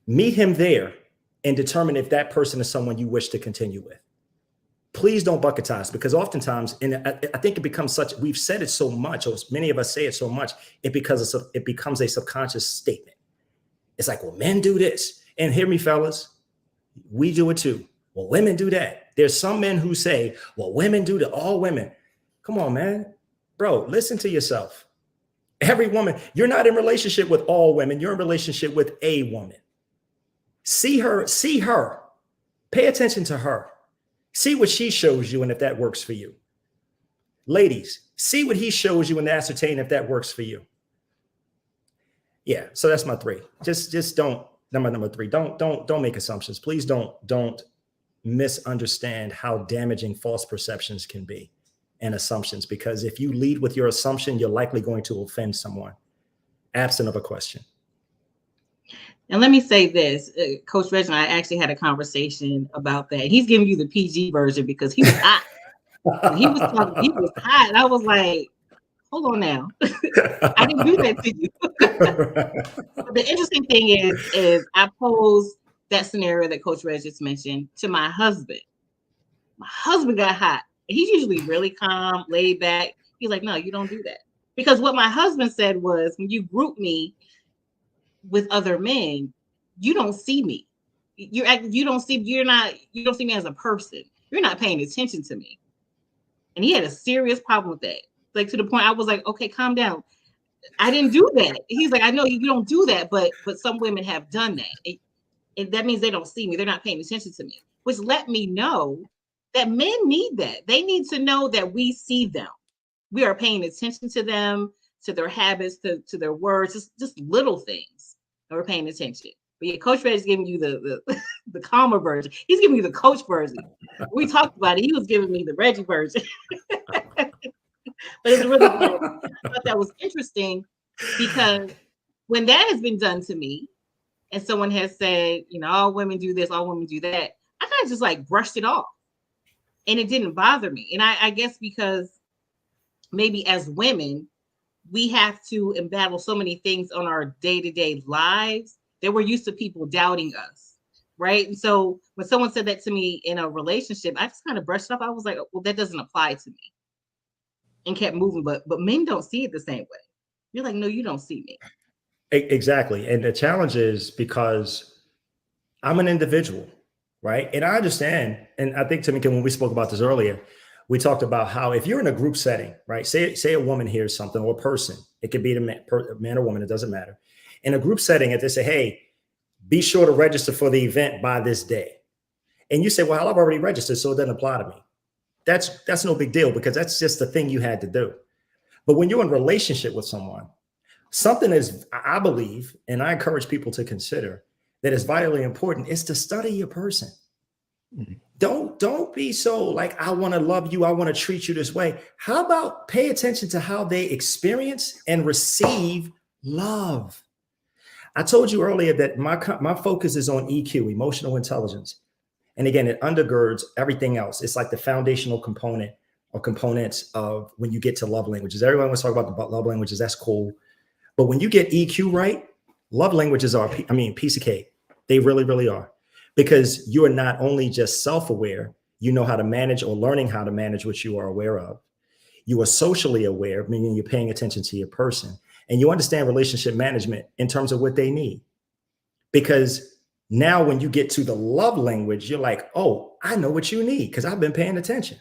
meet him there, and determine if that person is someone you wish to continue with. Please don't bucketize, because oftentimes, and I think it becomes we've said it so much, or many of us say it so much, it becomes a subconscious statement. It's like, well, men do this. And hear me, fellas, we do it too. Well, women do that. There's some men who say, well, women do to all women. Come on, man. Bro, listen to yourself. Every woman, you're not in relationship with all women. You're in relationship with a woman. See her. Pay attention to her. See what she shows you and if that works for you. Ladies, see what he shows you and ascertain if that works for you. Yeah, so that's my 3. Just don't, number 3, don't make assumptions. Please don't misunderstand how damaging false perceptions can be and assumptions, because if you lead with your assumption, you're likely going to offend someone, absent of a question. And let me say this, Coach Reg and I actually had a conversation about that. He's giving you the PG version because he was hot. He was hot. And I was like, hold on now. I didn't do that to you. The interesting thing is I posed that scenario that Coach Reg just mentioned to my husband. My husband got hot. He's usually really calm, laid back. He's like, no, you don't do that. Because what my husband said was, when you group me with other men, you don't see me. You don't see me as a person. You're not paying attention to me. And he had a serious problem with that. Like, to the point I was like, okay, calm down. I didn't do that. He's like, I know you don't do that, but some women have done that. And that means they don't see me. They're not paying attention to me, which let me know that men need that. They need to know that we see them. We are paying attention to them, to their habits, to their words, just little things. And we're paying attention. But yeah, Coach Red is giving you the calmer version. He's giving you the coach version. We talked about it. He was giving me the Reggie version. But it's really good. I thought that was interesting, because when that has been done to me, and someone has said, all women do this, all women do that, I kind of just like brushed it off, and it didn't bother me. And I guess because maybe as women, we have to battle so many things on our day-to-day lives that we're used to people doubting us, right? And so when someone said that to me in a relationship, I just kind of brushed it off. I was like, well, that doesn't apply to me, and kept moving. But men don't see it the same way. You're like, no, you don't see me. Exactly. And the challenge is because I'm an individual, right? And I understand. And I think, Tamika, when we spoke about this earlier, we talked about how if you're in a group setting, right? Say a woman hears something, or a person, it could be a man or woman, it doesn't matter. In a group setting, if they say, hey, be sure to register for the event by this day. And you say, well, I've already registered, so it doesn't apply to me. That's no big deal, because that's just the thing you had to do. But when you're in a relationship with someone, something is, I believe, and I encourage people to consider, that is vitally important, is to study your person. Mm-hmm. Don't be so like, I want to love you, I want to treat you this way. How about pay attention to how they experience and receive love? I told you earlier that my focus is on EQ, emotional intelligence. And again, it undergirds everything else. It's like the foundational component or components of when you get to love languages. Everyone wants to talk about the love languages. That's cool. But when you get EQ right, love languages are, piece of cake. They really, really are. Because you are not only just self-aware, you know how to manage, or learning how to manage what you are aware of. You are socially aware, meaning you're paying attention to your person. And you understand relationship management in terms of what they need. Because now when you get to the love language, you're like, oh, I know what you need because I've been paying attention.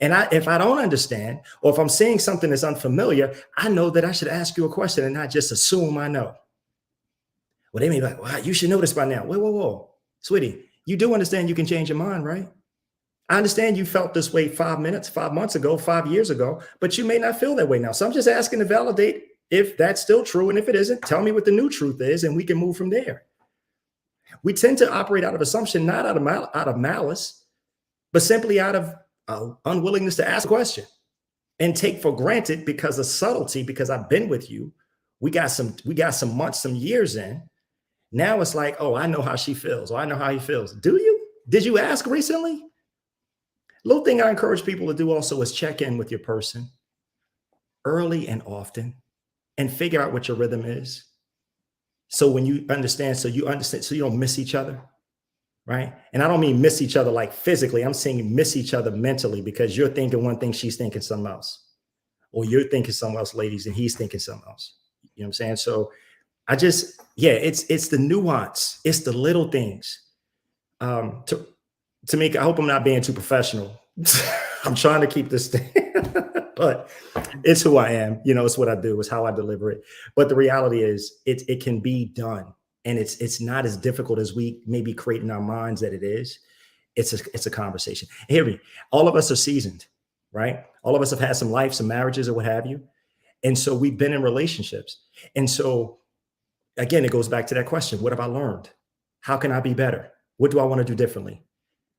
And if I don't understand, or if I'm seeing something that's unfamiliar, I know that I should ask you a question and not just assume I know. Well, they may be like, wow, you should know this by now. Whoa. Sweetie, you do understand you can change your mind, right? I understand you felt this way 5 months ago, 5 years ago, but you may not feel that way now. So I'm just asking to validate if that's still true. And if it isn't, tell me what the new truth is, and we can move from there. We tend to operate out of assumption, not out of malice, but simply out of unwillingness to ask a question and take for granted, because of subtlety, because I've been with you. We got some months, some years in. Now it's like, oh, I know how she feels, or I know how he feels. Do you? Did you ask recently? Little thing I encourage people to do also is check in with your person early and often and figure out what your rhythm is. So when you understand, so you don't miss each other, right? And I don't mean miss each other like physically. I'm saying miss each other mentally, because you're thinking one thing, she's thinking something else. Or you're thinking something else, ladies, and he's thinking something else. You know what I'm saying? So it's the nuance. It's the little things. Tamika, I hope I'm not being too professional. I'm trying to keep this thing, but it's who I am. It's what I do. It's how I deliver it. But the reality is it can be done. And it's not as difficult as we maybe create in our minds that it is. It's a conversation. Hear me. All of us are seasoned, right? All of us have had some life, some marriages, or what have you. And so we've been in relationships. And so again, it goes back to that question. What have I learned? How can I be better? What do I want to do differently?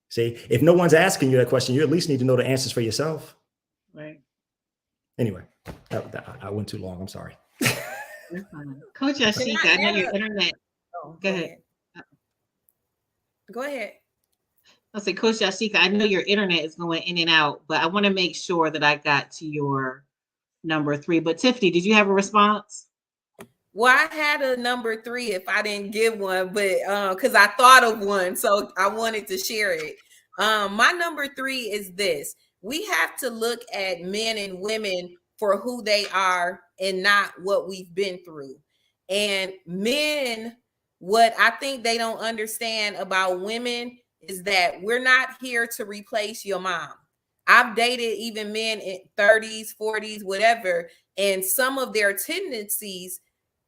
See, if no one's asking you that question, you at least need to know the answers for yourself. Right. Anyway, I went too long. I'm sorry. Coach Yashika, I know your internet. Go ahead. Go ahead. I'll say, Coach Yashika, I know your internet is going in and out, but I want to make sure that I got to your number 3. But Tiffany, did you have a response? Well, I had a number 3 if I didn't give one, but because I thought of one, so I wanted to share it. My number 3 is this: we have to look at men and women for who they are and not what we've been through. And men, what I think they don't understand about women is that we're not here to replace your mom. I've dated even men in 30s, 40s, whatever, and some of their tendencies,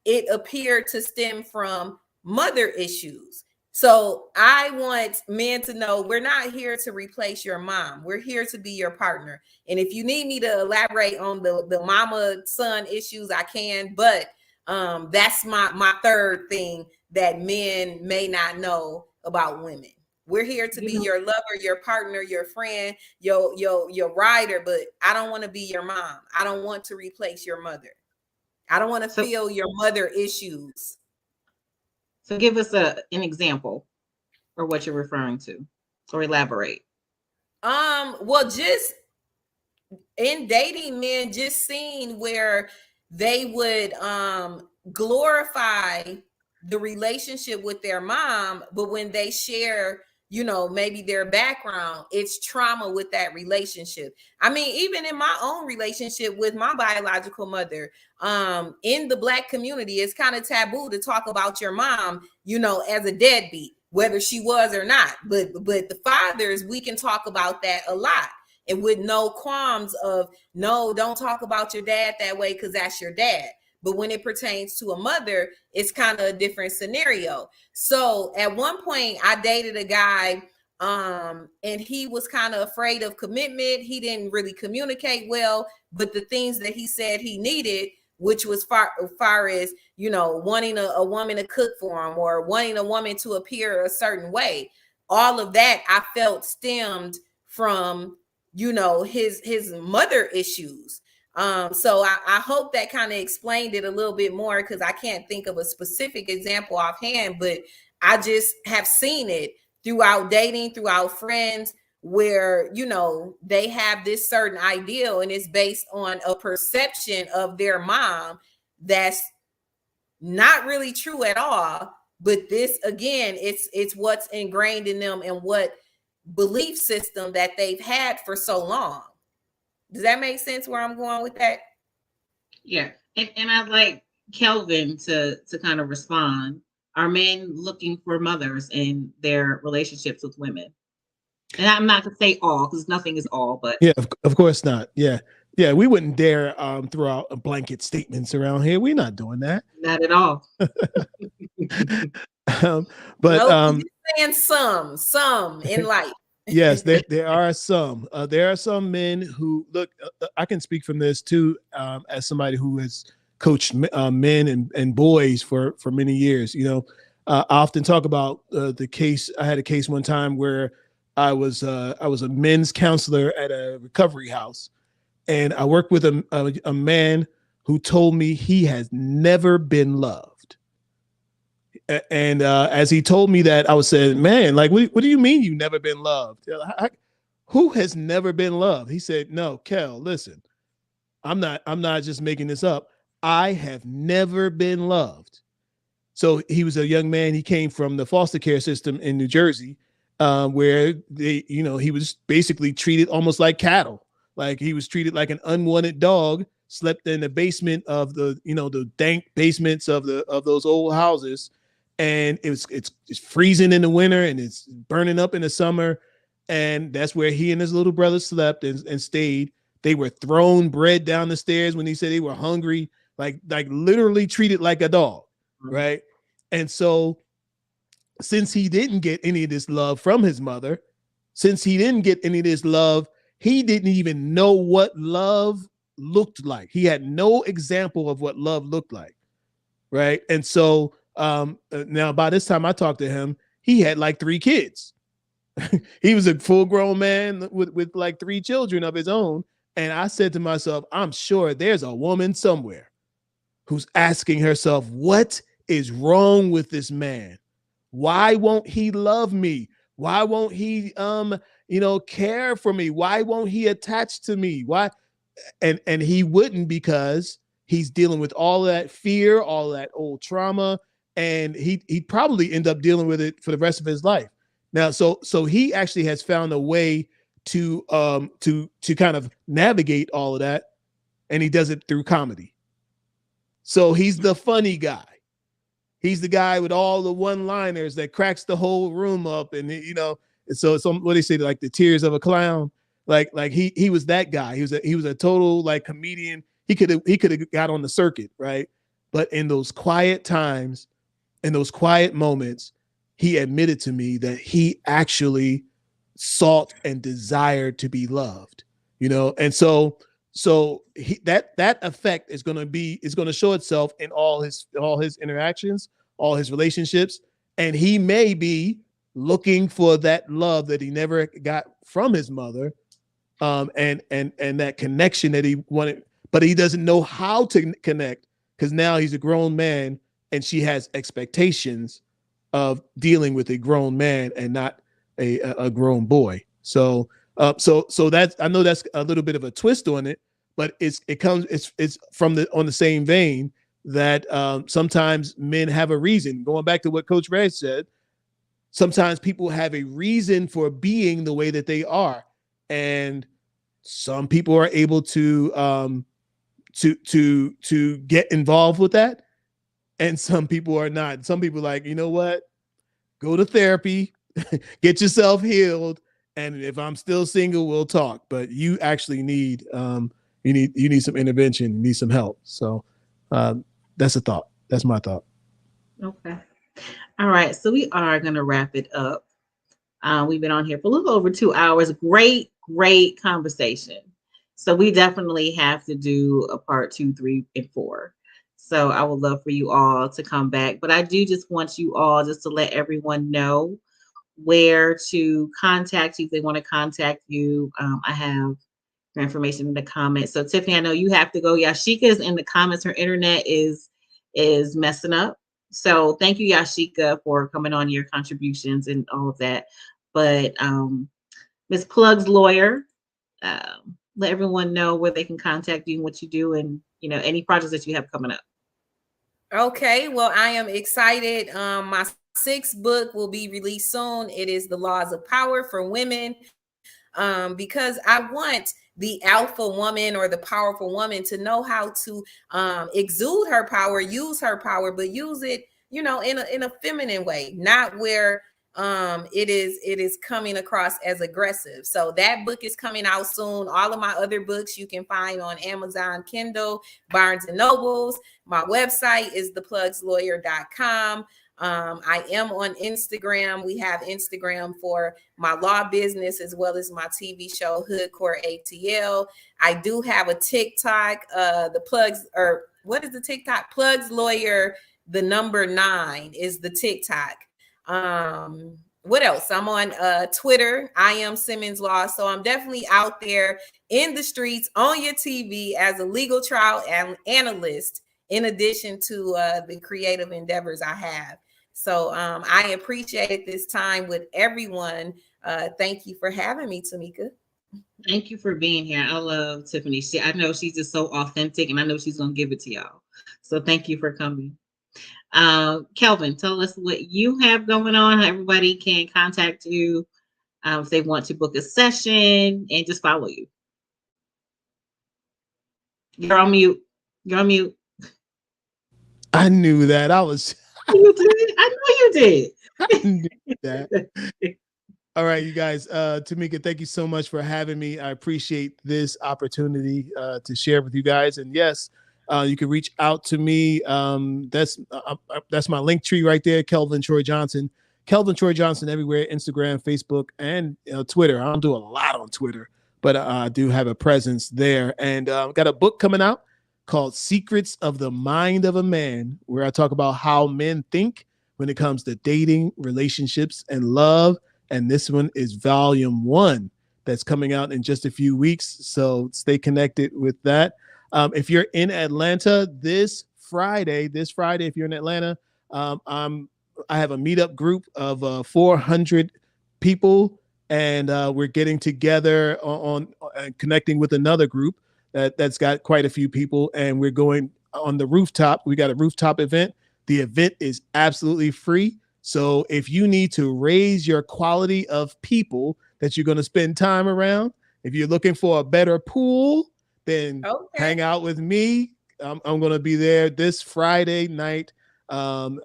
it appeared to stem from mother issues. So I want men to know we're not here to replace your mom. We're here to be your partner. And if you need me to elaborate on the mama son issues, I can. But that's my third thing that men may not know about women. We're here to be your lover, your partner, your friend, your rider. But I don't want to be your mom. I don't want to replace your mother. I don't want to feel your mother issues. So give us an example or what you're referring to, or elaborate. Well, just in dating men, just seeing where they would glorify the relationship with their mom, but when they share, maybe their background, it's trauma with that relationship. I mean, even in my own relationship with my biological mother, in the Black community, it's kind of taboo to talk about your mom, as a deadbeat, whether she was or not. But the fathers, we can talk about that a lot. And with no qualms of, no, don't talk about your dad that way because that's your dad. But when it pertains to a mother, it's kind of a different scenario. So at one point I dated a guy, and he was kind of afraid of commitment. He didn't really communicate well, but the things that he said he needed, which was far as, wanting a woman to cook for him or wanting a woman to appear a certain way, all of that I felt stemmed from, his mother issues. So I hope that kind of explained it a little bit more, because I can't think of a specific example offhand, but I just have seen it throughout dating, throughout friends, where, they have this certain ideal and it's based on a perception of their mom that's not really true at all. But this, again, it's what's ingrained in them and what belief system that they've had for so long. Does that make sense where I'm going with that? Yeah. And I'd like Kelvin to kind of respond. Are men looking for mothers in their relationships with women? And I'm not to say all, because nothing is all, but yeah, of course not. Yeah. We wouldn't dare throw out a blanket statements around here. We're not doing that. Not at all. Nope, you're saying some in life. Yes, there are some. There are some men who look. I can speak from this too, as somebody who has coached men and boys for many years. I often talk about the case. I had a case one time where I was a men's counselor at a recovery house, and I worked with a man who told me he has never been loved. And as he told me that, I was saying, man, like, what do you mean you've never been loved? Who has never been loved? He said, no, Kel, listen, I'm not just making this up. I have never been loved. So he was a young man. He came from the foster care system in New Jersey, where he was basically treated almost like cattle. Like he was treated like an unwanted dog, slept in the basement of the dank basements of those old houses. And it's freezing in the winter and it's burning up in the summer. And that's where he and his little brother slept and stayed. They were thrown bread down the stairs when he said they were hungry, like literally treated like a dog. Right. And so since he didn't get any of this love from his mother, since he didn't get any of this love, he didn't even know what love looked like. He had no example of what love looked like. Right. And so now by this time I talked to him, he had like 3 kids. He was a full-grown man with like 3 children of his own. And I said to myself, I'm sure there's a woman somewhere who's asking herself, what is wrong with this man? Why won't he love me? Why won't he care for me? Why won't he attach to me? Why? And he wouldn't, because he's dealing with all that fear, all that old trauma, and he'd probably end up dealing with it for the rest of his life. Now, so he actually has found a way to kind of navigate all of that, and he does it through comedy. So he's the funny guy. He's the guy with all the one-liners that cracks the whole room up, and so what they say, like the tears of a clown. Like he was that guy. He was a total like comedian. He could have got on the circuit, right? But in those quiet times, in those quiet moments, he admitted to me that he actually sought and desired to be loved, and so that effect is going to show itself in all his interactions, all his relationships, and he may be looking for that love that he never got from his mother, and that connection that he wanted, but he doesn't know how to connect because now he's a grown man and she has expectations of dealing with a grown man and not a grown boy. So that's, I know that's a little bit of a twist on it, but it's from on the same vein that sometimes men have a reason. Going back to what Coach Reg said, sometimes people have a reason for being the way that they are, and some people are able to get involved with that, and some people are not. Some people are like, you know what? Go to therapy, get yourself healed, and if I'm still single, we'll talk. But you actually need you need some intervention, you need some help. So that's a thought. That's my thought. Okay. All right. So we are going to wrap it up. We've been on here for a little over 2 hours. Great conversation. So we definitely have to do a part 2, 3, and 4. So I would love for you all to come back. But I do just want you all just to let everyone know where to contact you if they want to contact you. I have your information in the comments. So Tiffany, I know you have to go. Yashika is in the comments. Her internet is messing up. So thank you, Yashika, for coming on, your contributions and all of that. But Ms. Plug's lawyer, let everyone know where they can contact you and what you do, and any projects that you have coming up. Okay, well, I am excited. My 6th book will be released soon. It is The Laws of Power for Women, because I want the alpha woman or the powerful woman to know how to exude her power, use her power, but use it, in a feminine way, not where it is coming across as aggressive. So that book is coming out soon. All of my other books you can find on Amazon, Kindle, Barnes and Nobles. My website is theplugslawyer.com. I am on Instagram. We have Instagram for my law business as well as my TV show Hood Court ATL. I do have a TikTok, the plugs, or what is the TikTok? Plugs Lawyer, the number 9 is the TikTok. What else? I'm on Twitter. I am Simmons Law. So I'm definitely out there in the streets, on your TV as a legal trial analyst, in addition to the creative endeavors I have. So I appreciate this time with everyone. Thank you for having me, Tamika. Thank you for being here. I love Tiffany. I know she's just so authentic, and I know she's going to give it to y'all. So thank you for coming. Kelvin, tell us what you have going on, how everybody can contact you if they want to book a session, and just follow you. You're on mute. I knew that. You did? I know you did. I knew that. All right, you guys. Tamika, thank you so much for having me. I appreciate this opportunity to share with you guys. And yes, you can reach out to me. That's my link tree right there, Kelvin Troy Johnson. Kelvin Troy Johnson everywhere, Instagram, Facebook, and Twitter. I don't do a lot on Twitter, but I do have a presence there. And got a book coming out called Secrets of the Mind of a Man, where I talk about how men think when it comes to dating, relationships, and love. And this one is volume 1 that's coming out in just a few weeks. So stay connected with that. If you're in Atlanta this Friday, if you're in Atlanta, I have a meetup group of 400 people, and we're getting together on connecting with another group that's got quite a few people, and we're going on the rooftop. We got a rooftop event. The event is absolutely free. So if you need to raise your quality of people that you're going to spend time around, if you're looking for a better pool, then hang out with me. I'm going to be there this Friday night. You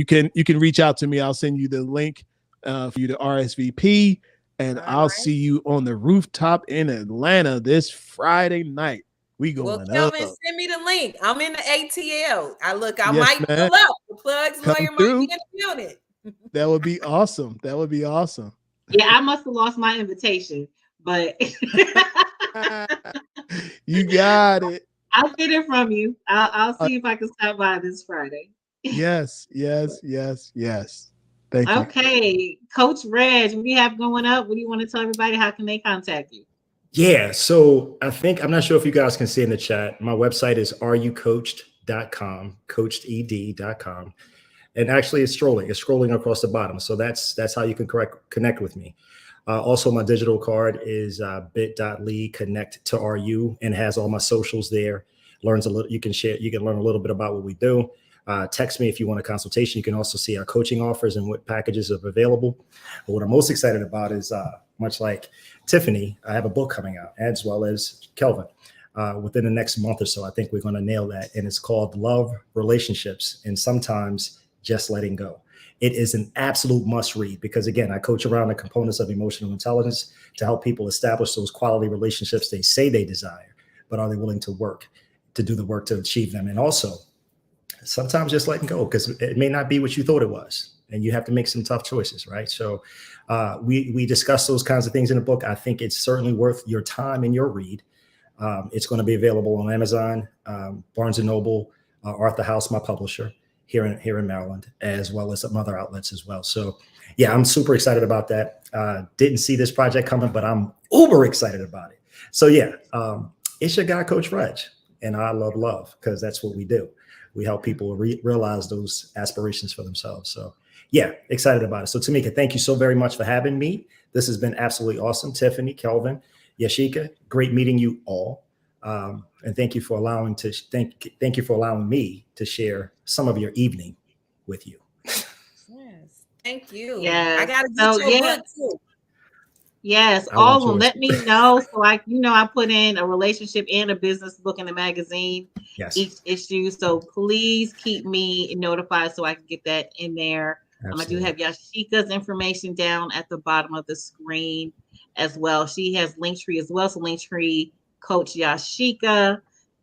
can reach out to me. I'll send you the link for you to RSVP, and I'll see you on the rooftop in Atlanta this Friday night. We going up. Kelvin, send me the link. I'm in the ATL. I Yes, might pull up. The plugs Come lawyer through. might be in the building. That would be awesome. That would be awesome. Yeah, I must have lost my invitation, but you got it. I'll get it from you. I'll see if I can stop by this Friday. Yes. Thank you. Okay, Coach Reg, what do you have going up? What do you want to tell everybody? How can they contact you? Yeah, so I'm not sure if you guys can see in the chat. My website is areyocoached.com, coacheded.com. And actually it's scrolling across the bottom. So that's how you can connect with me. Also, my digital card is bit.ly connect to RU, and has all my socials there. You can learn a little bit about what we do. Text me if you want a consultation. You can also see our coaching offers and what packages are available. But what I'm most excited about is much like Tiffany, I have a book coming out, as well as Kelvin, within the next month or so. I think we're going to nail that. And it's called Love, Relationships, and Sometimes Just Letting Go. It is an absolute must read because, again, I coach around the components of emotional intelligence to help people establish those quality relationships they say they desire, but are they willing to do the work to achieve them? And also, sometimes just letting go, because it may not be what you thought it was, and you have to make some tough choices, right? So we discuss those kinds of things in the book. I think it's certainly worth your time and your read. It's going to be available on Amazon, Barnes & Noble, Arthur House, my publisher, here in Maryland, as well as some other outlets as well. So yeah, I'm super excited about that. Didn't see this project coming, but I'm uber excited about it. So yeah, it's your guy, Coach Reg, and I love, because that's what we do. We help people realize those aspirations for themselves. So yeah, excited about it. So Tamika, thank you so very much for having me. This has been absolutely awesome. Tiffany, Kelvin, Yashika, great meeting you all. And thank you for allowing me to share some of your evening with you. Yes, thank you. Yes. I gotta get your book too. Yes, all of them. Let me know. So I put in a relationship and a business book in the magazine, each issue. So please keep me notified so I can get that in there. I do have Yashika's information down at the bottom of the screen as well. She has Linktree as well. So Linktree, Coach Yashika.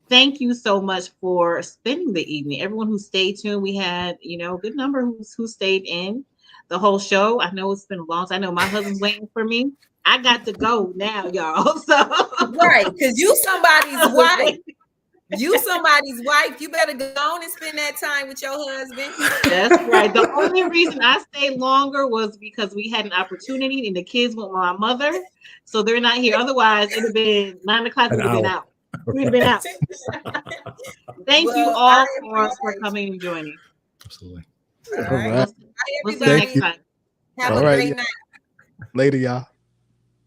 Thank you so much for spending the evening. Everyone who stayed tuned, we had, a good number who stayed in the whole show. I know it's been a long time. I know my husband's waiting for me. I got to go now, y'all. So right, because you somebody's wife. You somebody's wife. You better go on and spend that time with your husband. That's right. The only reason I stayed longer was because we had an opportunity and the kids went with my mother. So they're not here. Otherwise, it would have been 9 o'clock. We'd have been out. We'd have been out. Thank you all for coming and joining. Absolutely. All right. We'll see you next time. Have a great night. Later, y'all.